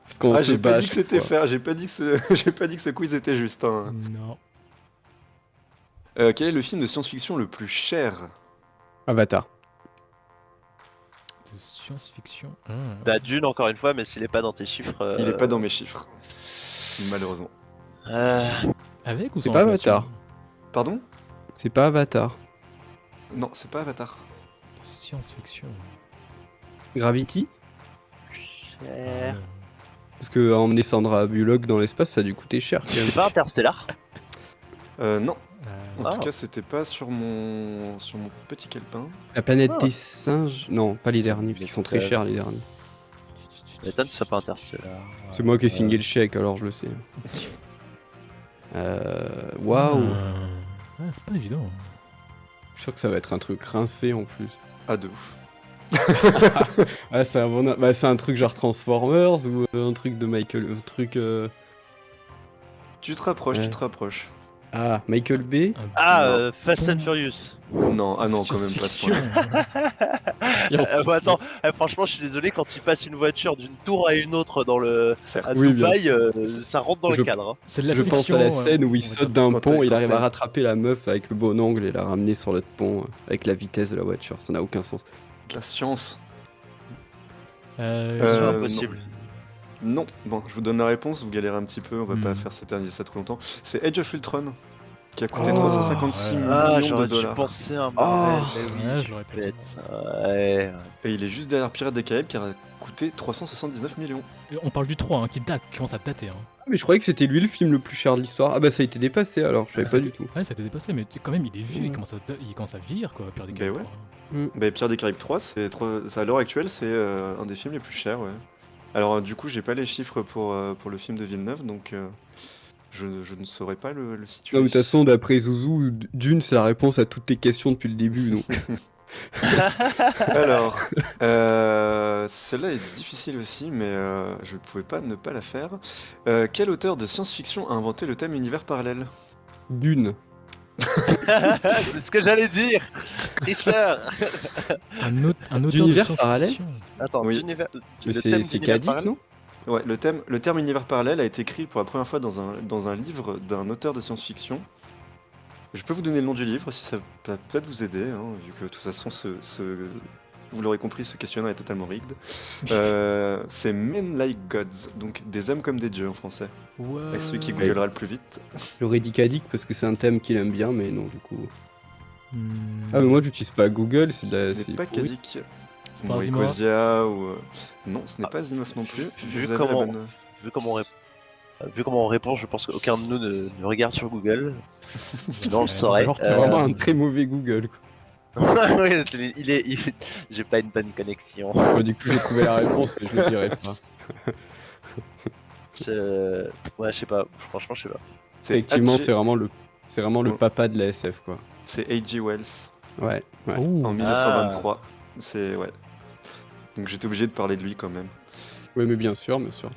Parce qu'on Ah, se j'ai pas bat à dit que chaque c'était fois. fair, j'ai pas dit que j'ai pas dit que ce quiz était juste, hein. Non. Quel est le film de science-fiction le plus cher? Avatar. De science-fiction. Bah, Dune, encore une fois, mais s'il est pas dans tes chiffres. Il est pas dans mes chiffres, malheureusement. Euh, Avec ou C'est sans pas inflation Avatar. Pardon? C'est pas Avatar. Non, c'est pas Avatar. De science-fiction. Gravity? cher. Parce que emmener Sandra Bullock dans l'espace, ça a dû coûter cher. quand même. C'est pas Interstellar? Non. En Ah. tout cas, c'était pas sur mon petit calepin. La planète Ah. des singes? Non, pas les Ça derniers, me parce qu'ils sont très dit chers les derniers. M'étonne que ce soit pas Interstellar. C'est moi qui ai signé le chèque, alors je le sais. Waouh! Ah, c'est pas évident. Je suis sûr que ça va être un truc rincé en plus. Ah, de ouf. Ah, c'est un, bon... c'est un truc genre Transformers ou un truc de Michael. Un truc. Tu te rapproches, Ouais. tu te rapproches. Ah, Michael Bay? Ah, Fast and Furious. Non, ah non, quand même pas. ce point-là. Bah, attends, franchement, je suis désolé, quand il passe une voiture d'une tour à une autre dans le Certes. à Oui, bien Dubaï, ça rentre dans Je- le cadre. Hein. C'est de la Je pense fiction, à la ouais, scène où il on va saute dire. d'un Quand pont, t'as- il quand arrive à t'as- rattraper la meuf avec le bon angle et la ramener sur l'autre pont avec la vitesse de la voiture. Ça n'a aucun sens. De la science. C'est Euh, impossible. Non. Bon, je vous donne la réponse, vous galérez un petit peu, on va pas Hmm. faire s'éterniser ça trop longtemps. C'est Age of Ultron, qui a coûté Oh, 356 ouais. Ah, millions de j'aurais dû dollars. penser à un Marvel, Oh, mais oui, ouais, je je suis l'aurais pas dit. bête. Ouais. Et il est juste derrière Pirates des Caraïbes, qui a coûté 379 millions. Et on parle du 3, hein, qui commence à dater. Hein. Mais je croyais que c'était lui le film le plus cher de l'histoire. Ah bah ça a été dépassé alors, je savais Ah, pas ça du a été- tout. Ouais, ça a été dépassé, mais quand même, il est vieux, Ouais. il commence à vieillir, quoi, Pierre des Ben Caraïbes ouais. 3. Bah, Pirates des Caraïbes 3, à l'heure actuelle, c'est un des films les plus chers, ouais. Alors, du coup, j'ai pas les chiffres pour le film de Villeneuve, donc je ne saurais pas le situer. Non, mais de toute façon, d'après Zouzou, Dune c'est la réponse à toutes tes questions depuis le début. Donc. Alors, celle-là est difficile aussi, mais je ne pouvais pas ne pas la faire. Quel auteur de science-fiction a inventé le thème univers parallèle? Dune. C'est ce que j'allais dire. Tricheur. Un auteur de D'univers science-fiction. parallèle Attends, Oui. d'univers. Mais le thème c'est d'univers Kadik, parallèle. non? Ouais, le terme univers parallèle a été écrit pour la première fois dans un livre d'un auteur de science-fiction. Je peux vous donner le nom du livre si ça peut peut-être vous aider, hein, vu que de toute façon, vous l'aurez compris, ce questionnaire est totalement rigged. C'est Men Like Gods, donc des hommes comme des dieux en français, avec celui qui Ouais. googlera le plus vite. J'aurais dit Kadik parce que c'est un thème qu'il aime bien, mais non, du coup. Hmm. Ah, mais moi j'utilise pas Google, c'est de la. Ce n'est pas pourri. Kadik, C'est pas ou Asimov. Ecosia, ou... Non, ce n'est pas Asimov non plus. vu Vous avez la comment- bonne- Vu comment on répond, je pense qu'aucun de nous ne regarde sur Google. Sinon, on le saurait. Alors t'as vraiment un très mauvais Google. Quoi. Oui, j'ai pas une bonne connexion. Bon, du coup j'ai trouvé la réponse, mais je le dirai pas. Ouais, je sais pas. Franchement, je sais pas. Effectivement, H.G. c'est vraiment le Ouais. papa de la SF quoi. C'est H.G. Wells, Ouais. Ouh. en 1923. C'est... ouais. Donc j'étais obligé de parler de lui quand même. Oui, mais bien sûr, bien sûr.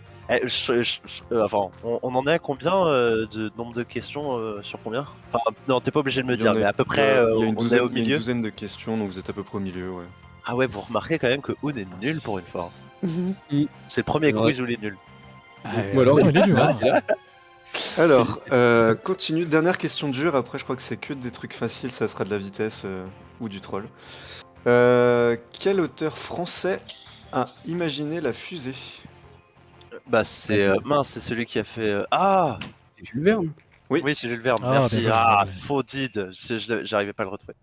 Enfin, on en est à combien de nombre de questions sur combien? Enfin, non, t'es pas obligé de me Il y en dire, a- mais à peu près, il y a une on est douzaine, au il y a une milieu. douzaine de questions, donc vous êtes à peu près au milieu, ouais. Ah ouais, vous remarquez quand même que Oun est nul pour une fois. Mhm. C'est le premier Ouais. quiz où il est nul. Ah, Ou alors, il est dur. Ah, hein. et là, Alors, continue. Dernière question dure. Après, je crois que c'est que des trucs faciles. Ça sera de la vitesse ou du troll. Quel auteur français a imaginé la fusée? Bah, c'est mince, c'est celui qui a fait. Ah c'est Jules Verne. Oui. Oui, c'est Jules Verne, Ah, merci. bien joué, Ah, bien joué. faux did, j'arrivais pas à le retrouver.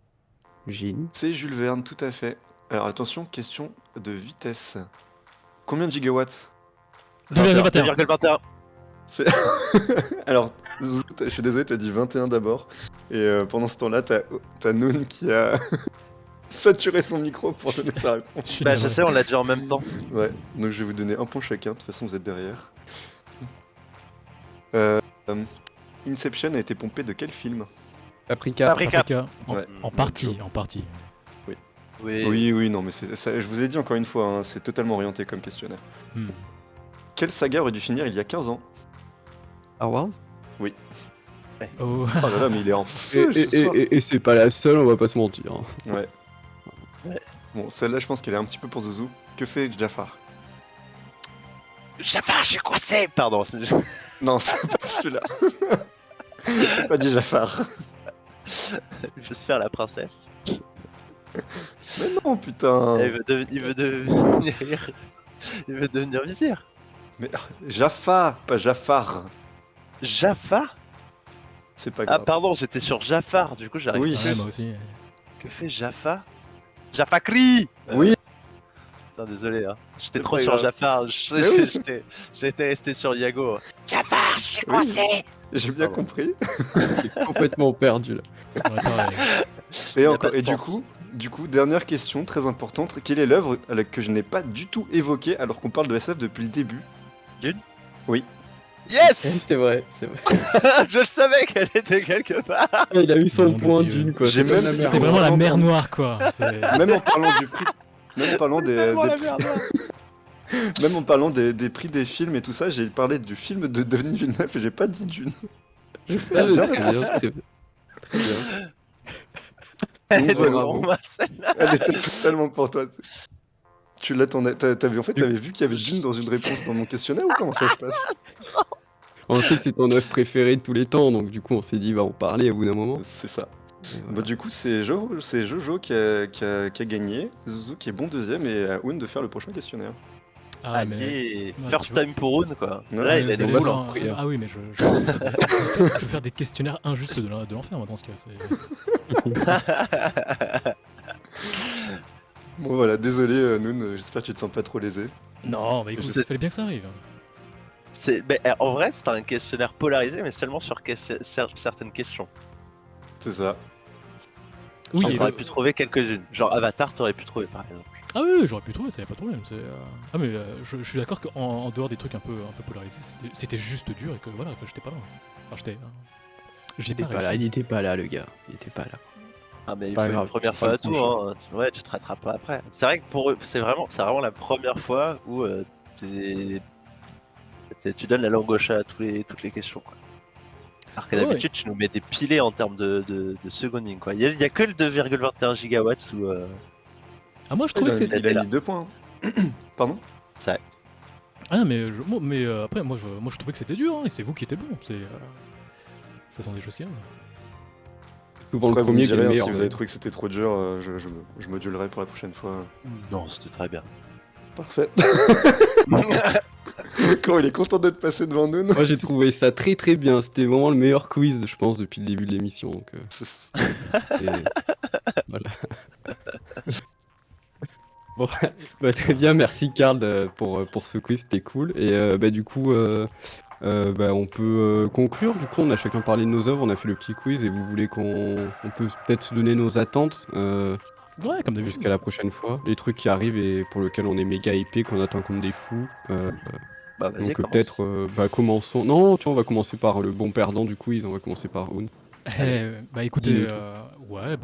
Génie. C'est Jules Verne, tout à fait. Alors attention, question de vitesse. Combien de gigawatts? 2,21. 2,21. C'est- Alors, Zouzou, je suis désolé, t'as dit 21 d'abord. Et pendant ce temps-là, t'as Noon qui a saturé son micro pour donner sa réponse. Je suis Bah, navré. je sais, on l'a dit en même temps. Ouais, donc je vais vous donner un point chacun, de toute façon vous êtes derrière. Euh, Inception a été pompé de quel film? Paprika. Paprika. Africa. En, Ouais. en partie, en partie. Oui. Oui, non, mais je vous ai dit encore une fois, hein, c'est totalement orienté comme questionnaire. Hmm. Quelle saga aurait dû finir il y a 15 ans? Star Wars. Oh. Oh là là, mais il est en Et, feu ce soir. et c'est pas la seule, on va pas se mentir. Hein. Ouais. Bon, celle-là, je pense qu'elle est un petit peu pour Zouzou. Que fait Jafar? Jafar, je suis coincé. Pardon. Non, c'est pas celui-là. C'est pas du Jafar. Il veut se faire la princesse. Mais non, putain. Et il veut devenir. Il veut devenir vizir. Mais Jaffa, pas Jafar. Jafar? C'est pas Ah grave. pardon, j'étais sur Jafar. Du coup, j'arrive. Oui. Ouais, moi aussi. Que fait Jaffa? Jafakri. Oui. Putain, désolé, hein. J'étais C'est trop pas sur grave. Jafar. Mais oui. J'étais resté sur Yago. Jafar, je suis coincé. J'ai bien Pardon. compris. J'ai complètement perdu là. Ouais, pareil. Et, y a encore, pas de et sens. du coup, dernière question très importante. Quelle est l'œuvre que je n'ai pas du tout évoquée alors qu'on parle de SF depuis le début? Dune? Oui. Yes. C'est vrai, c'est vrai. Je le savais qu'elle était quelque part. Il a eu son Nom de point Dieu. d'une quoi. J'ai C'est même- comme la mer C'était Noire. vraiment la vraiment mer pas- Noire, quoi. C'est- Même en parlant du prix. Même en parlant C'est vraiment la merde. Même en parlant des prix des films et tout ça, j'ai parlé du film de Denis Villeneuve et j'ai pas dit Dune. J'ai fait Ah, bien très bien, attention. très bien. Très bien. Elle Donc était voilà. pour moi, celle-là. Elle était totalement pour toi. Tu l'attendais. T'avais vu qu'il y avait Dune dans une réponse dans mon questionnaire ou comment ça se passe? On sait que c'est ton œuvre préférée de tous les temps, donc du coup on s'est dit va en parler au bout d'un moment. C'est ça. Et Bah, voilà. du coup, c'est Jojo qui a gagné, Zouzou qui est bon deuxième et à Oun de faire le prochain questionnaire. Ah, mais. Allez, Ouais, first tu vois. time pour Oun, quoi. Ouais, Là, il Vous a des allez va boulons. s'en voir, prier. Ah oui, mais je vais faire des questionnaires injustes de l'enfer, moi, dans ce cas. Bon voilà, désolé Noun, j'espère que tu te sens pas trop lésé. Non, mais écoute, Je ça sais- fallait bien que ça arrive. En vrai, c'est un questionnaire polarisé, mais seulement sur certaines questions. C'est ça. Oui, Genre, et t'aurais le- pu trouver quelques-unes. Genre Avatar, t'aurais pu trouver, par exemple. Ah oui, j'aurais pu trouver, ça y a pas de problème. Ah mais je suis d'accord qu'en dehors des trucs un peu polarisés, c'était juste dur et que voilà, que j'étais pas là. Enfin, j'étais pas là, réussi. il était pas là le gars, il était pas là. Ah, mais il Pas faut grave, une première tu fois feras à le tout, prochain. hein. Ouais, tu te rattrapes pas après. C'est vrai que pour eux, c'est vraiment la première fois où tu donnes la langue au chat à toutes les questions, quoi. Alors que Ouais. d'habitude, tu nous mettais pilé en termes de seconding, quoi. Il y a que le 2,21 gigawatts où. Ah moi je Il trouvais a, que c'était... il a mis 2 points. Pardon? Ça, Ah mais, après moi je trouvais que c'était dur, hein, et c'est vous qui étiez bon. Ça sont des choses qui arrivent. Souvent Après, le vous me premier qui est direz, le hein, meilleur. si vous avez trouvé que c'était trop dur, je modulerai pour la prochaine fois. non, c'était très bien. Parfait. Quand il est content d'être passé devant nous. Moi j'ai trouvé ça très très bien, c'était vraiment le meilleur quiz je pense depuis le début de l'émission. Donc, c'est- voilà. Bon, bah, très bien, merci Karl pour ce quiz, c'était cool. Et du coup, on peut conclure. Du coup, on a chacun parlé de nos œuvres, on a fait le petit quiz et vous voulez on peut peut-être se donner nos attentes Ouais, comme d'habitude. jusqu'à la prochaine fois. Les trucs qui arrivent et pour lesquels on est méga hypé, qu'on attend comme des fous. Bah, vas-y, Donc commence. peut-être, commençons. Non, tu vois, on va commencer par le bon perdant du quiz, on va commencer par Oun. Bah écoutez, Dis-nous tout. ouais,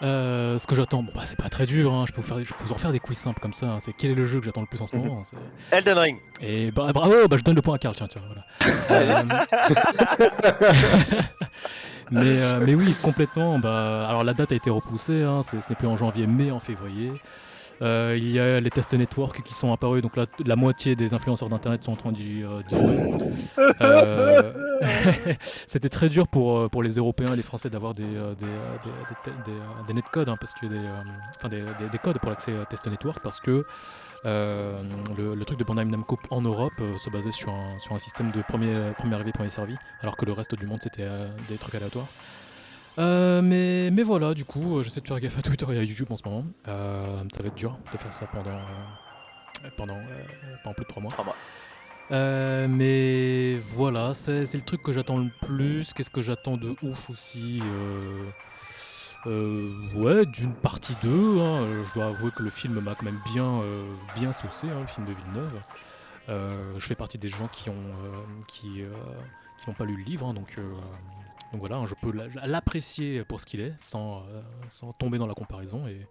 ce que j'attends, bon, bah, c'est pas très dur, hein, je peux en faire des quiz simples comme ça, hein, c'est quel est le jeu que j'attends le plus en ce moment, c'est- Elden Ring. Et bah bravo, bah, je donne le point à Karl, tiens, voilà. Mais oui, complètement, bah, alors la date a été repoussée, hein, ce n'est plus en janvier mais en février. Il y a les test network qui sont apparus, donc là, la moitié des influenceurs d'internet sont en train d'y jouer. Euh, C'était très dur pour les Européens et les Français d'avoir des netcodes, hein, parce que des codes pour l'accès à Test Network, parce que le truc de Bandai Namco en Europe se basait sur un système de premier arrivé, premier servi, alors que le reste du monde c'était des trucs aléatoires. Mais voilà, du coup, j'essaie de faire gaffe à Twitter et à YouTube en ce moment. Ça va être dur de faire ça pendant plus de 3 mois. 3 mois. Mais voilà, c'est le truc que j'attends le plus. Qu'est-ce que j'attends de ouf aussi ouais, d'une partie 2. Hein. Je dois avouer que le film m'a quand même bien saucé, hein, le film de Villeneuve. Je fais partie des gens qui n'ont pas lu le livre, hein, donc voilà, hein, je peux l'apprécier pour ce qu'il est, sans tomber dans la comparaison. Et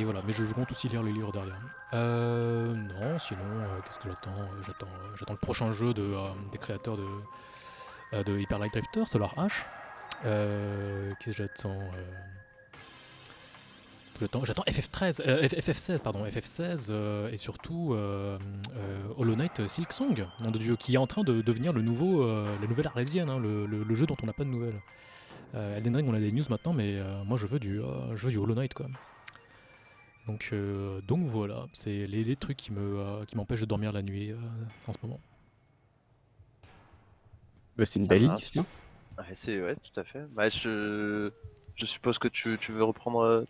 voilà, mais je compte aussi lire les livres derrière. Non, sinon, qu'est-ce que j'attends J'attends le prochain jeu des créateurs de Hyper Light Drifter, Solar H. Qu'est-ce que j'attends J'attends FF13, FF16, pardon, FF16 et surtout Hollow Knight Silksong, nom de Dieu, qui est en train de devenir la nouvelle Arlésienne, hein, le jeu dont on n'a pas de nouvelles. Elden Ring, on a des news maintenant, mais moi je veux du Hollow Knight quoi. Donc voilà, c'est les trucs qui m'empêchent de dormir la nuit en ce moment. Bah, c'est une Ça belle marche. liste, hein. Ouais, tout à fait. Bah, je suppose que tu veux reprendre,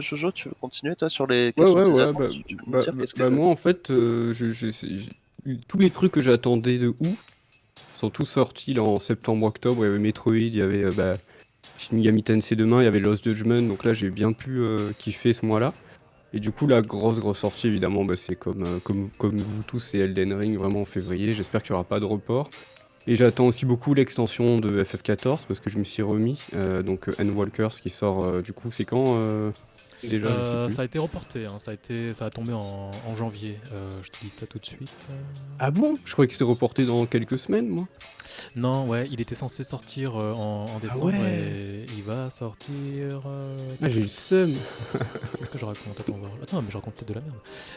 Jojo, tu veux continuer toi sur les Ouais, quelles sont ouais, tes ouais, attentes? Tu peux me dire qu'est-ce que moi en fait, tous les trucs que j'attendais de ouf sont tous sortis là en septembre-octobre. Il y avait Metroid, il y avait Shin Megami Tensei demain, il y avait Lost Judgment, donc là j'ai bien pu kiffer ce mois-là. Et du coup, la grosse sortie, évidemment, c'est comme vous tous, c'est Elden Ring, vraiment en février. J'espère qu'il n'y aura pas de report. Et j'attends aussi beaucoup l'extension de FF14 parce que je me suis remis. Donc, Endwalkers qui sort, du coup, c'est quand déjà, je sais plus. Ça a été reporté, hein, ça a tombé en janvier. Je te dis ça tout de suite. Ah bon? Je croyais que c'était reporté dans quelques semaines, moi. Non, ouais, il était censé sortir en décembre ouais. et il va sortir. Ah, j'ai eu le seum. Qu'est-ce que je raconte? Attends, voir. Attends, mais je raconte peut-être de la merde.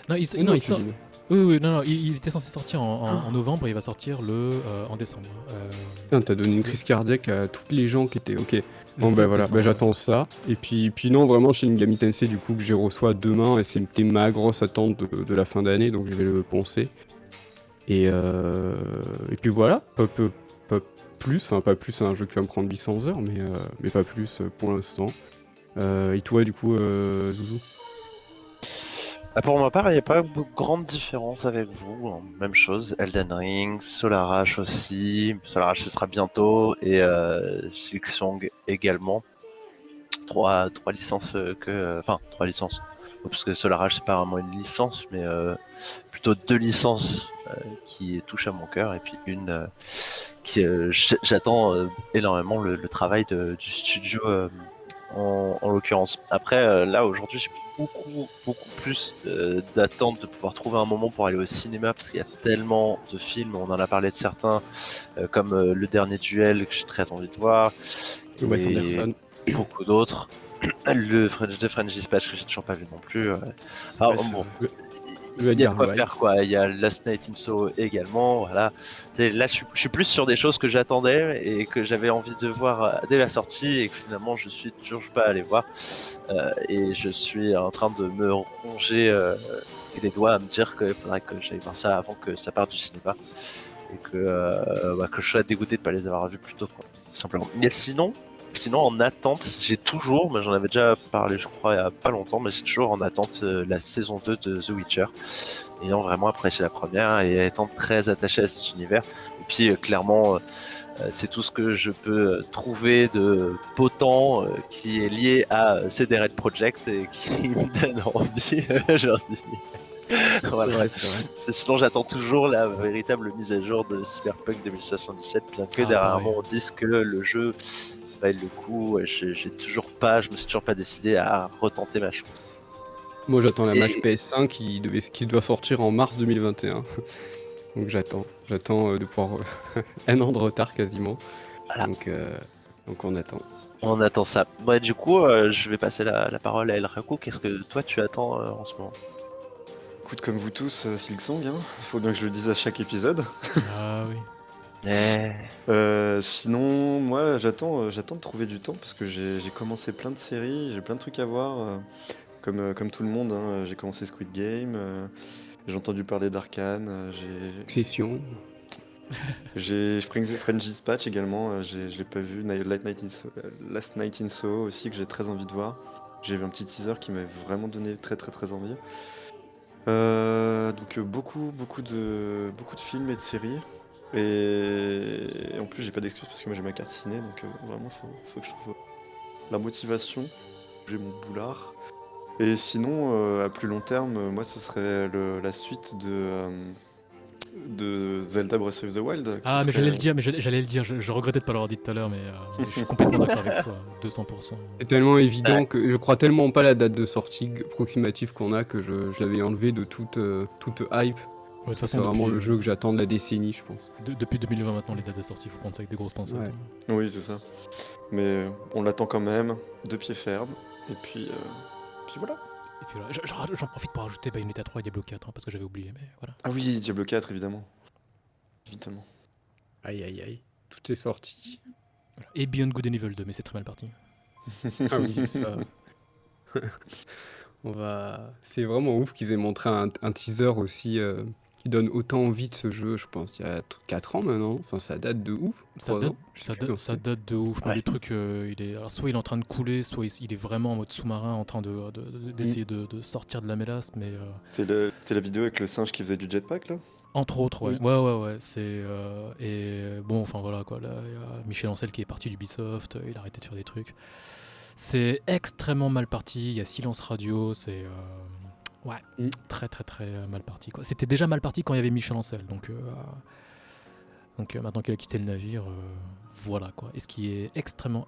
Non, Mais non, non, il tu sort. dis. Oui, non, il était censé sortir en novembre et il va sortir en décembre. Putain, t'as donné une crise cardiaque à tous les gens qui étaient. Ok. Le Bon, 7 voilà, décembre, j'attends ça. Et puis non, vraiment, chez Megami Tensei, du coup, que j'ai reçois demain, et c'était ma grosse attente de la fin d'année, donc je vais le poncer. Et puis voilà, pas plus, enfin pas plus, c'est un jeu qui va me prendre 800 heures, mais pas plus pour l'instant. Et toi, du coup, Zouzou? Ah, pour ma part, il n'y a pas de grande différence avec vous, hein. Même chose, Elden Ring, Solar Ash aussi. Solar Ash ce sera bientôt et Silksong également. Trois licences trois licences. Parce que Solar Ash c'est pas vraiment une licence, mais plutôt deux licences qui touchent à mon cœur et puis une qui j'attends énormément le travail du studio en l'occurrence. Après là aujourd'hui j'ai beaucoup plus d'attente de pouvoir trouver un moment pour aller au cinéma parce qu'il y a tellement de films, on en a parlé de certains comme le dernier duel que j'ai très envie de voir Wes et Anderson. beaucoup d'autres. Le French Dispatch que j'ai toujours pas vu non plus. Ouais, c'est Bon, vrai. Le il y a de Edgar quoi Wright. faire quoi. Il y a Last Night in Soho également. Voilà. Là, je suis plus sur des choses que j'attendais et que j'avais envie de voir dès la sortie et que finalement je suis toujours pas allé voir. Et je suis en train de me ronger les doigts à me dire qu'il faudrait que j'aille voir ça avant que ça parte du cinéma et que je sois dégoûté de pas les avoir vus plus tôt, quoi, tout simplement. Mais sinon en attente, j'ai toujours, mais j'en avais déjà parlé je crois il y a pas longtemps, mais j'ai toujours en attente la saison 2 de The Witcher, ayant vraiment apprécié la première et étant très attaché à cet univers. Et puis clairement, c'est tout ce que je peux trouver de potent qui est lié à CD Red Project et qui me donne envie aujourd'hui. Voilà. C'est vrai. Sinon, j'attends toujours la véritable mise à jour de Cyberpunk 2077, bien que Ah, dernièrement pareil. on dise que le jeu valait le coup. Je me suis toujours pas décidé à retenter ma chance. Moi, j'attends la Et- match PS5 qui doit sortir en mars 2021. Donc j'attends de pouvoir un an de retard quasiment. Voilà. Donc on attend. On attend ça. Ouais, du coup, je vais passer la parole à El Raku. Qu'est-ce que toi tu attends en ce moment? Écoute, comme vous tous, Silksong, hein. Faut bien que je le dise à chaque épisode. Ah oui. Sinon, moi, j'attends de trouver du temps parce que j'ai commencé plein de séries, j'ai plein de trucs à voir. Comme tout le monde, hein. J'ai commencé Squid Game, j'ai entendu parler d'Arcane, Succession. j'ai French Dispatch également, je l'ai pas vu, Last Night in Soho aussi que j'ai très envie de voir. J'ai vu un petit teaser qui m'avait vraiment donné très très très envie. Donc beaucoup de films et de séries. Et en plus j'ai pas d'excuses parce que moi j'ai ma carte ciné, donc vraiment faut que je trouve la motivation. J'ai mon boulard. Et sinon, à plus long terme, moi ce serait la suite de Zelda Breath of the Wild. Ah, mais j'allais le dire, je regrettais de pas l'avoir dit tout à l'heure, mais je suis complètement d'accord avec toi, 200%. C'est tellement évident que je crois tellement pas la date de sortie approximative qu'on a que je l'avais enlevé de toute hype. Ouais, de toute C'est façon, vraiment le jeu que j'attends de la décennie, je pense. depuis 2020 maintenant, les dates de sortie, il faut prendre ça avec des grosses pincettes. Ouais. Oui, c'est ça. Mais on l'attend quand même, de pied ferme. Et puis Puis voilà. Et puis voilà, j'en profite pour rajouter Bayonetta 3 et Diablo 4, hein, parce que j'avais oublié, mais voilà. Ah oui, Diablo 4, évidemment. Évidemment. Aïe aïe aïe, tout est sorti. Voilà. Et Beyond Good and Evil 2, mais c'est très mal parti. Ah oui, ça. C'est vraiment ouf qu'ils aient montré un teaser aussi qui donne autant envie de ce jeu, je pense, il y a 4 ans maintenant. Enfin, ça date de ouf. Ça 3 date, ans. Je sais plus quand ça c'est. date de ouf. Mais Ouais. le truc, alors soit il est en train de couler, soit il est vraiment en mode sous-marin, en train d'essayer de sortir de la mélasse, mais C'est la vidéo avec le singe qui faisait du jetpack, là? entre autres, ouais. Oui. Ouais. Et bon, enfin voilà quoi. Là, il y a Michel Ancel qui est parti d'Ubisoft, il a arrêté de faire des trucs. C'est extrêmement mal parti. Il y a silence radio, c'est ouais, Mm. très mal parti quoi. C'était déjà mal parti quand il y avait Michel Ancel, donc maintenant qu'il a quitté le navire, voilà quoi. Et ce qui est extrêmement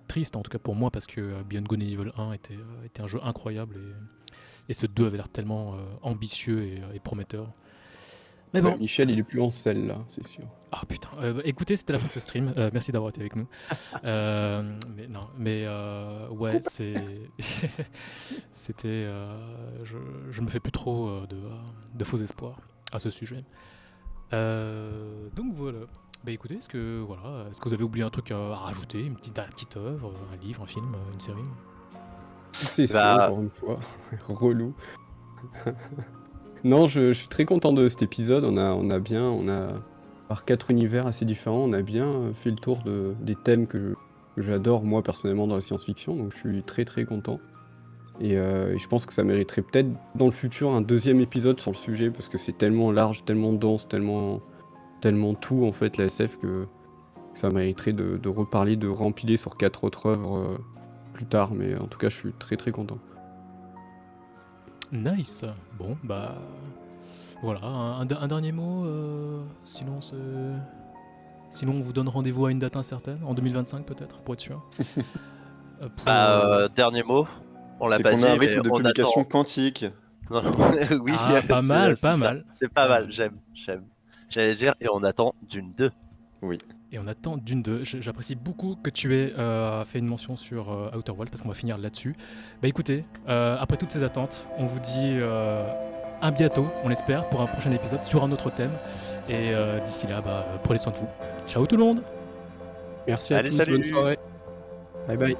triste, en tout cas pour moi, parce que Beyond Good and Evil 1 était un jeu incroyable et ce 2 avait l'air tellement ambitieux et prometteur. Mais Ouais, bon, Michel, il est plus en selle là, c'est sûr. ah putain, écoutez, c'était la fin de ce stream. Merci d'avoir été avec nous. Ouais, c'était. Je me fais plus trop de faux espoirs à ce sujet. Donc voilà. Bah écoutez, est-ce que vous avez oublié un truc à rajouter, une petite œuvre, un livre, un film, une série? C'est sûr, Bah, encore une fois. Relou. Non, je suis très content de cet épisode. On a par 4 univers assez différents, on a bien fait le tour des thèmes que j'adore moi personnellement dans la science-fiction, donc je suis très content. Et je pense que ça mériterait peut-être dans le futur un deuxième épisode sur le sujet parce que c'est tellement large, tellement dense, tellement tout en fait la SF que ça mériterait de reparler, de rempiler sur 4 autres œuvres plus tard. Mais en tout cas, je suis très content. Nice. Bon, bah voilà, un dernier mot. Sinon, on vous donne rendez-vous à une date incertaine, en 2025 peut-être, pour être sûr. dernier mot, on l'a C'est pas qu'on dit, a un mais rythme de on publication attend. quantique. Non, oui, Ah, pas mal, c'est pas ça. mal. C'est pas Pas mal, mal. j'aime. J'allais dire, et on attend Dune 2. Oui. Et on attend Dune 2. J'apprécie beaucoup que tu aies fait une mention sur Outer Worlds parce qu'on va finir là-dessus. Bah écoutez, après toutes ces attentes, on vous dit à bientôt, on l'espère, pour un prochain épisode sur un autre thème. Et d'ici là, prenez soin de vous. Ciao tout le monde! Merci à Salut, tous, salut. bonne soirée. Bye bye.